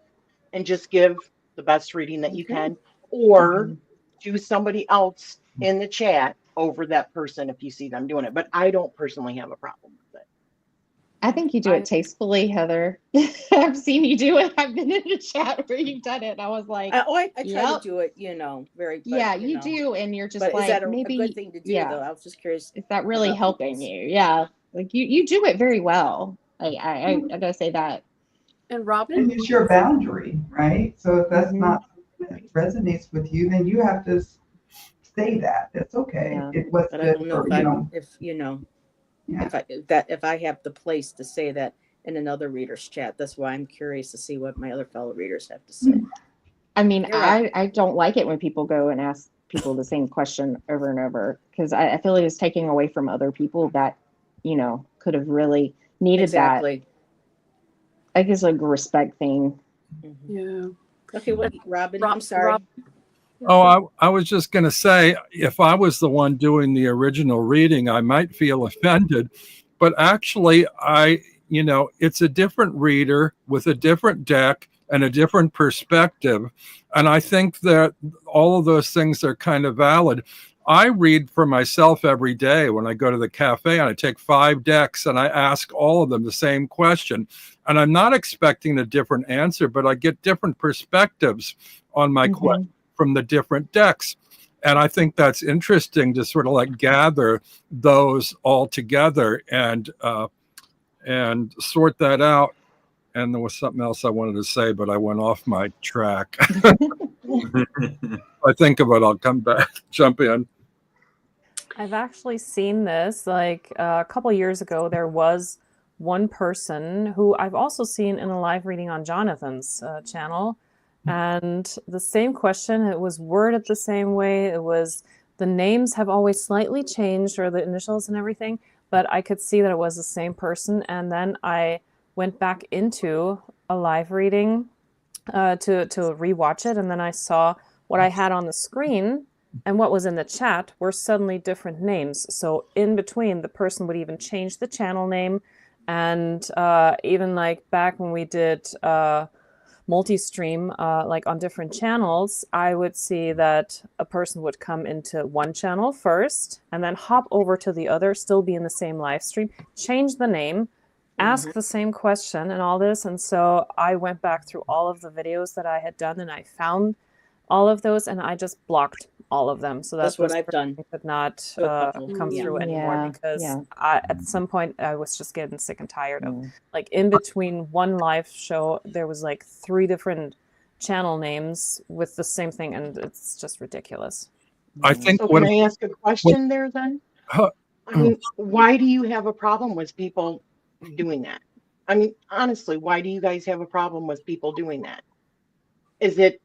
and just give the best reading that you can, or choose somebody else in the chat over that person if you see them doing it. But I don't personally have a problem with it. I think you do it tastefully, Heather. I've seen you do it. I've been in a chat where you've done it. And I was like, I try to do it, very. Yeah, you do, and you're just but like, is that maybe a good thing to do, though? I was just curious. Is that really helping you? Yeah, like you do it very well. I gotta say that. And Robin, and it's your boundary, right? So if that's not something that resonates with you, then you have to say that. It's okay. Yeah. It was But I don't know if I have the place to say that in another reader's chat. That's why I'm curious to see what my other fellow readers have to say. I mean, I don't like it when people go and ask people the same question over and over, because I feel like it's taking away from other people that, could have really needed that. I guess like a respect thing. Yeah. Okay, Robin, I'm sorry. Oh, I was just going to say, if I was the one doing the original reading, I might feel offended. But actually, it's a different reader with a different deck and a different perspective. And I think that all of those things are kind of valid. I read for myself every day when I go to the cafe, and I take 5 decks and I ask all of them the same question. And I'm not expecting a different answer, but I get different perspectives on my question from the different decks. And I think that's interesting to sort of like gather those all together and sort that out. And there was something else I wanted to say, but I went off my track. I think of it, I'll come back, jump in. I've actually seen this like a couple years ago. There was one person who I've also seen in a live reading on Jonathan's channel. And the same question, it was worded the same way. It was, the names have always slightly changed, or the initials and everything, but I could see that it was the same person. And then I went back into a live reading to rewatch it, and then I saw what I had on the screen and what was in the chat were suddenly different names. So in between, the person would even change the channel name, and even like back when we did multi-stream, like on different channels, I would see that a person would come into one channel first and then hop over to the other, still be in the same live stream, change the name, ask the same question and all this. And so I went back through all of the videos that I had done, and I found all of those, and I just blocked all of them. So That's what I've done. could not So helpful. come Yeah. through anymore, Yeah, because yeah. at some point I was just getting sick and tired of, like, in between one live show, there was like 3 different channel names with the same thing, and it's just ridiculous. I think So can I ask a question there then? I mean, why do you have a problem with people doing that? I mean, honestly, why do you guys have a problem with people doing that? Is it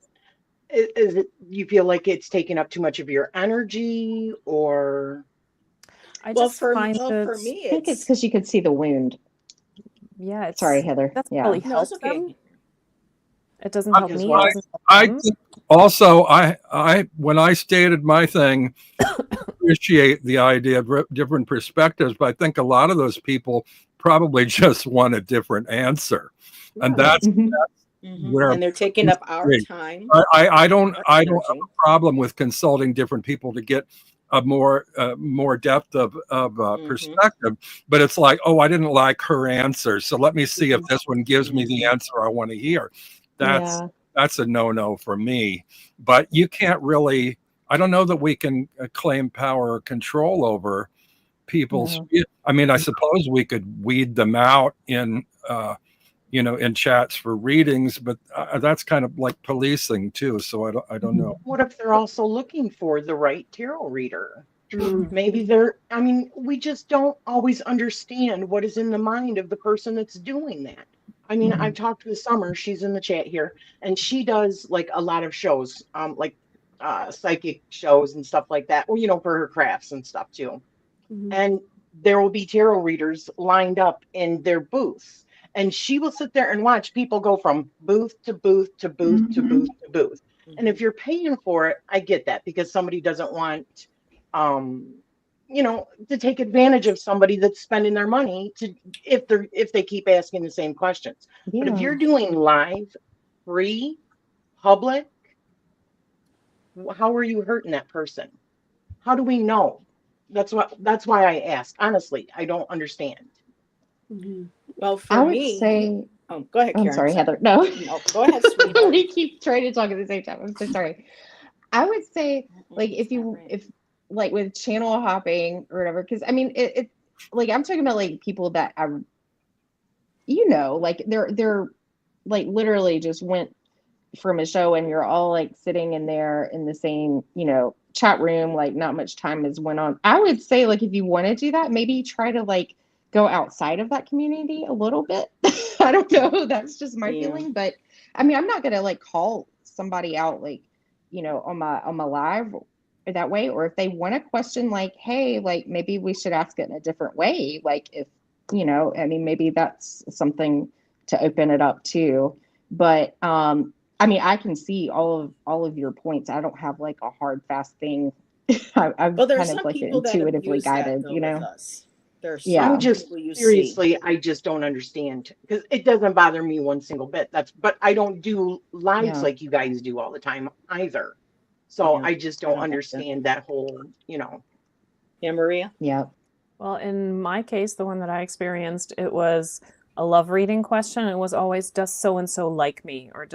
you feel like it's taking up too much of your energy, or? I Well, just for find for me, I think it's it's because you could see the wound. yeah, it's Sorry, Heather. doesn't Yeah. really no, help it's okay. them. It doesn't help Because me. why? It doesn't help I them. think also I when I stated my thing, appreciate the idea of different perspectives, but I think a lot of those people probably just want a different answer, and that's where And they're taking up our time. I don't our have energy. a problem with consulting different people to get a more depth of perspective, but it's like, oh, I didn't like her answer, so let me see if this one gives me the answer I want to hear. That's a no-no for me. But you can't really, I don't know that we can claim power or control over people's, I mean, I suppose we could weed them out in in chats for readings, but that's kind of like policing too. So I don't know. What if they're also looking for the right tarot reader? Maybe they're, I mean, we just don't always understand what is in the mind of the person that's doing that. I mean, I've talked with Summer, she's in the chat here, and she does like a lot of shows, like psychic shows and stuff like that, or, for her crafts and stuff too. And there will be tarot readers lined up in their booths. And she will sit there and watch people go from booth to booth to booth to booth to booth. And if you're paying for it, I get that, because somebody doesn't want, to take advantage of somebody that's spending their money if they keep asking the same questions. But if you're doing live, free, public, how are you hurting that person? How do we know? That's why I ask. Honestly, I don't understand. Well, for I would me, say. oh, go ahead, Karen. I'm sorry, Heather. No, go ahead, sweetheart. We keep trying to talk at the same time. I'm so sorry. I would say, like, if like with channel hopping or whatever, because I mean, it like, I'm talking about like people that are, like they're like literally just went from a show, and you're all like sitting in there in the same chat room, like not much time has went on. I would say, like, if you want to do that, maybe try to like go outside of that community a little bit. I don't know, that's just my feeling, but I mean, I'm not gonna like call somebody out, like, on my live that way. Or if they want a question, like, hey, like, maybe we should ask it in a different way, like, if I mean, maybe that's something to open it up to. But I mean, I can see all of your points. I don't have like a hard fast thing. I'm Well, there's kind some of like people that intuitively abuse that, guided, though, with us. There's I'm some just people you seriously, see. I just don't understand, because it doesn't bother me one single bit. But I don't do lives like you guys do all the time either. So I just don't understand that whole, Yeah, Maria? Yeah. Well, in my case, the one that I experienced, it was a love reading question. It was always, does so-and-so like me? Or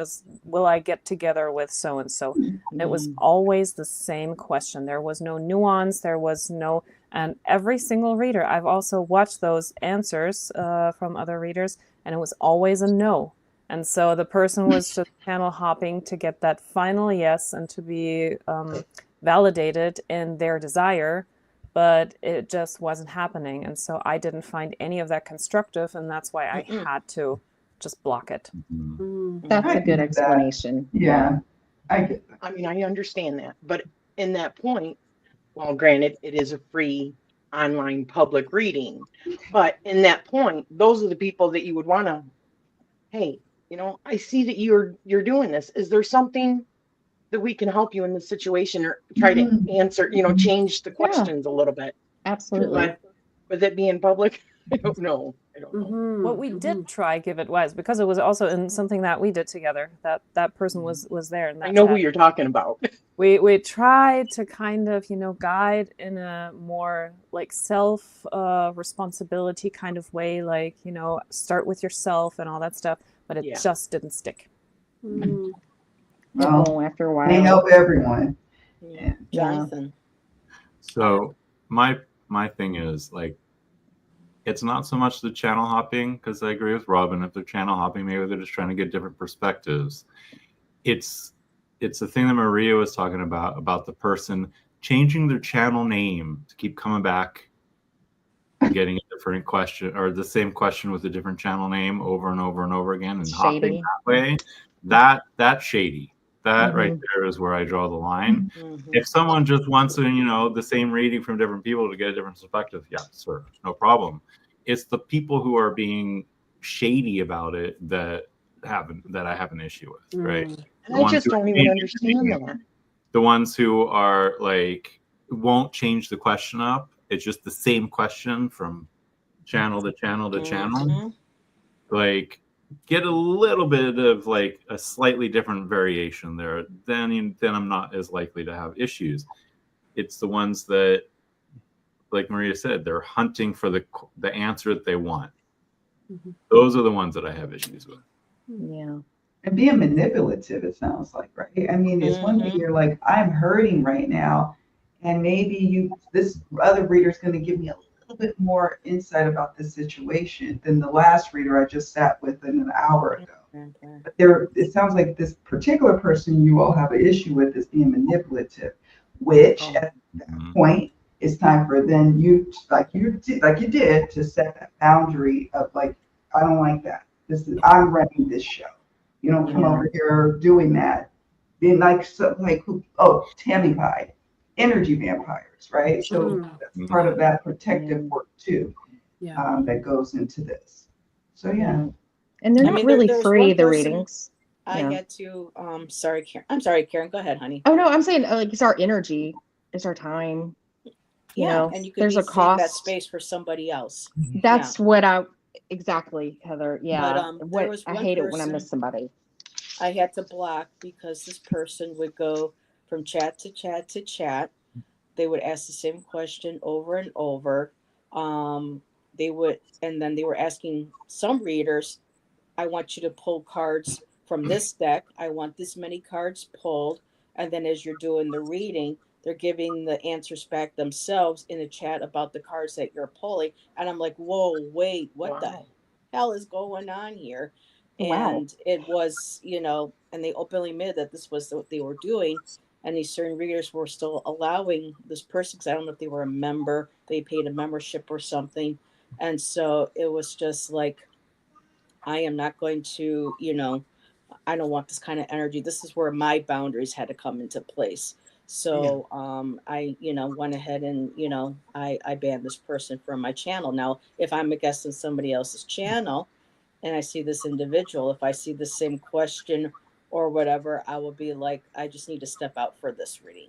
will I get together with so-and-so? It was always the same question. There was no nuance. There was no, and every single reader, I've also watched those answers from other readers, and it was always a no. And so the person was just channel hopping to get that final yes and to be validated in their desire. But it just wasn't happening. And so I didn't find any of that constructive, and that's why I had to just block it. That's a good explanation. Yeah. I mean, I understand that. But in that point, well, granted, it is a free online public reading. But in that point, those are the people that you would want to, hey, I see that you're doing this. Is there something that we can help you in this situation, or try to answer, change the Yeah, questions a little bit? absolutely. But with it being public, I don't know. What we did try give it was, because it was also in something that we did together, that person was there in I that know who chat. you're talking about. We tried to kind of, guide in a more like self responsibility kind of way, like, start with yourself and all that stuff, but it Yeah. just didn't stick. Well, after a Can't while. help everyone. Yeah. Jonathan. So my thing is, like, it's not so much the channel hopping, because I agree with Robin. If they're channel hopping, maybe they're just trying to get different perspectives. It's the thing that Maria was talking about the person changing their channel name to keep coming back and getting a different question, or the same question with a different channel name over and over and over again, and hopping that way. That's shady. That right there is where I draw the line. If someone just wants to, the same reading from different people to get a different perspective, yeah, sure, no problem. It's the people who are being shady about it that I have an issue with, right? And I just don't even understand that. The ones who are like won't change the question up. It's just the same question from channel to channel to channel. Like, get a little bit of like a slightly different variation there, then I'm not as likely to have issues. It's the ones that, like Maria said, they're hunting for the answer that they want. Those are the ones that I have issues with. Yeah. And being manipulative, it sounds like, right? I mean, it's one thing you're like, I'm hurting right now, and maybe this other reader is going to give me a little bit more insight about the situation than the last reader I just sat with an hour ago. But it sounds like this particular person you all have an issue with is being manipulative, which at that point, it's time for then you, like you did, to set that boundary of like, I don't like that. I'm running this show. You don't come over here doing that. Being like Tammy Pie, energy vampires, right? So that's part of that protective work too, that goes into this. So yeah. And they're not really free, the readings. I had to, sorry, Karen. I'm sorry, Karen. Go ahead, honey. Oh no, I'm saying like it's our energy, it's our time. You know, and you could there's be a cost. that space for somebody else. That's what exactly, Heather. Yeah. But, I hate it when I miss somebody. I had to block because this person would go from chat to chat to chat. They would ask the same question over and over. And then they were asking some readers, I want you to pull cards from this deck. I want this many cards pulled. And then as you're doing the reading, they're giving the answers back themselves in a chat about the cards that you're pulling. And I'm like, whoa, wait, what the hell is going on here? And it was, and they openly admitted that this was what they were doing. And these certain readers were still allowing this person, because I don't know if they were a member, they paid a membership or something. And so it was just like, I am not going to, I don't want this kind of energy. This is where my boundaries had to come into place. So I, went ahead and, I banned this person from my channel. Now, if I'm a guest on somebody else's channel and I see this individual, if I see the same question or whatever, I will be like, I just need to step out for this reading,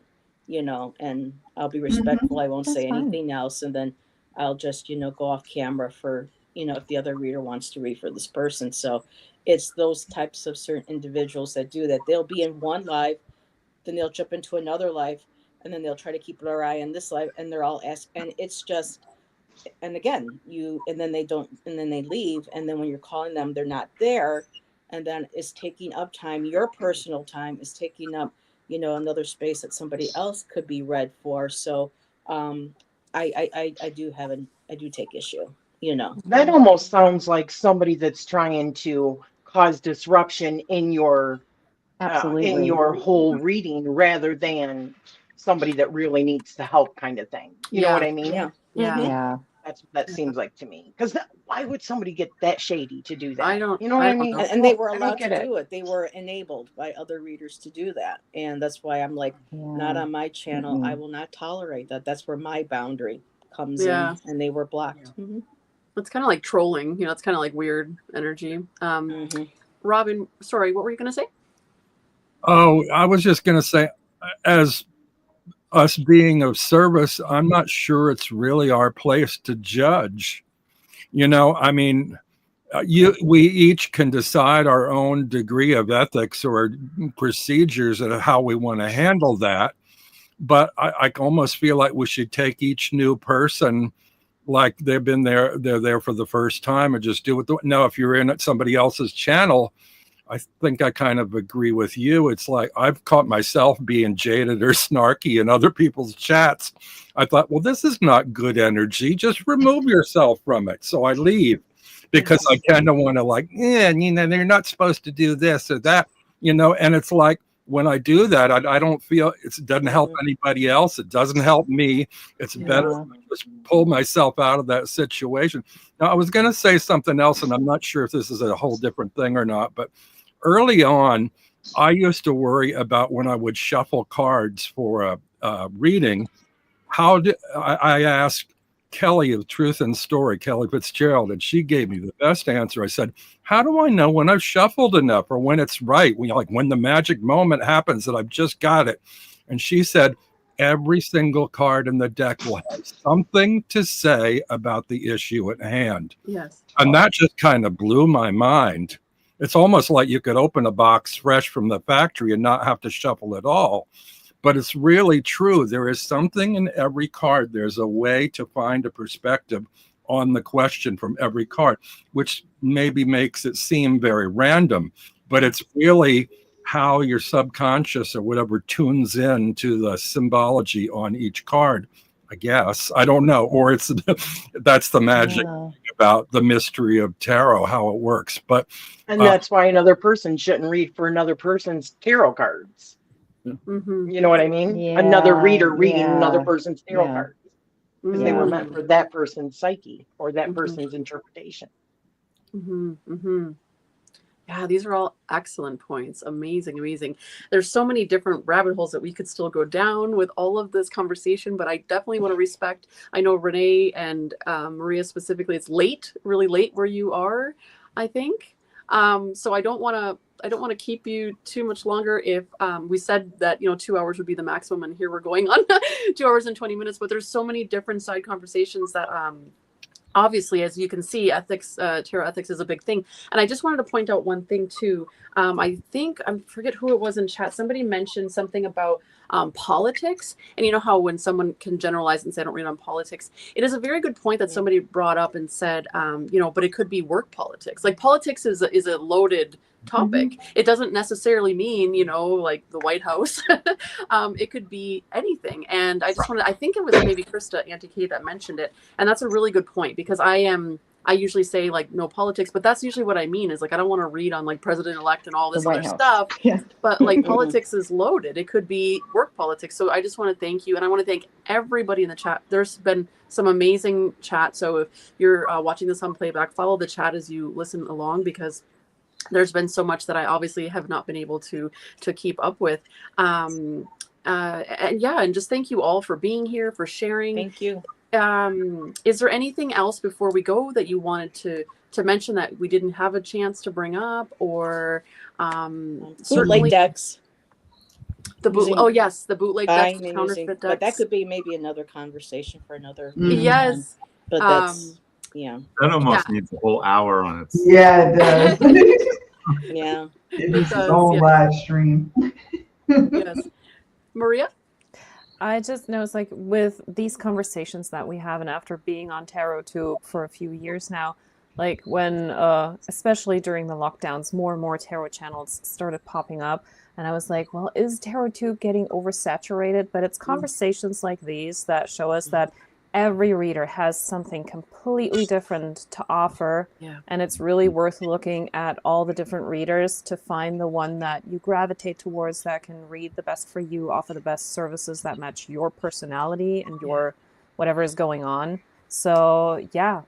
and I'll be respectful. I won't say anything else. And then I'll just, go off camera for, if the other reader wants to read for this person. So it's those types of certain individuals that do that. They'll be in one live, then they'll jump into another live, and then they'll try to keep their eye on this live, and they're all asked, and it's just, and again, and then they don't, and then they leave, and then when you're calling them, they're not there, and then it's taking up time. Your personal time is taking up, another space that somebody else could be read for. So, I do take issue. That almost sounds like somebody that's trying to cause disruption in your whole reading, rather than somebody that really needs the help, kind of thing. You know what I mean? Yeah. That seems like to me, because why would somebody get that shady to do that? I don't. You know what I mean? And they were allowed to do it. They were enabled by other readers to do that, and that's why I'm like, not on my channel. I will not tolerate that. That's where my boundary comes Yeah. in, and they were blocked. Mm-hmm. It's kind of like trolling, you know, it's kind of like weird energy. Mm-hmm. Robin, sorry, what were you going to say? Oh, I was just going to say, as us being of service, I'm not sure it's really our place to judge. You know, I mean, we each can decide our own degree of ethics or procedures and how we want to handle that. But I almost feel like we should take each new person like they're there for the first time, and just do it. No, if you're in at somebody else's channel, I think I kind of agree with you. It's like I've caught myself being jaded or snarky in other people's chats. I thought, well, this is not good energy. Just remove yourself from it. So I leave because I kind of want to like, you know, they're not supposed to do this or that, you know, and it's like, when I do that, I don't feel it doesn't help anybody else. It doesn't help me. It's better to just pull myself out of that situation. Now, I was going to say something else, and I'm not sure if this is a whole different thing or not, but early on, I used to worry about when I would shuffle cards for a reading. I asked Kelly of Truth and Story, Kelly Fitzgerald, and she gave me the best answer. I said, how do I know when I've shuffled enough or when it's right? When the magic moment happens that I've just got it. And she said, every single card in the deck will have something to say about the issue at hand. Yes. And that just kind of blew my mind. It's almost like you could open a box fresh from the factory and not have to shuffle at all. But it's really true. There is something in every card. There's a way to find a perspective on the question from every card, which maybe makes it seem very random, but it's really how your subconscious or whatever tunes in to the symbology on each card, I guess. I don't know. Or that's the magic about the mystery of tarot, how it works. And that's why another person shouldn't read for another person's tarot cards. Mm-hmm. You know what I mean? Yeah, Another reader reading yeah, another person's tarot yeah. cards. Because they were meant for that person's psyche or that person's interpretation. Mm-hmm. Mm-hmm. Yeah, these are all excellent points. Amazing, amazing. There's so many different rabbit holes that we could still go down with all of this conversation, but I definitely want to respect. I know Renee and Maria specifically, it's late, really late where you are, I think. So I don't want to keep you too much longer. If we said that 2 hours would be the maximum, and here we're going on 2 hours and 20 minutes. But there's so many different side conversations that obviously, as you can see, ethics, tarot ethics is a big thing. And I just wanted to point out one thing too. I think I forget who it was in chat. Somebody mentioned something about politics, and you know how when someone can generalize and say I don't read on politics, it is a very good point that somebody brought up and said, but it could be work politics. Like politics is a loaded topic. It doesn't necessarily mean like the White House. It could be anything. And I think it was maybe Krista Auntie Kay that mentioned it, and that's a really good point, because I usually say like no politics, but that's usually what I mean is like I don't want to read on like president-elect and all this other stuff. Yeah. But like politics is loaded. It could be work politics. So I just want to thank you, and I want to thank everybody in the chat. There's been some amazing chat. So if you're watching this on playback, follow the chat as you listen along, because there's been so much that I obviously have not been able to keep up with. And just thank you all for being here, for sharing. Thank you. Is there anything else before we go that you wanted to mention that we didn't have a chance to bring up, or bootleg decks? The bootleg decks, the counterfeit decks. But that could be maybe another conversation for another. Yes, but that's that almost needs a whole hour on its. Yeah, it does. Yeah, it's its own live stream. Yes, Maria. I just noticed, like, with these conversations that we have, and after being on TarotTube for a few years now, like when, especially during the lockdowns, more and more tarot channels started popping up. And I was like, well, is TarotTube getting oversaturated? But it's conversations like these that show us that every reader has something completely different to offer. Yeah. And it's really worth looking at all the different readers to find the one that you gravitate towards, that can read the best for you, offer the best services that match your personality and your whatever is going on. So yeah,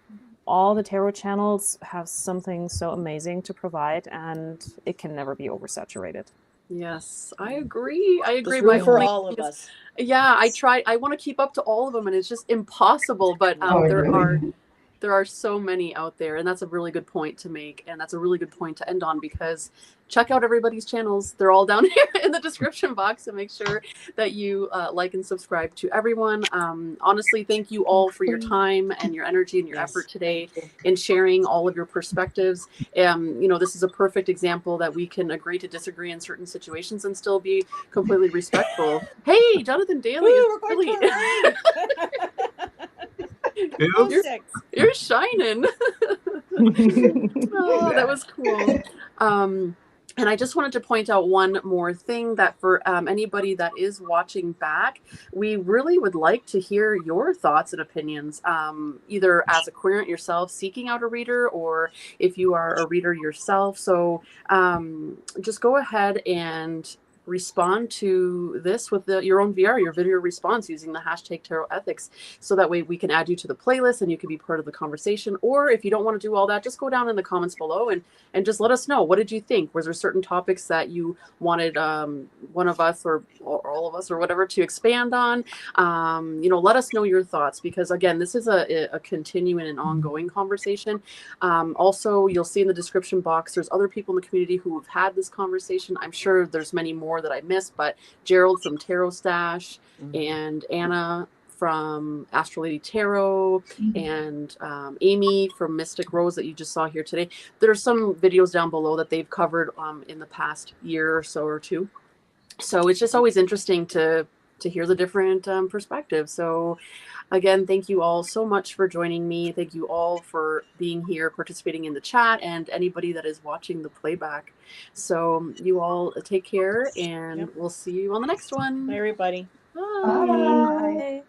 all the tarot channels have something so amazing to provide, and it can never be oversaturated. Yes, I agree. I agree. There's My room for only all of thing is, us. yeah, I want to keep up to all of them, and it's just impossible. But Oh, really? there are so many out there, and that's a really good point to make, and that's a really good point to end on, because check out everybody's channels. They're all down here in the description box, and make sure that you like and subscribe to everyone. Honestly, thank you all for your time and your energy and your effort today in sharing all of your perspectives. You know, this is a perfect example that we can agree to disagree in certain situations and still be completely respectful. Hey, Jonathan Daly is Woo, we're going really... to a raid. You're shining. Oh, that was cool. And I just wanted to point out one more thing, that for anybody that is watching back, we really would like to hear your thoughts and opinions, either as a querent yourself seeking out a reader, or if you are a reader yourself. So just go ahead and respond to this with your own VR, your video response, using the hashtag Tarot Ethics. So that way we can add you to the playlist and you can be part of the conversation. Or if you don't want to do all that, just go down in the comments below and just let us know. What did you think? Was there certain topics that you wanted one of us or all of us or whatever to expand on? You know, let us know your thoughts, because again, this is a continuing and ongoing conversation. Also, you'll see in the description box, there's other people in the community who have had this conversation. I'm sure there's many more that I missed, but Gerald from Tarot Stash and Anna from Astro Lady Tarot and Amy from Mystic Rose that you just saw here today. There's some videos down below that they've covered in the past year or so or two. So it's just always interesting to hear the different perspectives. So again, thank you all so much for joining me. Thank you all for being here, participating in the chat, and anybody that is watching the playback. So you all take care, and we'll see you on the next one. Bye, everybody. Bye. Bye. Bye.